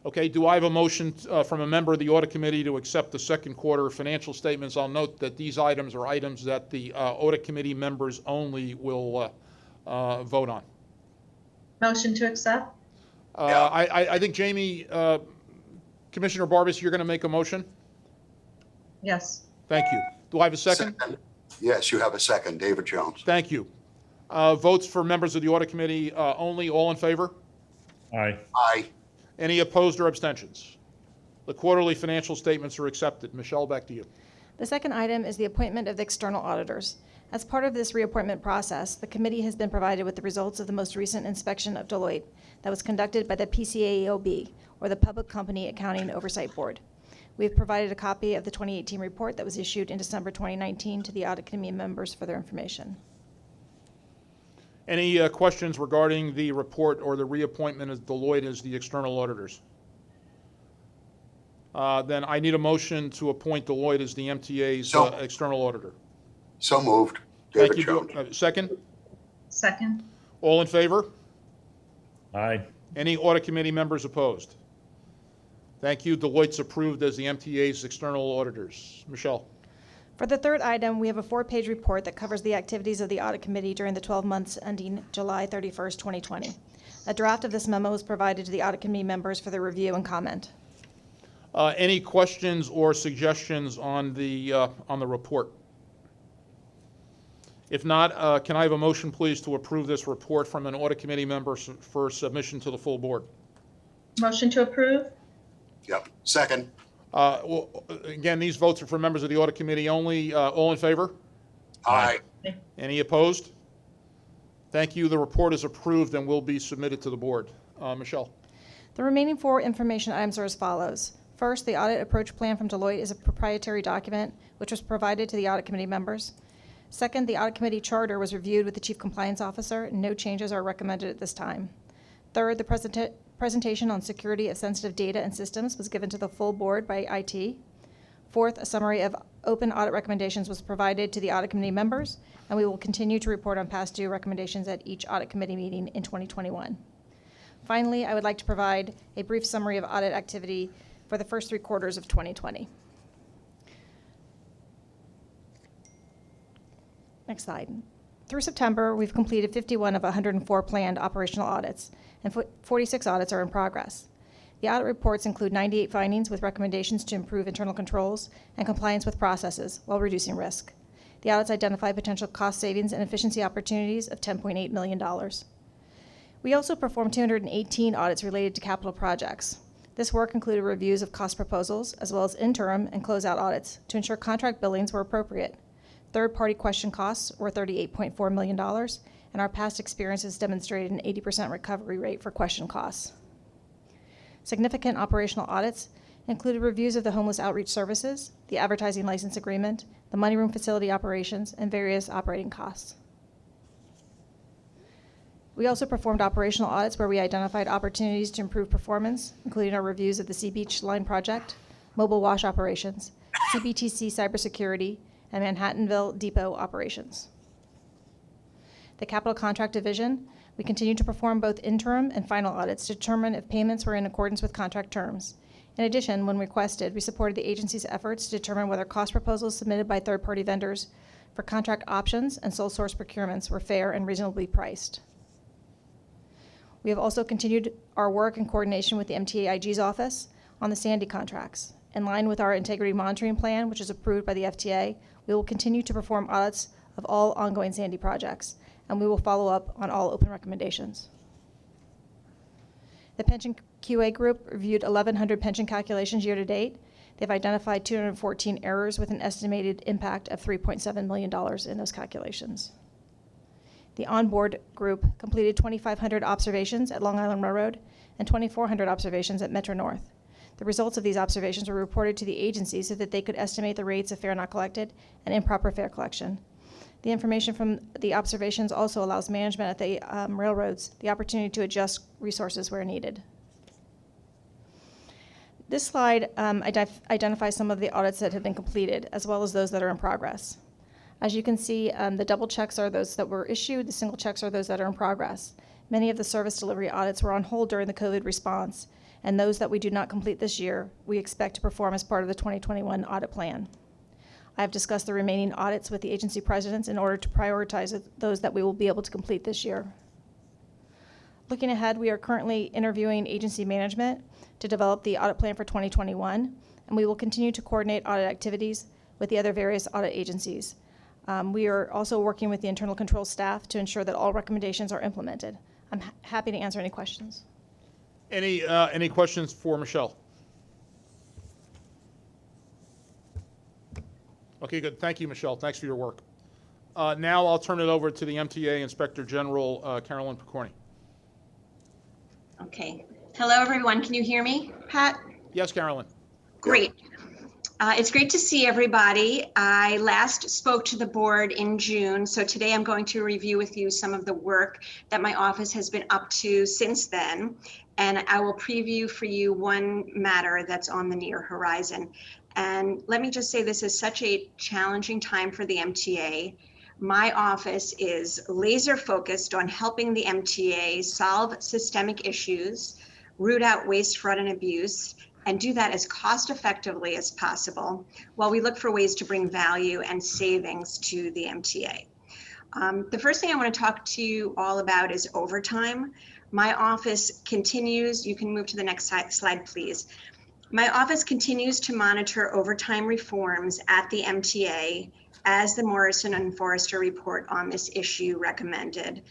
Okay, do I have a motion from a member of the Audit Committee to accept the second quarter financial statements? I'll note that these items are items that the Audit Committee members only will vote on. Motion to accept? I think, Jamie, Commissioner Barbas, you're going to make a motion? Yes. Thank you. Do I have a second? Yes, you have a second. David Jones. Thank you. Votes for members of the Audit Committee only. All in favor? Aye. Aye. Any opposed or abstentions? The quarterly financial statements are accepted. Michelle, back to you. The second item is the appointment of the external auditors. As part of this reappointment process, the committee has been provided with the results of the most recent inspection of Deloitte that was conducted by the PCAOB, or the Public Company Accounting Oversight Board. We have provided a copy of the 2018 report that was issued in December 2019 to the Audit Committee members for their information. Any questions regarding the report or the reappointment of Deloitte as the external auditors? Then I need a motion to appoint Deloitte as the MTA's external auditor. So moved. Thank David you. Jones. Second? Second. All in favor? Aye. Any Audit Committee members opposed? Thank you. Deloitte's approved as the MTA's external auditors. Michelle. For the third item, we have a 4-page report that covers the activities of the Audit Committee during the 12 months ending July 31st, 2020. A draft of this memo was provided to the Audit Committee members for their review and comment. Any questions or suggestions on the report? If not, can I have a motion, please, to approve this report from an Audit Committee member for submission to the full board? Motion to approve? Yep. Second. Well, again, these votes are for members of the Audit Committee only. All in favor? Aye. Any opposed? Thank you. The report is approved and will be submitted to the board. Michelle. The remaining 4 information items are as follows. First, the audit approach plan from Deloitte is a proprietary document which was provided to the Audit Committee members. Second, the Audit Committee charter was reviewed with the Chief Compliance Officer, and no changes are recommended at this time. Third, the presentation on security of sensitive data and systems was given to the full board by IT. Fourth, a summary of open audit recommendations was provided to the Audit Committee members, and we will continue to report on past due recommendations at each Audit Committee meeting in 2021. Finally, I would like to provide a brief summary of audit activity for the first 3 quarters of 2020. Next slide. Through September, we've completed 51 of 104 planned operational audits, and 46 audits are in progress. The audit reports include 98 findings with recommendations to improve internal controls and compliance with processes while reducing risk. The audits identify potential cost savings and efficiency opportunities of $10.8 million. We also performed 218 audits related to capital projects. This work included reviews of cost proposals, as well as interim and closeout audits to ensure contract billings were appropriate. Third-party question costs were $38.4 million, and our past experiences demonstrated an 80% recovery rate for question costs. Significant operational audits included reviews of the homeless outreach services, the advertising license agreement, the money room facility operations, and various operating costs. We also performed operational audits where we identified opportunities to improve performance, including our reviews of the Sea Beach Line project, mobile wash operations, CBTC cybersecurity, and Manhattanville Depot operations. The Capital Contract Division, we continue to perform both interim and final audits to determine if payments were in accordance with contract terms. In addition, when requested, we supported the agency's efforts to determine whether cost proposals submitted by third-party vendors for contract options and sole source procurements were fair and reasonably priced. We have also continued our work in coordination with the MTA IG's office on the Sandy contracts. In line with our integrity monitoring plan, which is approved by the FTA, we will continue to perform audits of all ongoing Sandy projects. and we will follow up on all open recommendations. The Pension QA Group reviewed 1,100 pension calculations year to date. They've identified 214 errors with an estimated impact of $3.7 million in those calculations. The Onboard Group completed 2,500 observations at Long Island Railroad and 2,400 observations at Metro North. The results of these observations were reported to the agency so that they could estimate the rates of fare not collected and improper fare collection. The information from the observations also allows management at the railroads the opportunity to adjust resources where needed. This slide identifies some of the audits that have been completed, as well as those that are in progress. As you can see, the double checks are those that were issued, the single checks are those that are in progress. Many of the service delivery audits were on hold during the COVID response, and those that we do not complete this year, we expect to perform as part of the 2021 audit plan. I have discussed the remaining audits with the agency presidents in order to prioritize those that we will be able to complete this year. Looking ahead, we are currently interviewing agency management to develop the audit plan for 2021, and we will continue to coordinate audit activities with the other various audit agencies. We are also working with the internal control staff to ensure that all recommendations are implemented. I'm happy to answer any questions. Any questions for Michelle? Okay, good. Thank you, Michelle. Thanks for your work. Now I'll turn it over to the MTA Inspector General, Carolyn Picorni. Okay. Hello, everyone. Can you hear me, Pat? Yes, Carolyn. Great. It's great to see everybody. I last spoke to the board in June, so today I'm going to review with you some of the work that my office has been up to since then, and I will preview for you one matter that's on the near horizon. And let me just say, this is such a challenging time for the MTA. My office is laser focused on helping the MTA solve systemic issues, root out waste, fraud, and abuse, and do that as cost effectively as possible while we look for ways to bring value and savings to the MTA. The first thing I want to talk to you all about is overtime. My office continues, you can move to the next slide, please. My office continues to monitor overtime reforms at the MTA as the Morrison and Forrester report on this issue recommended.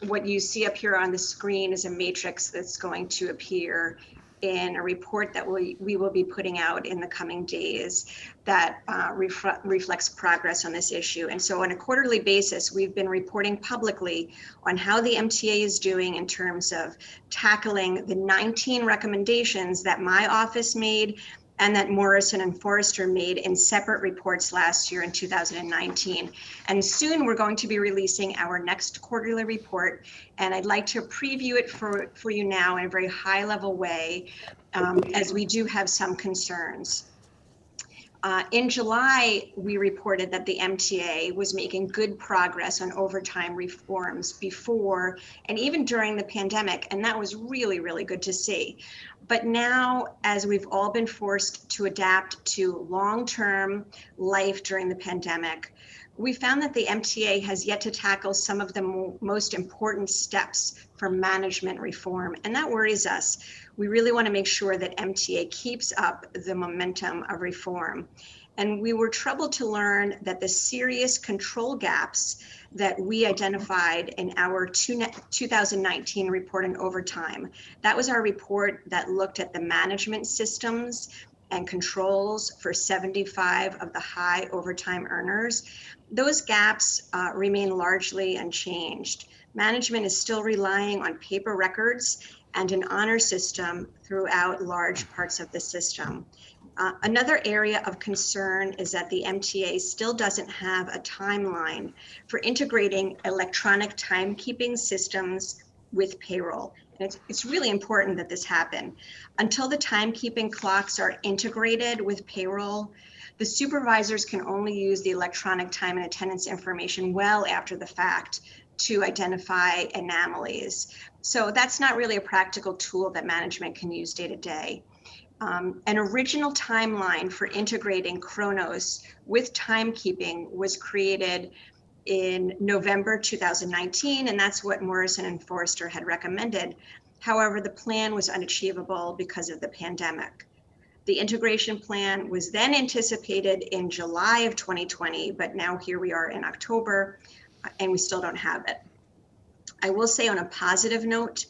What you see up here on the screen is a matrix that's going to appear in a report that we will be putting out in the coming days that reflects progress on this issue. And so on a quarterly basis, we've been reporting publicly on how the MTA is doing in terms of tackling the 19 recommendations that my office made and that Morrison and Forrester made in separate reports last year in 2019. And soon we're going to be releasing our next quarterly report, and I'd like to preview it for you now in a very high level way, as we do have some concerns. In July, we reported that the MTA was making good progress on overtime reforms before and even during the pandemic, and that was really, really good to see. But now, as we've all been forced to adapt to long-term life during the pandemic, we found that the MTA has yet to tackle some of the most important steps for management reform, and that worries us. We really want to make sure that MTA keeps up the momentum of reform. And we were troubled to learn that the serious control gaps that we identified in our 2019 report on overtime, that was our report that looked at the management systems and controls for 75 of the high overtime earners. Those gaps remain largely unchanged. Management is still relying on paper records and an honor system throughout large parts of the system. Another area of concern is that the MTA still doesn't have a timeline for integrating electronic timekeeping systems with payroll. And it's really important that this happen. Until the timekeeping clocks are integrated with payroll, the supervisors can only use the electronic time and attendance information well after the fact to identify anomalies. So that's not really a practical tool that management can use day to day. An original timeline for integrating Kronos with timekeeping was created in November 2019, and that's what Morrison and Forrester had recommended. However, the plan was unachievable because of the pandemic. The integration plan was then anticipated in July of 2020, but now here we are in October. and we still don't have it. I will say on a positive note,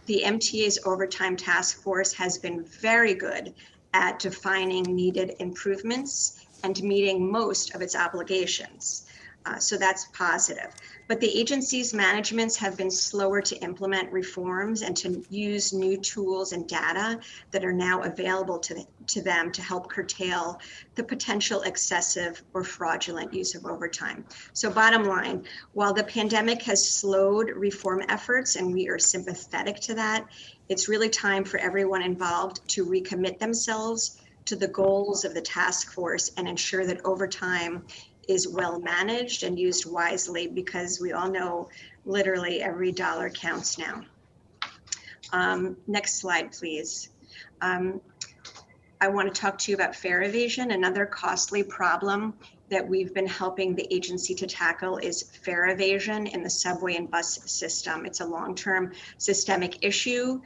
the MTA's overtime task force has been very good at defining needed improvements and meeting most of its obligations. So that's positive. But the agency's managements have been slower to implement reforms and to use new tools and data that are now available to them to help curtail the potential excessive or fraudulent use of overtime. So bottom line, while the pandemic has slowed reform efforts and we are sympathetic to that, it's really time for everyone involved to recommit themselves to the goals of the task force and ensure that overtime is well managed and used wisely, because we all know literally every dollar counts now. Next slide, please. I want to talk to you about fare evasion. Another costly problem that we've been helping the agency to tackle is fare evasion in the subway and bus system. It's a long-term systemic issue.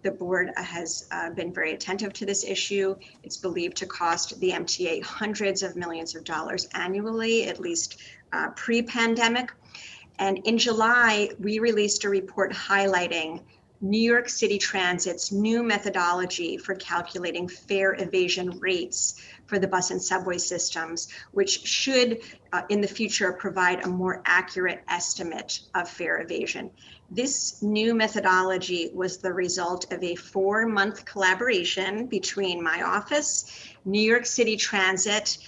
The board has been very attentive to this issue. It's believed to cost the MTA hundreds of millions of dollars annually, at least pre-pandemic. And in July, we released a report highlighting New York City Transit's new methodology for calculating fare evasion rates for the bus and subway systems, which should in the future provide a more accurate estimate of fare evasion. This new methodology was the result of a 4-month collaboration between my office, New York City Transit,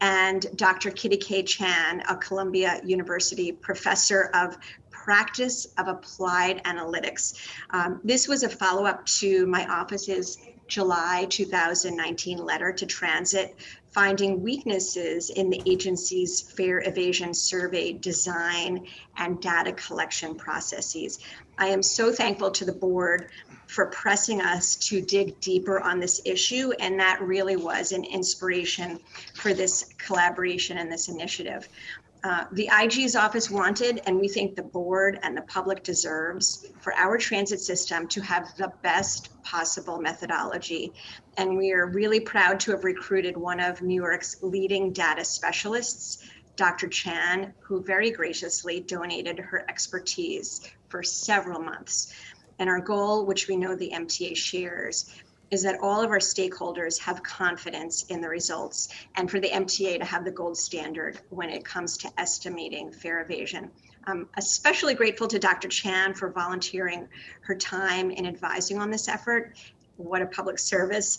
and Dr. Kitty K. Chan, a Columbia University professor of practice of applied analytics. This was a follow-up to my office's July 2019 letter to Transit, finding weaknesses in the agency's fare evasion survey design and data collection processes. I am so thankful to the board for pressing us to dig deeper on this issue, and that really was an inspiration for this collaboration and this initiative. The IG's office wanted, and we think the board and the public deserves, for our transit system to have the best possible methodology. And we are really proud to have recruited one of New York's leading data specialists, Dr. Chan, who very graciously donated her expertise for several months. And our goal, which we know the MTA shares, is that all of our stakeholders have confidence in the results, and for the MTA to have the gold standard when it comes to estimating fare evasion. I'm especially grateful to Dr. Chan for volunteering her time in advising on this effort. What a public service.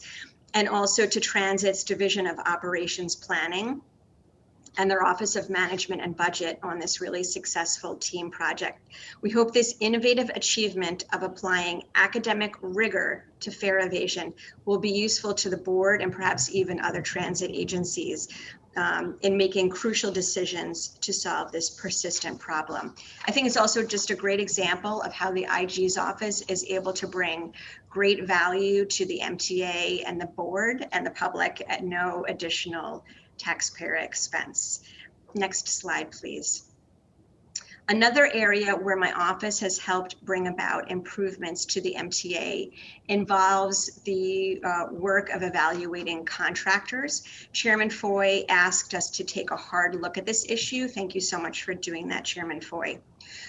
And also to Transit's Division of Operations Planning and their Office of Management and Budget on this really successful team project. We hope this innovative achievement of applying academic rigor to fare evasion will be useful to the board and perhaps even other transit agencies in making crucial decisions to solve this persistent problem. I think it's also just a great example of how the IG's office is able to bring great value to the MTA and the board and the public at no additional taxpayer expense. Next slide, please. Another area where my office has helped bring about improvements to the MTA involves the work of evaluating contractors. Chairman Foy asked us to take a hard look at this issue. Thank you so much for doing that, Chairman Foy.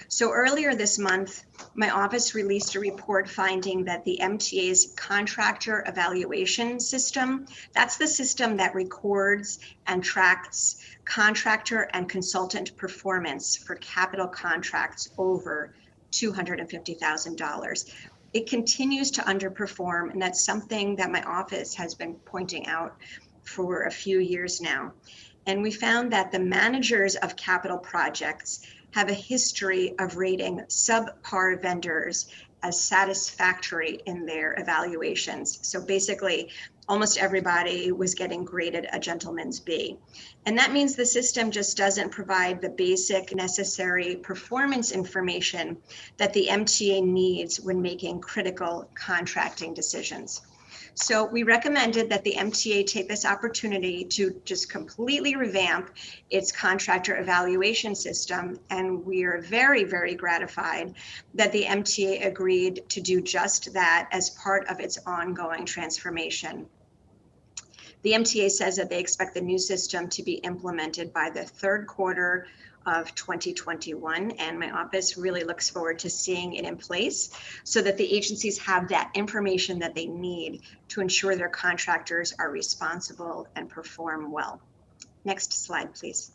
So earlier this month, my office released a report finding that the MTA's contractor evaluation system, that's the system that records and tracks contractor and consultant performance for capital contracts over $250,000. It continues to underperform, and that's something that my office has been pointing out for a few years now. And we found that the managers of capital projects have a history of rating subpar vendors as satisfactory in their evaluations. So basically, almost everybody was getting graded a gentleman's B. And that means the system just doesn't provide the basic necessary performance information that the MTA needs when making critical contracting decisions. So we recommended that the MTA take this opportunity to just completely revamp its contractor evaluation system. And we are very, very gratified that the MTA agreed to do just that as part of its ongoing transformation. The MTA says that they expect the new system to be implemented by the third quarter of 2021, and my office really looks forward to seeing it in place so that the agencies have that information that they need to ensure their contractors are responsible and perform well. Next slide, please.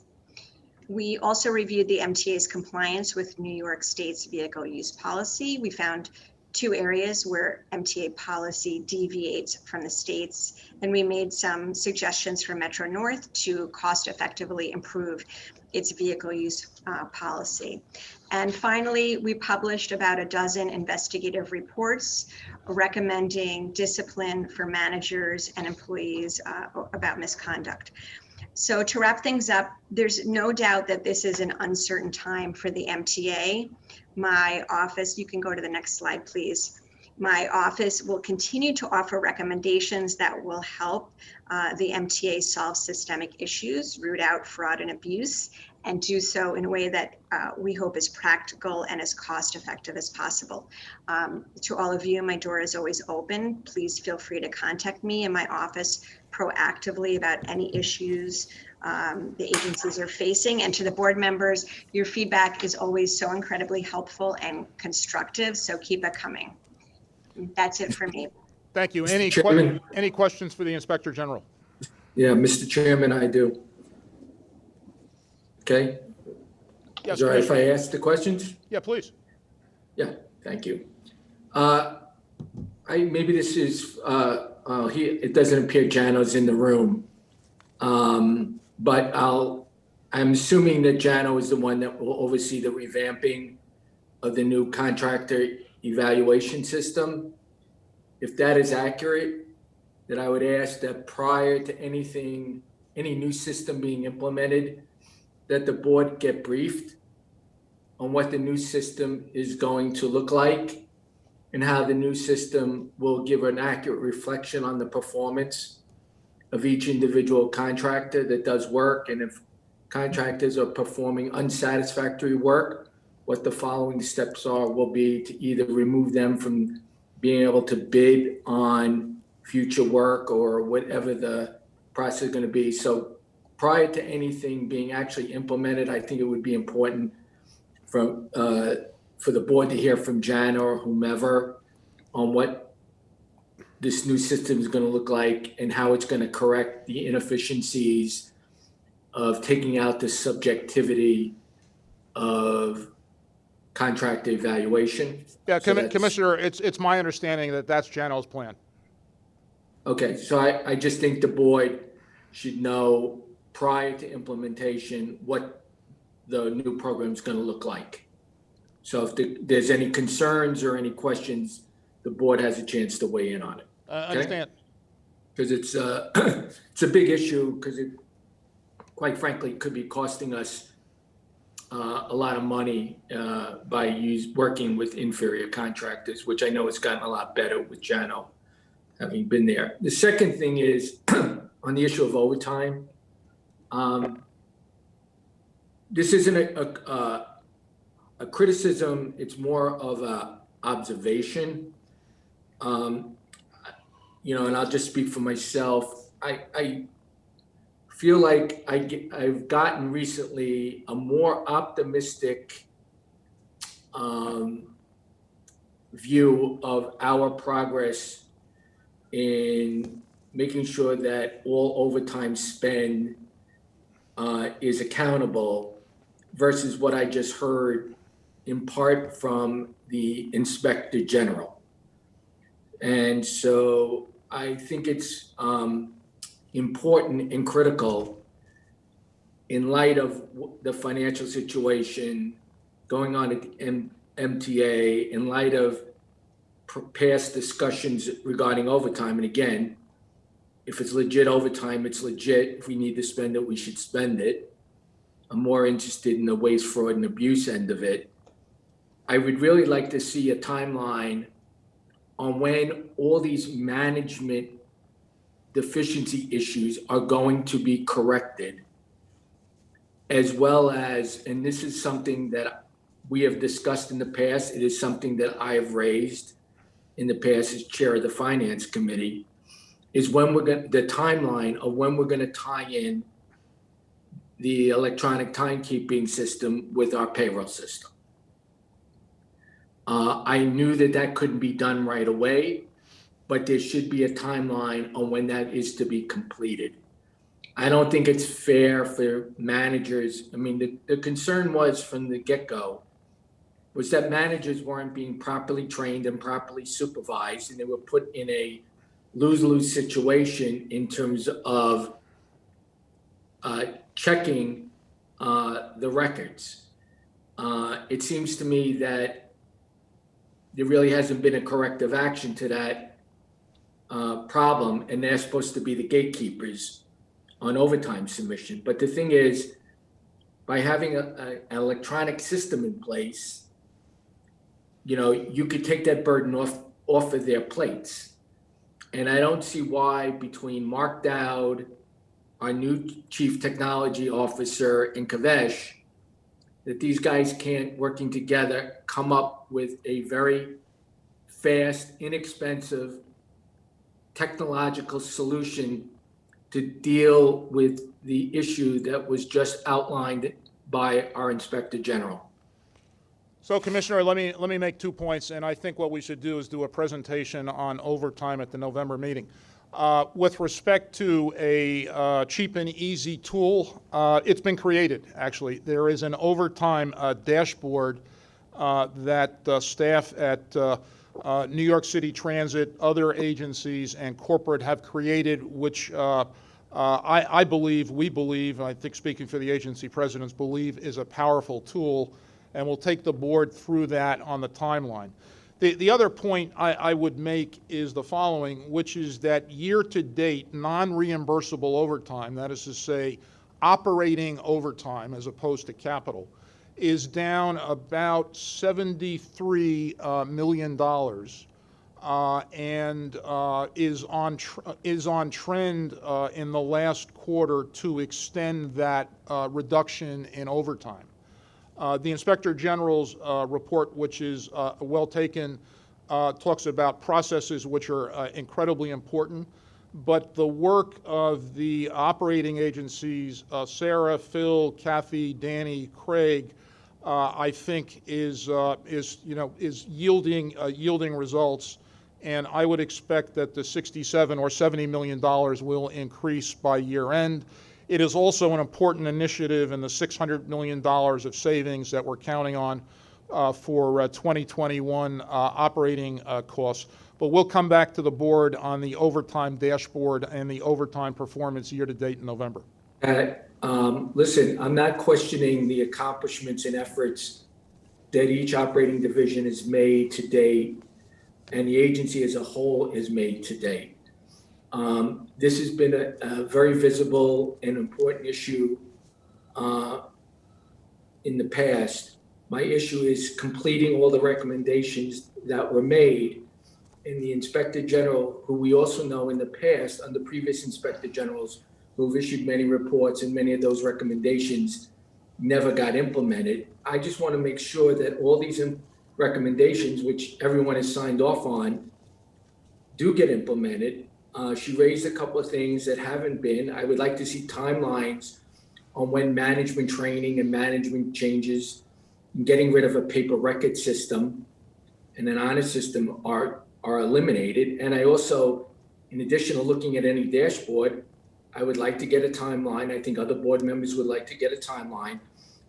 We also reviewed the MTA's compliance with New York State's vehicle use policy. We found 2 areas where MTA policy deviates from the state's, and we made some suggestions for Metro North to cost effectively improve its vehicle use policy. And finally, we published about a dozen investigative reports recommending discipline for managers and employees about misconduct. So to wrap things up, there's no doubt that this is an uncertain time for the MTA. My office, you can go to the next slide, please. My office will continue to offer recommendations that will help the MTA solve systemic issues, root out fraud and abuse, and do so in a way that we hope is practical and as cost effective as possible. To all of you, my door is always open. Please feel free to contact me in my office proactively about any issues the agencies are facing. And to the board members, your feedback is always so incredibly helpful and constructive, so keep it coming. That's it for me. Thank you. Chairman. Any questions for the Inspector General? Yeah, Mr. Chairman, I do. Okay. Yes, Is it all right if please. I ask the questions? Yeah, please. Yeah, thank you. Maybe this is, it doesn't appear Jano's in the room. But I'm assuming that Jano is the one that will oversee the revamping of the new contractor evaluation system. If that is accurate, then I would ask that prior to any new system being implemented, that the board get briefed on what the new system is going to look like and how the new system will give an accurate reflection on the performance of each individual contractor that does work. And if contractors are performing unsatisfactory work, what the following steps will be to either remove them from being able to bid on future work or whatever the process is going to be. So prior to anything being actually implemented, I think it would be important for the board to hear from Jan or whomever on what this new system is going to look like and how it's going to correct the inefficiencies of taking out the subjectivity of contract evaluation. Yeah, So Commissioner, it's my understanding that that's Jano's plan. Okay, so I just think the board should know prior to implementation what the new program is going to look like. So if there's any concerns or any questions, the board has a chance to weigh in on it. I understand. Because it's a big issue, because it, quite frankly, could be costing us a lot of money by working with inferior contractors, which I know has gotten a lot better with Jano having been there. The second thing is on the issue of overtime. This isn't a criticism, it's more of a observation. And I'll just speak for myself. I feel like I've gotten recently a more optimistic view of our progress in making sure that all overtime spend is accountable versus what I just heard in part from the Inspector General. And so I think it's important and critical in light of the financial situation going on at the MTA, in light of past discussions regarding overtime. And again, if it's legit overtime, it's legit. If we need to spend it, we should spend it. I'm more interested in the waste, fraud, and abuse end of it. I would really like to see a timeline on when all these management deficiency issues are going to be corrected, as well as, and this is something that we have discussed in the past, it is something that I have raised in the past as chair of the finance committee, is when the timeline of when we're going to tie in the electronic timekeeping system with our payroll system. I knew that that couldn't be done right away, but there should be a timeline on when that is to be completed. I don't think it's fair for managers. I mean, the concern was from the get-go was that managers weren't being properly trained and properly supervised, and they were put in a lose-lose situation in terms of checking the records. It seems to me that there really hasn't been a corrective action to that problem, and they're supposed to be the gatekeepers on overtime submission. But the thing is, by having an electronic system in place, you know, you could take that burden off of their plates. And I don't see why between Mark Dowd, our new chief technology officer, and Kavesh, that these guys can't, working together, come up with a very fast, inexpensive technological solution to deal with the issue that was just outlined by our Inspector General. So, Commissioner, let me make 2 points, and I think what we should do is do a presentation on overtime at the November meeting. With respect to a cheap and easy tool, it's been created, actually. There is an overtime dashboard that staff at New York City Transit, other agencies, and corporate have created, which I believe, we believe, I think speaking for the agency presidents, believe is a powerful tool, and we'll take the board through that on the timeline. The other point I would make is the following, which is that year-to-date non-reimbursable overtime, that is to say operating overtime as opposed to capital, is down about $73 million and is on trend in the last quarter to extend that reduction in overtime. The Inspector General's report, which is well taken, talks about processes which are incredibly important, but the work of the operating agencies, Sarah, Phil, Kathy, Danny, Craig, I think is yielding results, and I would expect that the $67 or $70 million will increase by year end. It is also an important initiative in the $600 million of savings that we're counting on for 2021 operating costs. But we'll come back to the board on the overtime dashboard and the overtime performance year to date in November. Listen, I'm not questioning the accomplishments and efforts that each operating division has made to date and the agency as a whole has made to date. This has been a very visible and important issue in the past. My issue is completing all the recommendations that were made, and the Inspector General, who we also know in the past, under previous Inspector Generals who have issued many reports, and many of those recommendations never got implemented. I just want to make sure that all these recommendations, which everyone has signed off on, do get implemented. She raised a couple of things that haven't been. I would like to see timelines on when management training and management changes, and getting rid of a paper record system and an honor system are eliminated. And I also, in addition to looking at any dashboard, I would like to get a timeline. I think other board members would like to get a timeline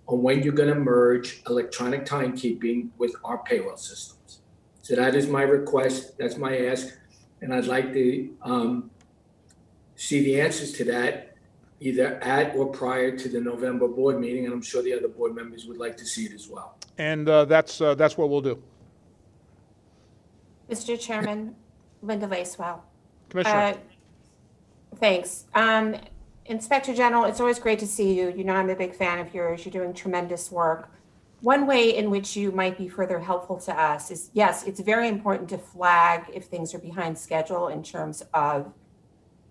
on when you're going to merge electronic timekeeping with our payroll systems. So that is my request. That's my ask. And I'd like to see the answers to that either at or prior to the November board meeting. And I'm sure the other board members would like to see it as well. And that's what we'll do. Mr. Chairman, Linda Lacewell. Commissioner. Thanks. Inspector General, it's always great to see you. You know I'm a big fan of yours. You're doing tremendous work. One way in which you might be further helpful to us is, yes, it's very important to flag if things are behind schedule in terms of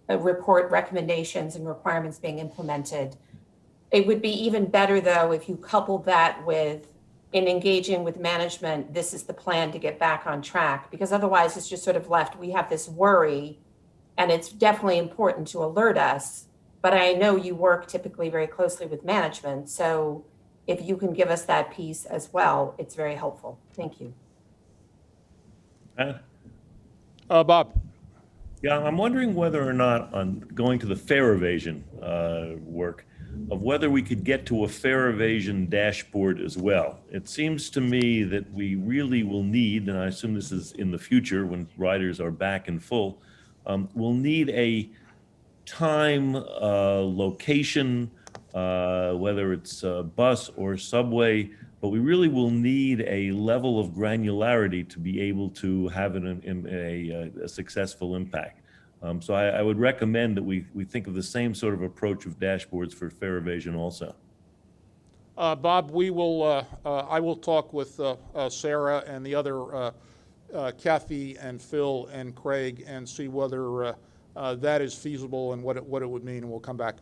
report recommendations and requirements being implemented. It would be even better, though, if you coupled that with, in engaging with management, this is the plan to get back on track, because otherwise it's just sort of left, we have this worry, and it's definitely important to alert us but I know you work typically very closely with management. So if you can give us that piece as well, it's very helpful. Thank you. Bob. Yeah, I'm wondering whether or not on going to the fare evasion work, of whether we could get to a fare evasion dashboard as well. It seems to me that we really will need, and I assume this is in the future when riders are back in full, we'll need a time, location, whether it's bus or subway, but we really will need a level of granularity to be able to have a successful impact. So I would recommend that we think of the same sort of approach of dashboards for fare evasion also. Bob, I will talk with Sarah and the other, Kathy and Phil and Craig, and see whether that is feasible and what it would mean, and we'll come back.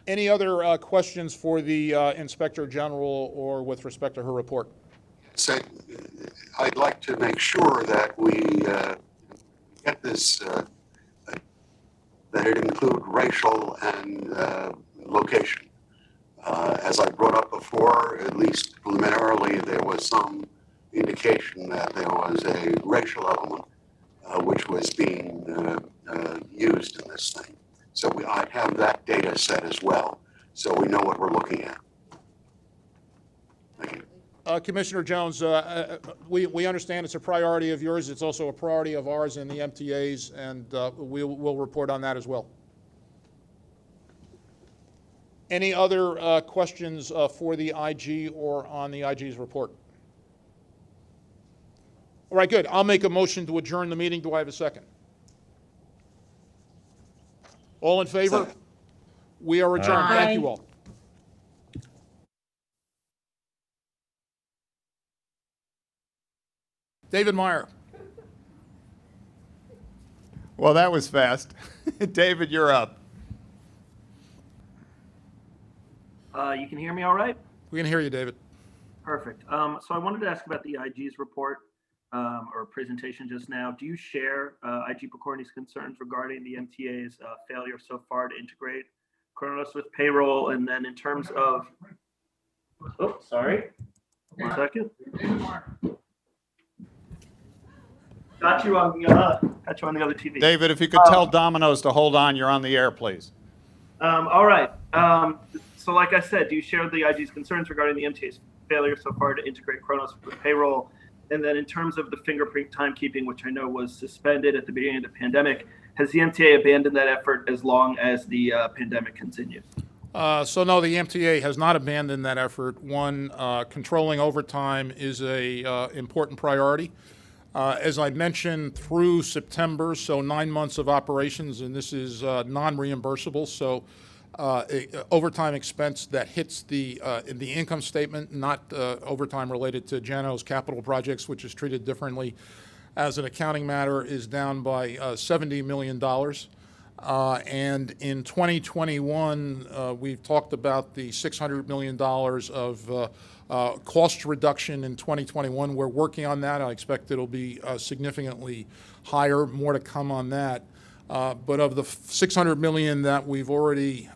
Any other questions for the Inspector General or with respect to her report? So I'd like to make sure that we get this, that it include racial and location. As I brought up before, at least preliminarily, there was some indication that there was a racial element which was being used in this thing. So I have that data set as well, so we know what we're looking at. Thank you. Commissioner Jones, we understand it's a priority of yours. It's also a priority of ours in the MTAs, and we'll report on that as well. Any other questions for the IG or on the IG's report? All right, good. I'll make a motion to adjourn the meeting. Do I have a second? All in favor? Second. We are adjourned. Aye. Thank you all. David Meyer. Well, that was fast. David, you're up. You can hear me all right? We can hear you, David. Perfect. So I wanted to ask about the IG's report or presentation just now. Do you share IG Picorni's concerns regarding the MTA's failure so far to integrate Kronos with payroll? And then in terms of, oh, sorry, 1 second. Got you on the other TV. David, if you could tell Domino's to hold on, you're on the air, please. All right. So like I said, do you share the IG's concerns regarding the MTA's failure so far to integrate Kronos with payroll? And then in terms of the fingerprint timekeeping, which I know was suspended at the beginning of the pandemic, has the MTA abandoned that effort as long as the pandemic continues? So no, the MTA has not abandoned that effort. One, controlling overtime is a important priority. As I mentioned, through September, so 9 months of operations, and this is non-reimbursable, so overtime expense that hits in the income statement, not overtime related to Jano's capital projects, which is treated differently as an accounting matter, is down by $70 million. And in 2021, we've talked about the $600 million of cost reduction in 2021. We're working on that. I expect it'll be significantly higher, more to come on that. But of the $600 million that we've already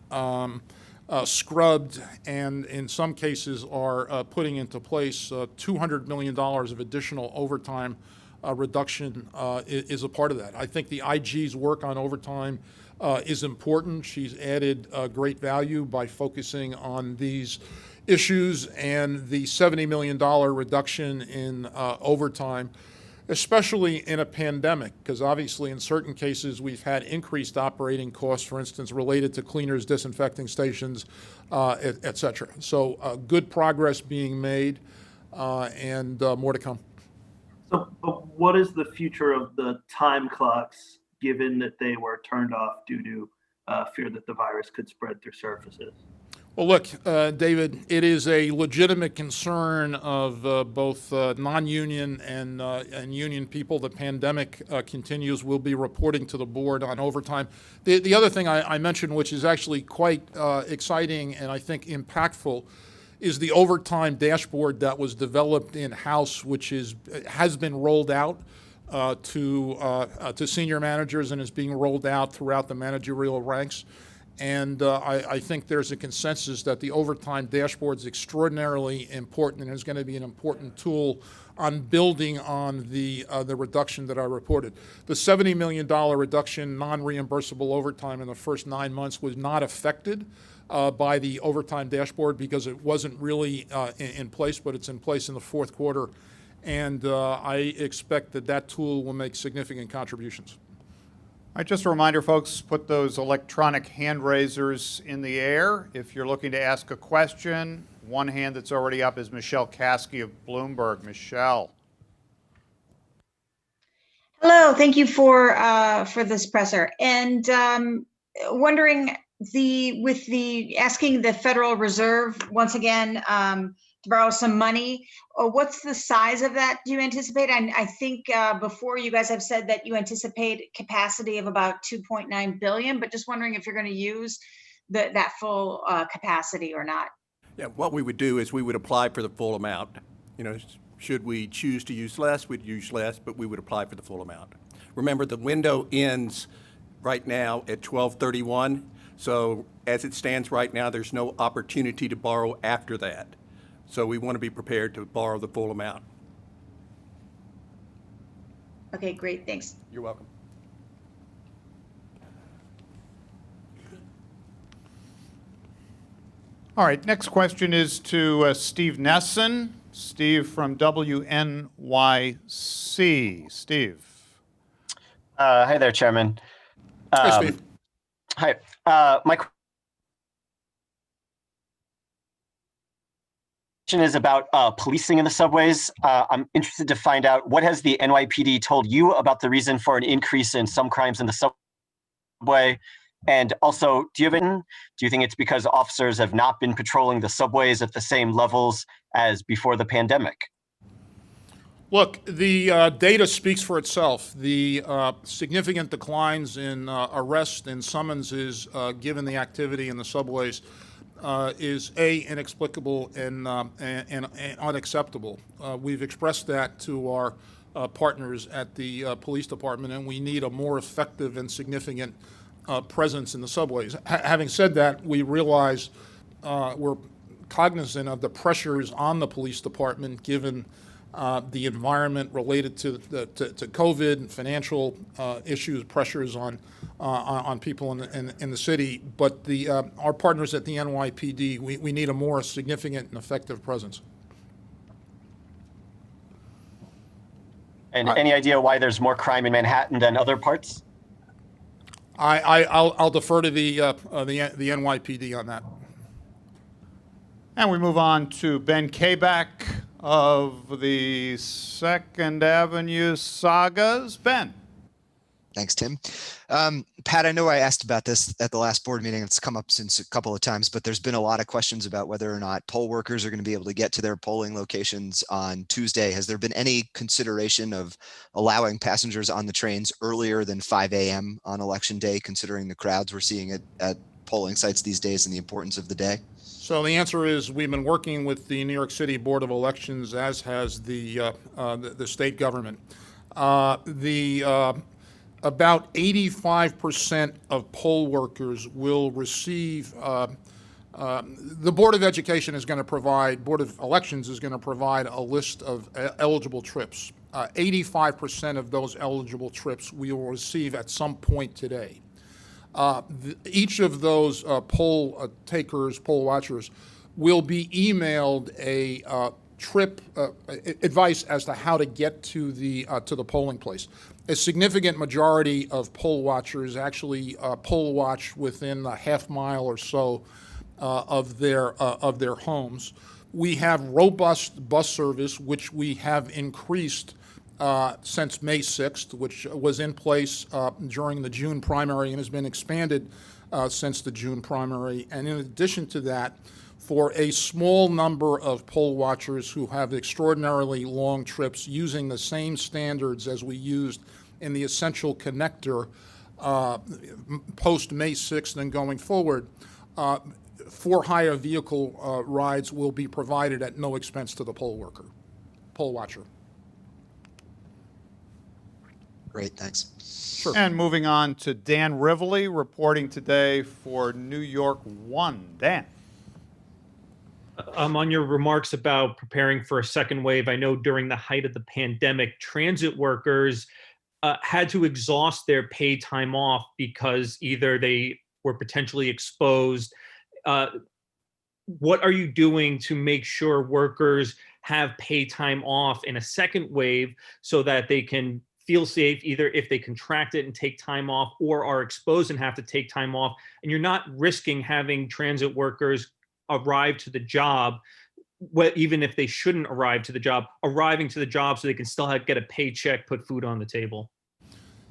scrubbed and in some cases are putting into place, $200 million of additional overtime reduction is a part of that. I think the IG's work on overtime is important. She's added great value by focusing on these issues, and the $70 million reduction in overtime, especially in a pandemic, because obviously in certain cases we've had increased operating costs, for instance, related to cleaners, disinfecting stations, et cetera. So good progress being made and more to come. So what is the future of the time clocks, given that they were turned off due to fear that the virus could spread through surfaces? Well, look, David, it is a legitimate concern of both non-union and union people. The pandemic continues. We'll be reporting to the board on overtime. The other thing I mentioned, which is actually quite exciting and I think impactful, is the overtime dashboard that was developed in-house, which has been rolled out. to senior managers and is being rolled out throughout the managerial ranks. And I think there's a consensus that the overtime dashboard is extraordinarily important and is going to be an important tool on building on the reduction that I reported. The $70 million reduction, non-reimbursable overtime in the first 9 months was not affected by the overtime dashboard because it wasn't really in place, but it's in place in the fourth quarter. And I expect that that tool will make significant contributions. All right, just a reminder, folks, put those electronic hand raisers in the air. If you're looking to ask a question, one hand that's already up is Michelle Caskey of Bloomberg. Michelle. Hello, thank you for this presser. And wondering with the asking the Federal Reserve once again to borrow some money, what's the size of that do you anticipate? I think before you guys have said that you anticipate capacity of about 2.9 billion, but just wondering if you're going to use that full capacity or not. Yeah, what we would do is we would apply for the full amount. You know, should we choose to use less, we'd use less, but we would apply for the full amount. Remember, the window ends right now at 12/31, so as it stands right now, there's no opportunity to borrow after that. So we want to be prepared to borrow the full amount. Okay, great, thanks. You're welcome. All right, next question is to Steve Nesson. Steve from WNYC. Steve. Hi there, Chairman. Hi, Steve. Hi. My question is about policing in the subways. I'm interested to find out, what has the NYPD told you about the reason for an increase in some crimes in the subway? And also, do you think it's because officers have not been patrolling the subways at the same levels as before the pandemic? Look, the data speaks for itself. The significant declines in arrests and summonses given the activity in the subways is inexplicable and unacceptable. We've expressed that to our partners at the police department, and we need a more effective and significant presence in the subways. Having said that, we realize we're cognizant of the pressures on the police department given the environment related to COVID and financial issues, pressures on people in the city. But our partners at the NYPD, we need a more significant and effective presence. And any idea why there's more crime in Manhattan than other parts? I'll defer to the NYPD on that. And we move on to Ben Kabak of the Second Avenue Sagas. Ben. Thanks, Tim. Pat, I know I asked about this at the last board meeting. It's come up since a couple of times, but there's been a lot of questions about whether or not poll workers are going to be able to get to their polling locations on Tuesday. Has there been any consideration of allowing passengers on the trains earlier than 5 a.m. on Election Day, considering the crowds we're seeing at polling sites these days and the importance of the day? So the answer is we've been working with the New York City Board of Elections, as has the state government. About 85% of poll workers will receive, the Board of Education is going to provide, Board of Elections is going to provide a list of eligible trips. 85% of those eligible trips we will receive at some point today. Each of those poll takers, poll watchers, will be emailed a trip advice as to how to get to the polling place. A significant majority of poll watchers actually poll watch within a half mile or so of their homes. We have robust bus service, which we have increased since May 6th, which was in place during the June primary and has been expanded since the June primary. And in addition to that, for a small number of poll watchers who have extraordinarily long trips using the same standards as we used in the essential connector post May 6th and going forward, for-hire vehicle rides will be provided at no expense to the poll watcher. Great, thanks. Sure. And moving on to Dan Rivoli, reporting today for New York 1. Dan. On your remarks about preparing for a second wave, I know during the height of the pandemic, transit workers had to exhaust their paid time off because either they were potentially exposed. What are you doing to make sure workers have paid time off in a second wave so that they can feel safe, either if they contract it and take time off or are exposed and have to take time off, and you're not risking having transit workers arrive to the job, even if they shouldn't arrive to the job, arriving to the job so they can still get a paycheck, put food on the table?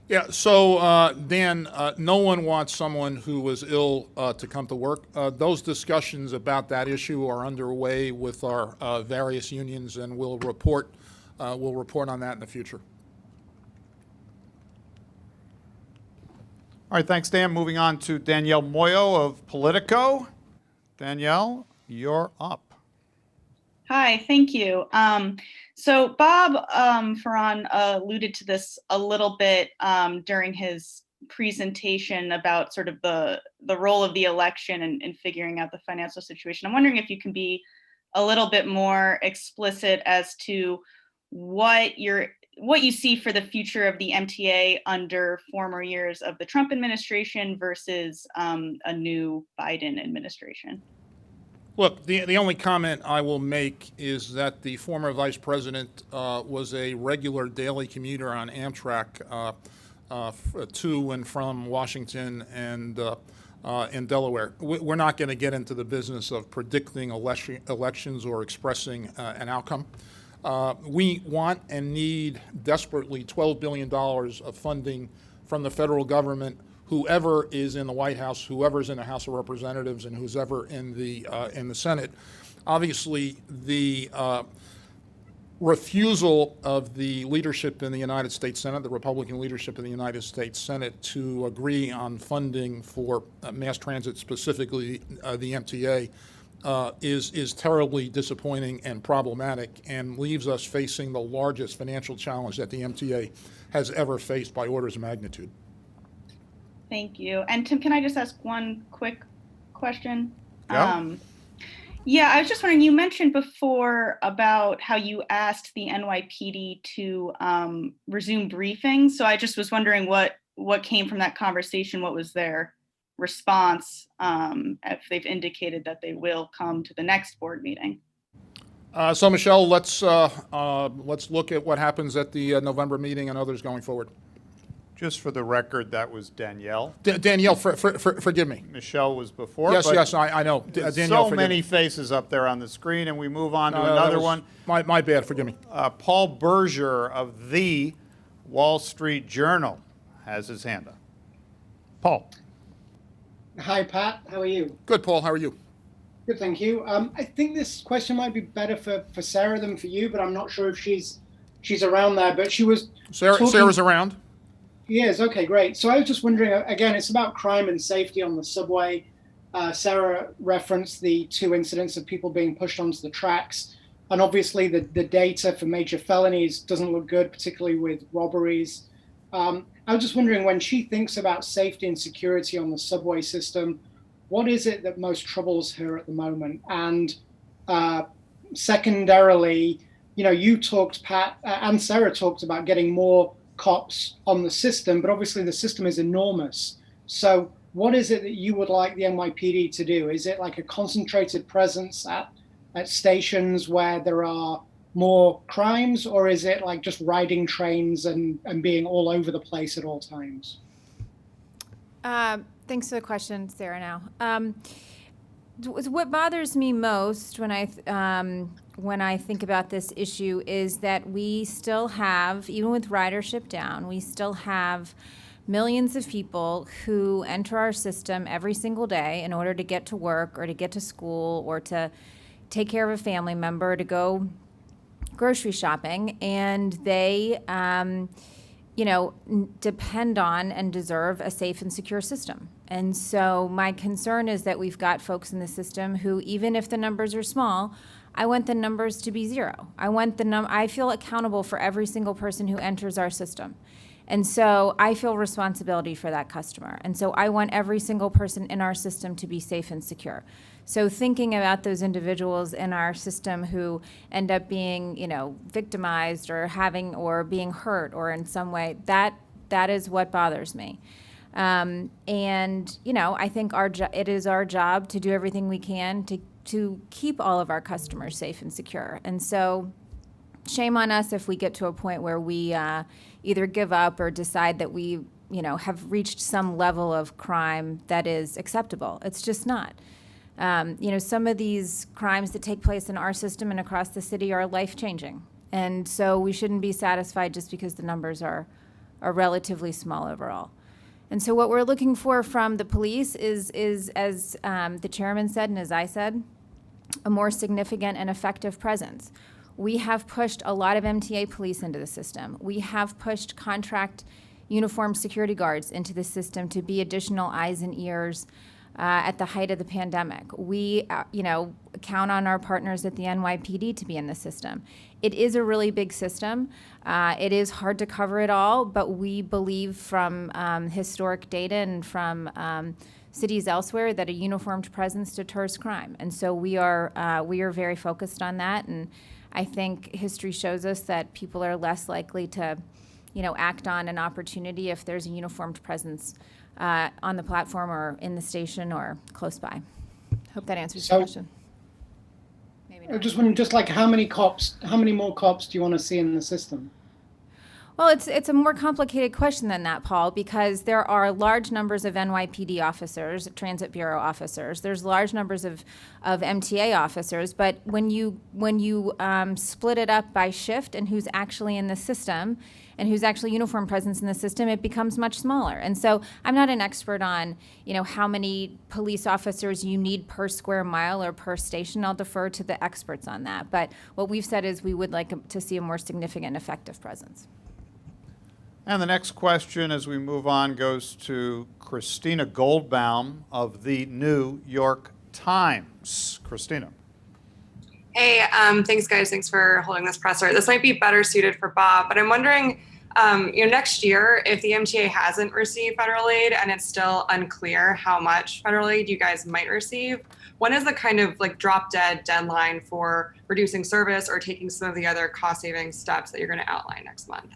Yeah, so Dan, no one wants someone who was ill to come to work. Those discussions about that issue are underway with our various unions, and we'll report on that in the future. All right, thanks, Dan. Moving on to Danielle Moyo of Politico. Danielle, you're up. Hi, thank you. So Bob Ferran alluded to this a little bit during his presentation about sort of the role of the election and figuring out the financial situation. I'm wondering if you can be a little bit more explicit as to what you see for the future of the MTA under former years of the Trump administration versus a new Biden administration. Look, the only comment I will make is that the former vice president was a regular daily commuter on Amtrak to and from Washington and in Delaware. We're not going to get into the business of predicting elections or expressing an outcome. We want and need desperately $12 billion of funding from the federal government, whoever is in the White House, whoever's in the House of Representatives, and who's ever in the Senate. Obviously, the refusal of the leadership in the United States Senate, the Republican leadership in the United States Senate, to agree on funding for mass transit, specifically the MTA, is terribly disappointing and problematic, and leaves us facing the largest financial challenge that the MTA has ever faced by orders of magnitude. Thank you. And Tim, can I just ask one quick question? Yeah. Yeah, I was just wondering, you mentioned before about how you asked the NYPD to resume briefings. So I just was wondering what came from that conversation. What was their response, if they've indicated that they will come to the next board meeting? So Michelle, let's look at what happens at the November meeting and others going forward. Just for the record, that was Danielle. Danielle, forgive me. Michelle was before. Yes, I know. Danielle, so many faces up there on the screen, and we move on to another one. My bad, forgive me. Paul Berger of the Wall Street Journal has his hand up. Paul. Hi, Pat. How are you? Good, Paul. How are you? Good, thank you. I think this question might be better for Sarah than for you, but I'm not sure if she's around there. But she was Sarah's around. Yes, okay, great. So I was just wondering, again, it's about crime and safety on the subway. Sarah referenced the 2 incidents of people being pushed onto the tracks. And obviously the data for major felonies doesn't look good, particularly with robberies. I was just wondering, when she thinks about safety and security on the subway system, what is it that most troubles her at the moment? And secondarily, you talked, Pat, and Sarah talked about getting more cops on the system, but obviously the system is enormous. So what is it that you would like the NYPD to do? Is it like a concentrated presence at stations where there are more crimes, or is it like just riding trains and being all over the place at all times? Thanks for the question, Sarah. Now, what bothers me most when I think about this issue is that we still have, even with ridership down, we still have millions of people who enter our system every single day in order to get to work or to get to school or to take care of a family member, to go grocery shopping, and they depend on and deserve a safe and secure system. And so my concern is that we've got folks in the system who, even if the numbers are small, I want the numbers to be zero. I feel accountable for every single person who enters our system. And so I feel responsibility for that customer. And so I want every single person in our system to be safe and secure. So thinking about those individuals in our system who end up being, victimized or being hurt or in some way, that is what bothers me. I think it is our job to do everything we can to keep all of our customers safe and secure. And so shame on us if we get to a point where we either give up or decide that we, have reached some level of crime that is acceptable. It's just not. Some of these crimes that take place in our system and across the city are life-changing. And so we shouldn't be satisfied just because the numbers are relatively small overall. And so what we're looking for from the police is as the chairman said and as I said, a more significant and effective presence. We have pushed a lot of MTA police into the system. We have pushed contract uniformed security guards into the system to be additional eyes and ears at the height of the pandemic. We, count on our partners at the NYPD to be in the system. It is a really big system. It is hard to cover it all, but we believe from historic data and from cities elsewhere that a uniformed presence deters crime. And so we are very focused on that. And I think history shows us that people are less likely to, act on an opportunity if there's a uniformed presence on the platform or in the station or close by. Hope that answers your question. Maybe not. I just wondering, how many more cops do you want to see in the system? Well, it's a more complicated question than that, Paul, because there are large numbers of NYPD officers, Transit Bureau officers. There's large numbers of MTA officers, but when you split it up by shift and who's actually in the system and who's actually uniform presence in the system, it becomes much smaller. And so I'm not an expert on, how many police officers you need per square mile or per station. I'll defer to the experts on that. But what we've said is we would like to see a more significant and effective presence. And the next question as we move on goes to Christina Goldbaum of the New York Times. Christina. Hey, thanks guys. Thanks for holding this presser. This might be better suited for Bob, but I'm wondering, next year, if the MTA hasn't received federal aid and it's still unclear how much federal aid you guys might receive, when is the kind of drop dead deadline for reducing service or taking some of the other cost saving steps that you're going to outline next month?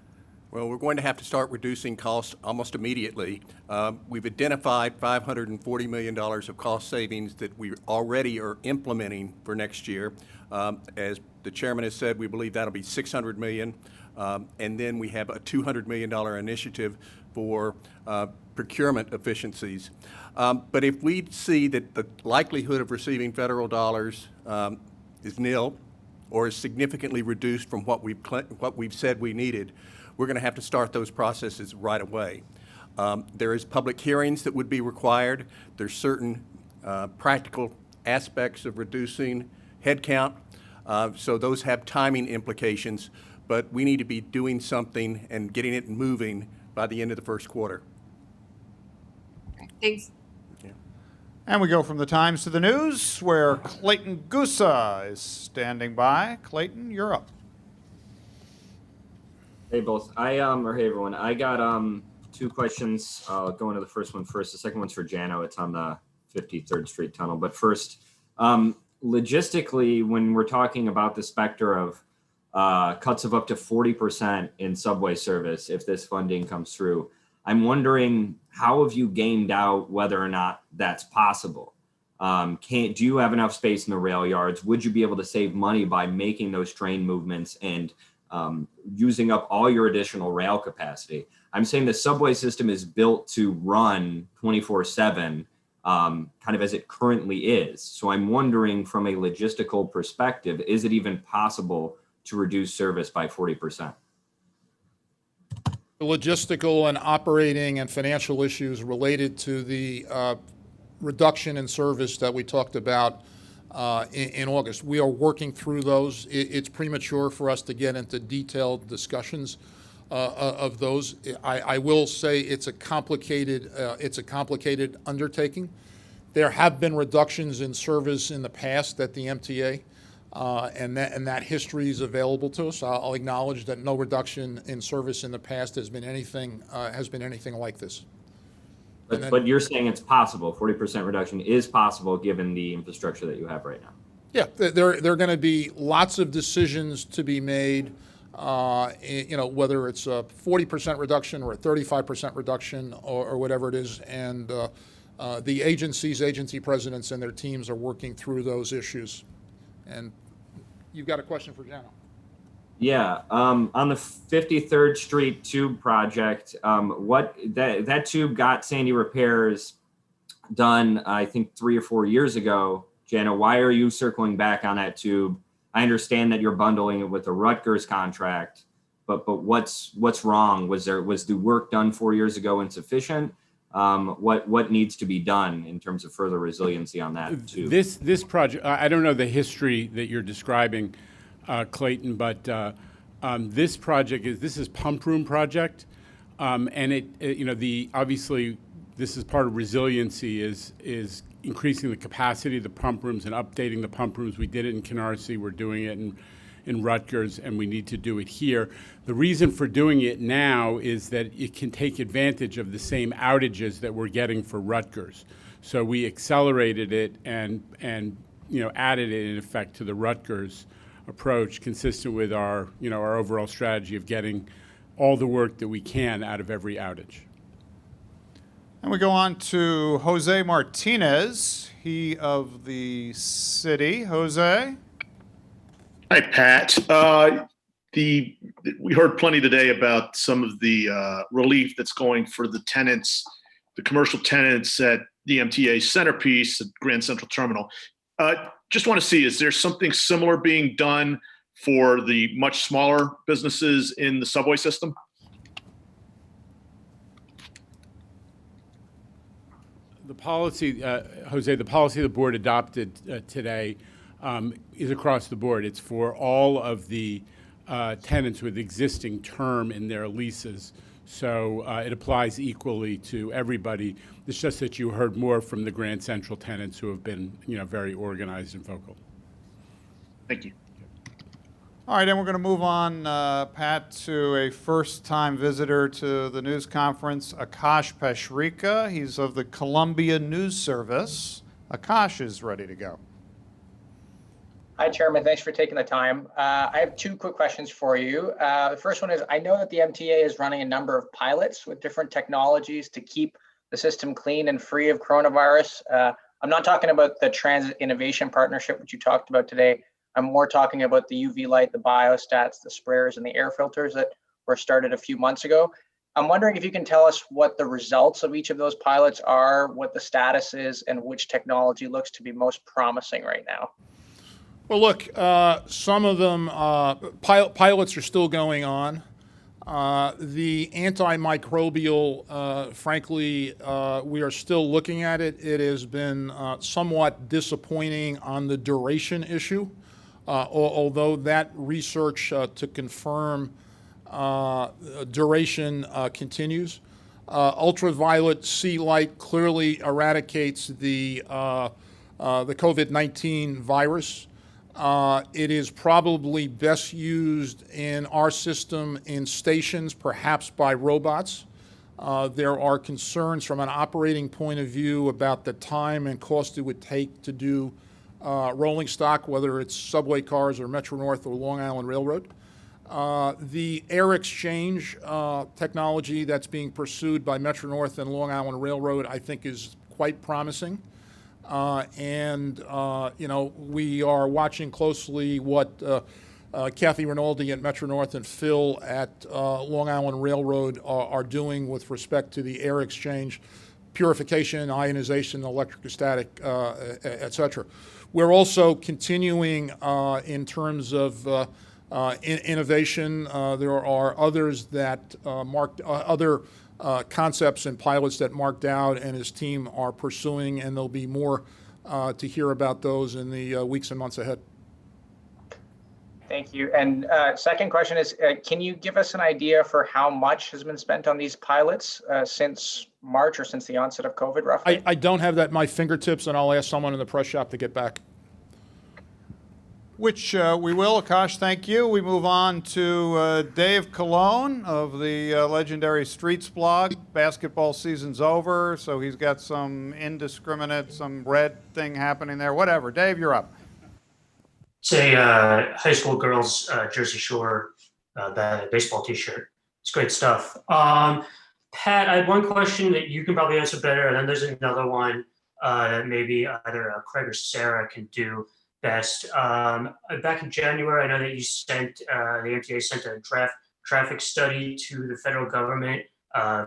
Well, we're going to have to start reducing costs almost immediately. We've identified $540 million of cost savings that we already are implementing for next year. As the chairman has said, we believe that'll be $600 million. And then we have a $200 million initiative for procurement efficiencies. But if we see that the likelihood of receiving federal dollars is nil or is significantly reduced from what we've said we needed, we're going to have to start those processes right away. There is public hearings that would be required. There's certain practical aspects of reducing headcount, so those have timing implications, but we need to be doing something and getting it moving by the end of the first quarter. Thanks. And we go from the Times to the news, where Clayton Gusa is standing by. Clayton, you're up. Hey, both. Hey, everyone. I got two questions. I'll go into the first one first. The second one's for Jano. It's on the 53rd Street tunnel. But first, logistically, when we're talking about the specter of cuts of up to 40% in subway service, if this funding comes through, I'm wondering, how have you gamed out whether or not that's possible? Do you have enough space in the rail yards? Would you be able to save money by making those train movements and using up all your additional rail capacity? I'm saying the subway system is built to run 24/7, kind of as it currently is. So I'm wondering, from a logistical perspective, is it even possible to reduce service by 40%? The logistical and operating and financial issues related to the reduction in service that we talked about in August. We are working through those. It's premature for us to get into detailed discussions of those. I will say it's a complicated undertaking. There have been reductions in service in the past at the MTA. and that history is available to us. I'll acknowledge that no reduction in service in the past has been anything like this. But you're saying it's possible. 40% reduction is possible given the infrastructure that you have right now. Yeah, there are going to be lots of decisions to be made. Whether it's a 40% reduction or a 35% reduction or whatever it is, and the agency presidents and their teams are working through those issues. And you've got a question for Jana. Yeah, on the 53rd Street tube project, that tube got sandy repairs done, I think 3 or 4 years ago. Jana, why are you circling back on that tube? I understand that you're bundling it with the Rutgers contract, but what's wrong? Was the work done 4 years ago insufficient? What needs to be done in terms of further resiliency on that tube? This project, I don't know the history that you're describing, Clayton, but this project is pump room project, and obviously this is part of resiliency is increasing the capacity of the pump rooms and updating the pump rooms. We did it in Canarsie, we're doing it in Rutgers, and we need to do it here. The reason for doing it now is that it can take advantage of the same outages that we're getting for Rutgers. So we accelerated it and added it in effect to the Rutgers approach, consistent with our overall strategy of getting all the work that we can out of every outage. And we go on to Jose Martinez, he of the city. Jose? Hi, Pat. We heard plenty today about some of the relief that's going for the tenants, the commercial tenants at the MTA centerpiece at Grand Central Terminal. Just want to see, is there something similar being done for the much smaller businesses in the subway system? The policy, Jose, the policy the board adopted today is across the board. It's for all of the tenants with existing term in their leases. So it applies equally to everybody. It's just that you heard more from the Grand Central tenants who have been, very organized and vocal. Thank you. All right, and we're going to move on, Pat, to a first-time visitor to the news conference, Akash Pashrika. He's of the Columbia News Service. Akash is ready to go. Hi, Chairman. Thanks for taking the time. I have 2 quick questions for you. The first one is, I know that the MTA is running a number of pilots with different technologies to keep the system clean and free of coronavirus. I'm not talking about the Transit Innovation Partnership, which you talked about today. I'm more talking about the UV light, the biostats, the sprayers, and the air filters that were started a few months ago. I'm wondering if you can tell us what the results of each of those pilots are, what the status is, and which technology looks to be most promising right now. Well, look, some of them, pilots are still going on. The antimicrobial, frankly, we are still looking at it. It has been somewhat disappointing on the duration issue, although that research to confirm duration continues. Ultraviolet C light clearly eradicates the COVID-19 virus. It is probably best used in our system in stations, perhaps by robots. There are concerns from an operating point of view about the time and cost it would take to do rolling stock, whether it's subway cars or Metro-North or Long Island Railroad. The air exchange technology that's being pursued by Metro-North and Long Island Railroad, I think, is quite promising. We are watching closely what Kathy Rinaldi at Metro-North and Phil at Long Island Railroad are doing with respect to the air exchange, purification, ionization, electrostatic, et cetera. We're also continuing in terms of innovation. There are others that other concepts and pilots that Mark Dowd and his team are pursuing, and there'll be more to hear about those in the weeks and months ahead. Thank you. And second question is, can you give us an idea for how much has been spent on these pilots since March or since the onset of COVID, roughly? I don't have that at my fingertips, and I'll ask someone in the press shop to get back. Which we will, Akash, thank you. We move on to Dave Colon of the legendary Streets blog. Basketball season's over, so he's got some indiscriminate, some red thing happening there. Whatever. Dave, you're up. It's a high school girls Jersey Shore baseball t-shirt. It's great stuff. Pat, I have one question that you can probably answer better, and then there's another one that maybe either Craig or Sarah can do best. Back in January, I know that you sent, the MTA sent a draft traffic study to the federal government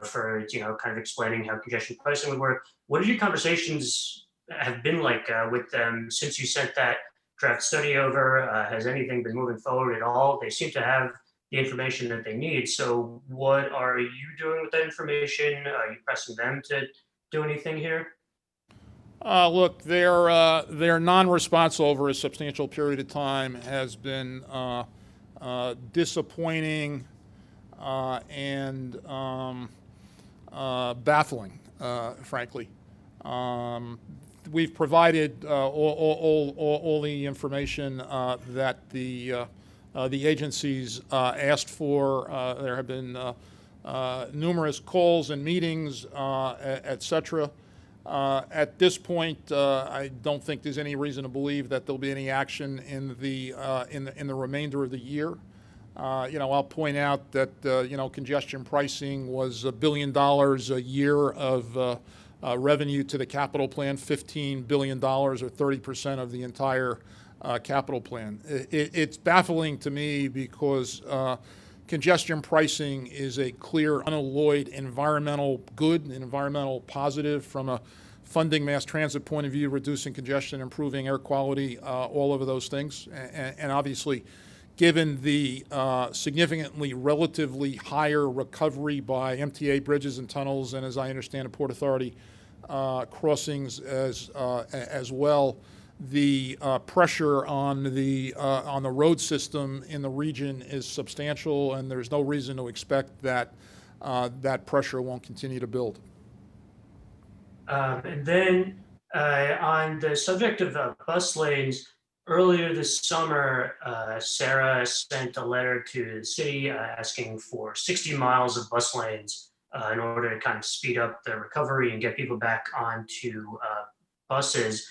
for, kind of explaining how congestion pricing would work. What did your conversations have been like with them since you sent that draft study over? Has anything been moving forward at all? They seem to have the information that they need. So what are you doing with that information? Are you pressing them to do anything here? Look, their non-response over a substantial period of time has been disappointing and baffling, frankly. We've provided all the information that the agencies asked for. There have been numerous calls and meetings, et cetera. At this point, I don't think there's any reason to believe that there'll be any action in the remainder of the year. I'll point out that congestion pricing was $1 billion a year of revenue to the capital plan, $15 billion or 30% of the entire capital plan. It's baffling to me because congestion pricing is a clear, unalloyed environmental good, environmental positive from a funding mass transit point of view, reducing congestion, improving air quality, all of those things. And obviously, given the significantly relatively higher recovery by MTA bridges and tunnels, and as I understand, the Port Authority crossings as well, the pressure on the road system in the region is substantial, and there's no reason to expect that that pressure won't continue to build. And then on the subject of bus lanes, earlier this summer, Sarah sent a letter to the city asking for 60 miles of bus lanes in order to kind of speed up the recovery and get people back onto buses.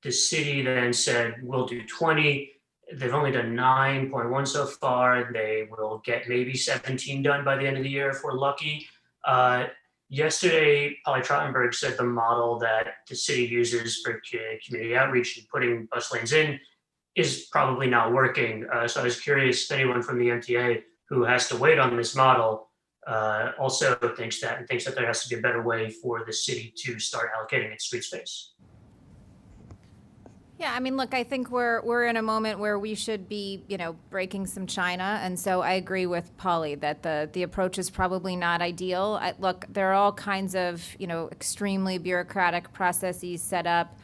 The city then said, we'll do 20. They've only done 9.1 so far. They will get maybe 17 done by the end of the year if we're lucky. Yesterday, Polly Trottenberg said the model that the city uses for community outreach and putting bus lanes in is probably not working. So I was curious if anyone from the MTA who has to wait on this model also thinks that there has to be a better way for the city to start allocating its street space. Yeah, I mean, look, I think we're in a moment where we should be, breaking some china, and so I agree with Polly that the approach is probably not ideal. Look, there are all kinds of, extremely bureaucratic processes set up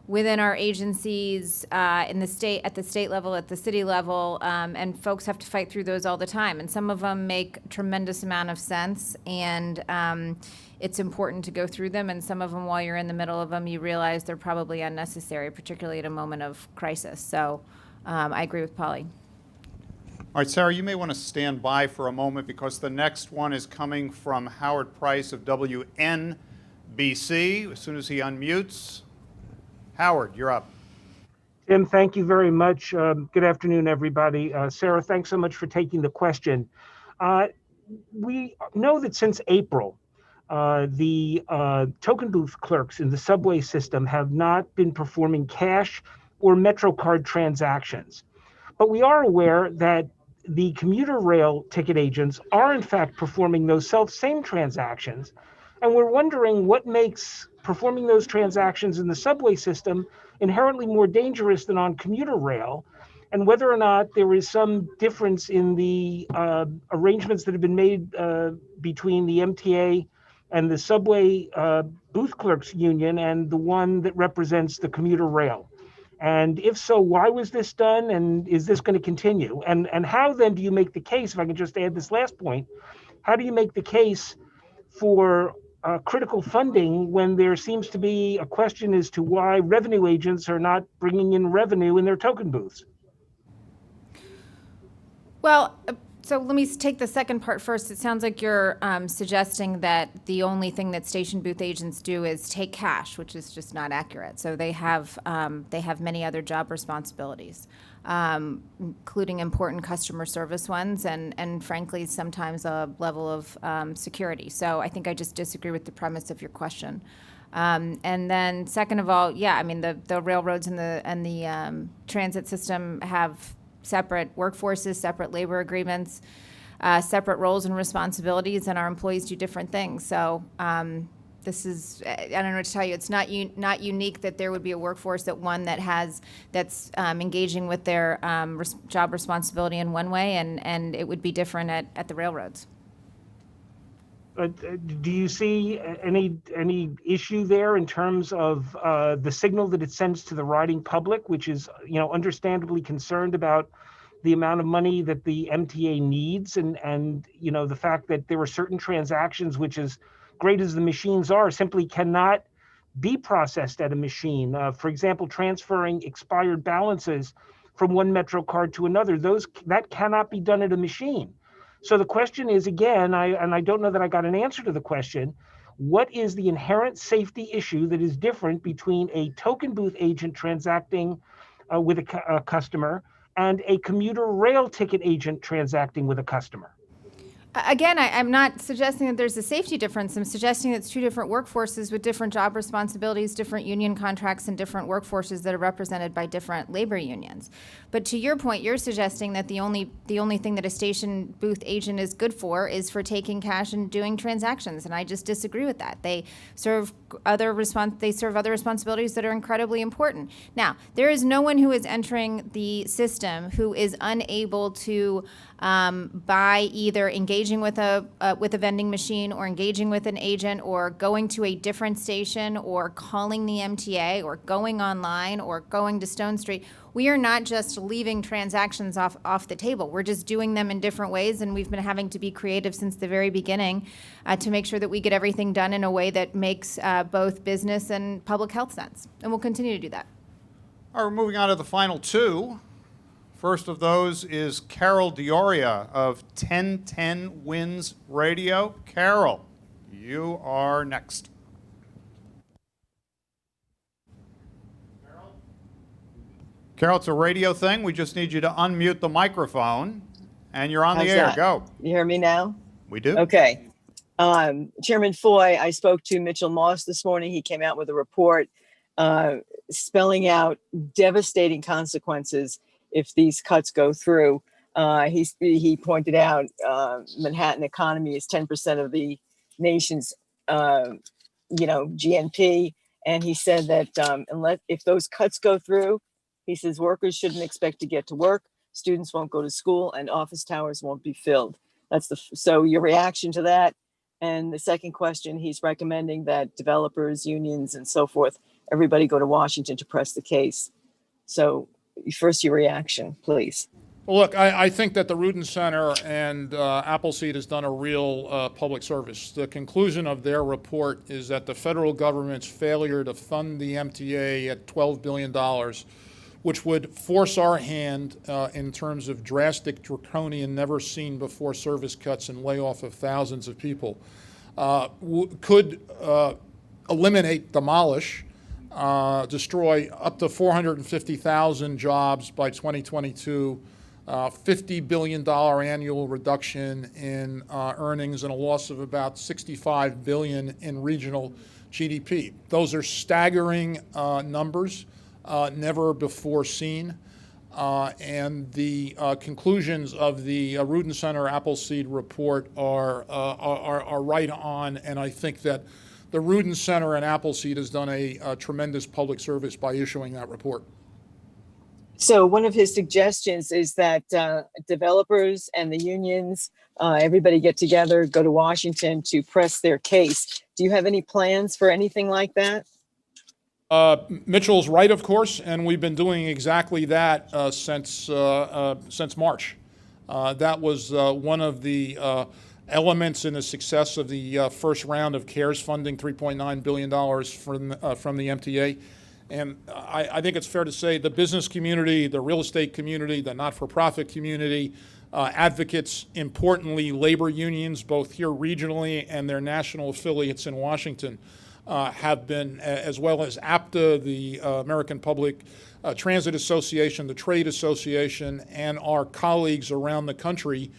within our agencies, at the state level, at the city level, and folks have to fight through those all the time. And some of them make a tremendous amount of sense, and it's important to go through them. And some of them, while you're in the middle of them, you realize they're probably unnecessary, particularly at a moment of crisis. So I agree with Polly. All right, Sarah, you may want to stand by for a moment because the next one is coming from Howard Price of WNBC. As soon as he unmutes. Howard, you're up. Tim, thank you very much. Good afternoon, everybody. Sarah, thanks so much for taking the question. We know that since April, the token booth clerks in the subway system have not been performing cash or MetroCard transactions. But we are aware that the commuter rail ticket agents are in fact performing those same transactions. And we're wondering what makes performing those transactions in the subway system inherently more dangerous than on commuter rail, and whether or not there is some difference in the arrangements that have been made between the MTA and the subway booth clerks union and the one that represents the commuter rail. And if so, why was this done, and is this going to continue? And how then do you make the case, if I can just add this last point, how do you make the case for critical funding when there seems to be a question as to why revenue agents are not bringing in revenue in their token booths? Well, so let me take the second part first. It sounds like you're suggesting that the only thing that station booth agents do is take cash, which is just not accurate. So they have many other job responsibilities, including important customer service ones, and frankly, sometimes a level of security. So I think I just disagree with the premise of your question. And then second of all, yeah, I mean, the railroads and the transit system have separate workforces, separate labor agreements, separate roles and responsibilities, and our employees do different things. So this is, I don't know what to tell you. It's not unique that there would be a workforce that's engaging with their job responsibility in one way, and it would be different at the railroads. Do you see any issue there in terms of the signal that it sends to the riding public, which is, understandably concerned about the amount of money that the MTA needs, and the fact that there are certain transactions which, as great as the machines are, simply cannot be processed at a machine. For example, transferring expired balances from one Metro card to another, that cannot be done at a machine. So the question is, again, I don't know that I got an answer to the question, what is the inherent safety issue that is different between a token booth agent transacting with a customer and a commuter rail ticket agent transacting with a customer? Again, I'm not suggesting that there's a safety difference. I'm suggesting it's two different workforces with different job responsibilities, different union contracts, and different workforces that are represented by different labor unions. But to your point, you're suggesting that the only thing that a station booth agent is good for is for taking cash and doing transactions, and I just disagree with that. They serve other responsibilities that are incredibly important. Now, there is no one who is entering the system who is unable to by either engaging with a vending machine or engaging with an agent or going to a different station or calling the MTA or going online or going to Stone Street. We are not just leaving transactions off the table. We're just doing them in different ways, and we've been having to be creative since the very beginning to make sure that we get everything done in a way that makes both business and public health sense. And we'll continue to do that. All right, we're moving on to the final two. First of those is Carol Dioria of 1010 Wins Radio. Carol, you are next. Carol, it's a radio thing. We just need you to unmute the microphone, and you're on the air. That? Go. You hear me now? We do. Okay. Chairman Foy, I spoke to Mitchell Moss this morning. He came out with a report spelling out devastating consequences if these cuts go through. He pointed out Manhattan economy is 10% of the nation's GNP, and he said that if those cuts go through, he says workers shouldn't expect to get to work, students won't go to school, and office towers won't be filled. So your reaction to that. And the second question, he's recommending that developers, unions, and so forth, everybody go to Washington to press the case. So first, your reaction, please. Well, look, I think that the Rudin Center and Appleseed has done a real public service. The conclusion of their report is that the federal government's failure to fund the MTA at $12 billion, which would force our hand in terms of drastic, draconian, never-seen-before service cuts and layoff of thousands of people, could eliminate, demolish, destroy up to 450,000 jobs by 2022, $50 billion annual reduction in earnings, and a loss of about $65 billion in regional GDP. Those are staggering numbers, never before seen. And the conclusions of the Rudin Center Appleseed report are right on, and I think that the Rudin Center and Appleseed has done a tremendous public service by issuing that report. So one of his suggestions is that developers and the unions, everybody get together, go to Washington to press their case. Do you have any plans for anything like that? Mitchell's right, of course, and we've been doing exactly that since March. That was one of the elements in the success of the first round of CARES funding, $3.9 billion from the MTA. And I think it's fair to say the business community, the real estate community, the not-for-profit community, advocates, importantly, labor unions, both here regionally and their national affiliates in Washington, have been, as well as APTA, the American Public Transit Association, the Trade Association, and our colleagues around the country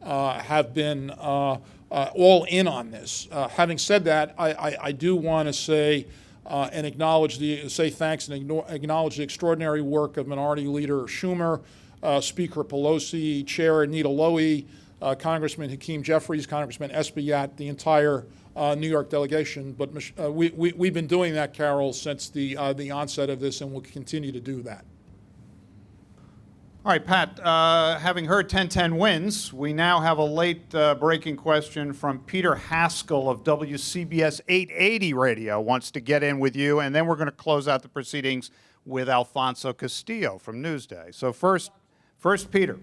have been all in on this. Having said that, I do want to say and say thanks and acknowledge the extraordinary work of Minority Leader Schumer, Speaker Pelosi, Chair Anita Lowy, Congressman Hakeem Jeffries, Congressman Espaillat, the entire New York delegation. But we've been doing that, Carol, since the onset of this, and we'll continue to do that. All right, Pat, having heard 1010 wins, we now have a late breaking question from Peter Haskell of WCBS 880 Radio wants to get in with you, and then we're going to close out the proceedings with Alfonso Castillo from Newsday. So first Peter.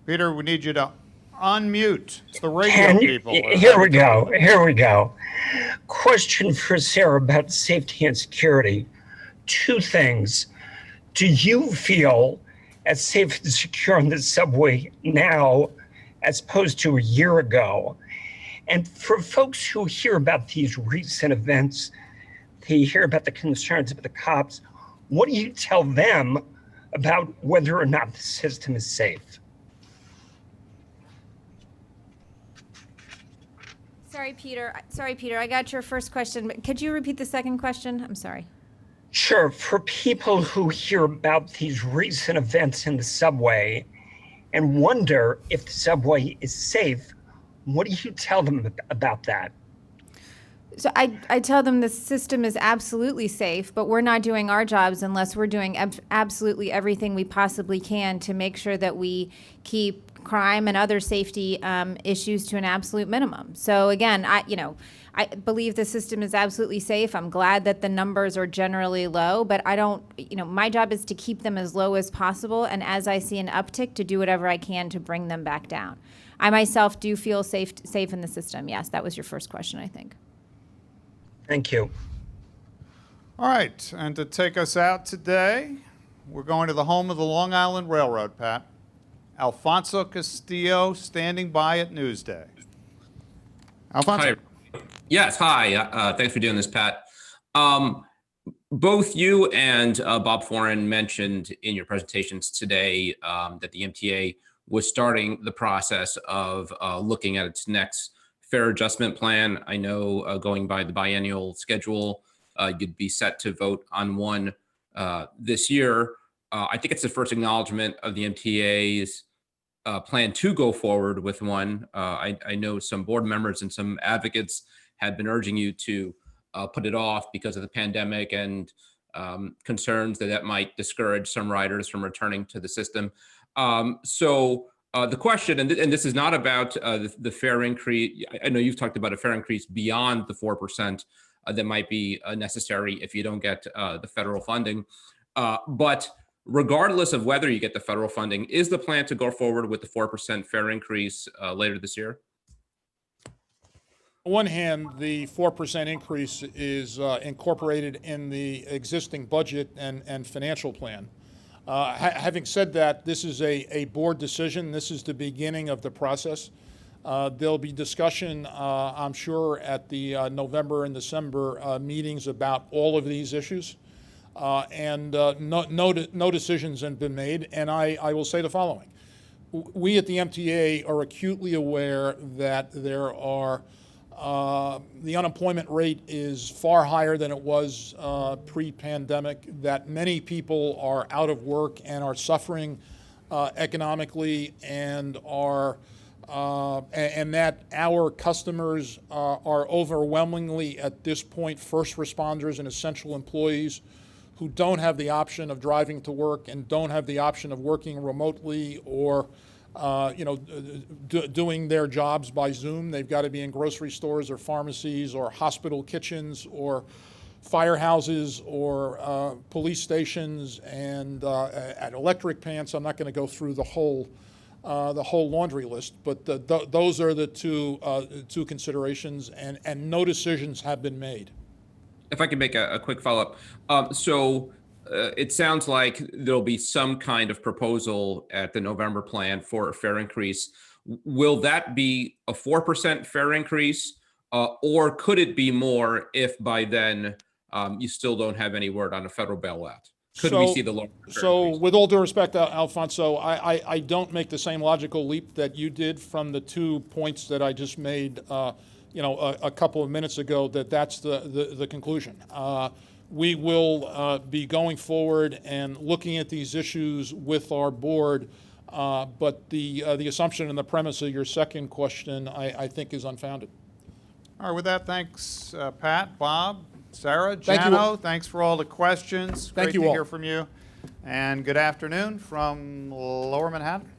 Peter, we need you to unmute. It's the radio people. Here we go. Question for Sarah about safety and security. Two things. Do you feel as safe and secure on the subway now as opposed to a year ago? And for folks who hear about these recent events, they hear about the concerns of the cops, what do you tell them about whether or not the system is safe? Sorry, Peter. I got your first question, but could you repeat the second question? I'm sorry. Sure. For people who hear about these recent events in the subway and wonder if the subway is safe, what do you tell them about that? So I tell them the system is absolutely safe, but we're not doing our jobs unless we're doing absolutely everything we possibly can to make sure that we keep crime and other safety issues to an absolute minimum. So again, I believe the system is absolutely safe. I'm glad that the numbers are generally low, but my job is to keep them as low as possible. And as I see an uptick, to do whatever I can to bring them back down. I myself do feel safe in the system. Yes, that was your first question, I think. Thank you. All right, and to take us out today, we're going to the home of the Long Island Railroad, Pat. Alfonso Castillo standing by at Newsday. Alfonso. Hi. Yes, hi. Thanks for doing this, Pat. Both you and Bob Foran mentioned in your presentations today that the MTA was starting the process of looking at its next fare adjustment plan. I know going by the biennial schedule, you'd be set to vote on one this year. I think it's the first acknowledgement of the MTA's plan to go forward with one. I know some board members and some advocates had been urging you to put it off because of the pandemic and concerns that might discourage some riders from returning to the system. So the question, and this is not about the fare increase. I know you've talked about a fare increase beyond the 4% that might be necessary if you don't get the federal funding. But regardless of whether you get the federal funding, is the plan to go forward with the 4% fare increase later this year? On one hand, the 4% increase is incorporated in the existing budget and financial plan. Having said that, this is a board decision. This is the beginning of the process. There'll be discussion, I'm sure, at the November and December meetings about all of these issues. And no decisions have been made. And I will say the following. We at the MTA are acutely aware that there are the unemployment rate is far higher than it was pre-pandemic, that many people are out of work and are suffering economically and that our customers are overwhelmingly at this point first responders and essential employees who don't have the option of driving to work and don't have the option of working remotely or doing their jobs by Zoom. They've got to be in grocery stores or pharmacies or hospital kitchens or firehouses or police stations and at electric plants. I'm not going to go through the whole laundry list, but those are the two considerations, and no decisions have been made. if I can make a quick follow-up. It sounds like there'll be some kind of proposal at the November plan for a fare increase. Will that be a 4% fare increase, or could it be more if by then you still don't have any word on a federal bailout? Could we see the lower fare increase? With all due respect, Alfonso, I don't make the same logical leap that you did from the 2 points that I just made, a couple of minutes ago, that's the conclusion. We will be going forward and looking at these issues with our board, but the assumption and the premise of your second question, I think, is unfounded. All right, with that, thanks, Pat, Bob, Sarah, Thank you. Jano. Thanks for all the questions. Thank Great you to all. hear from you. And good afternoon from Lower Manhattan.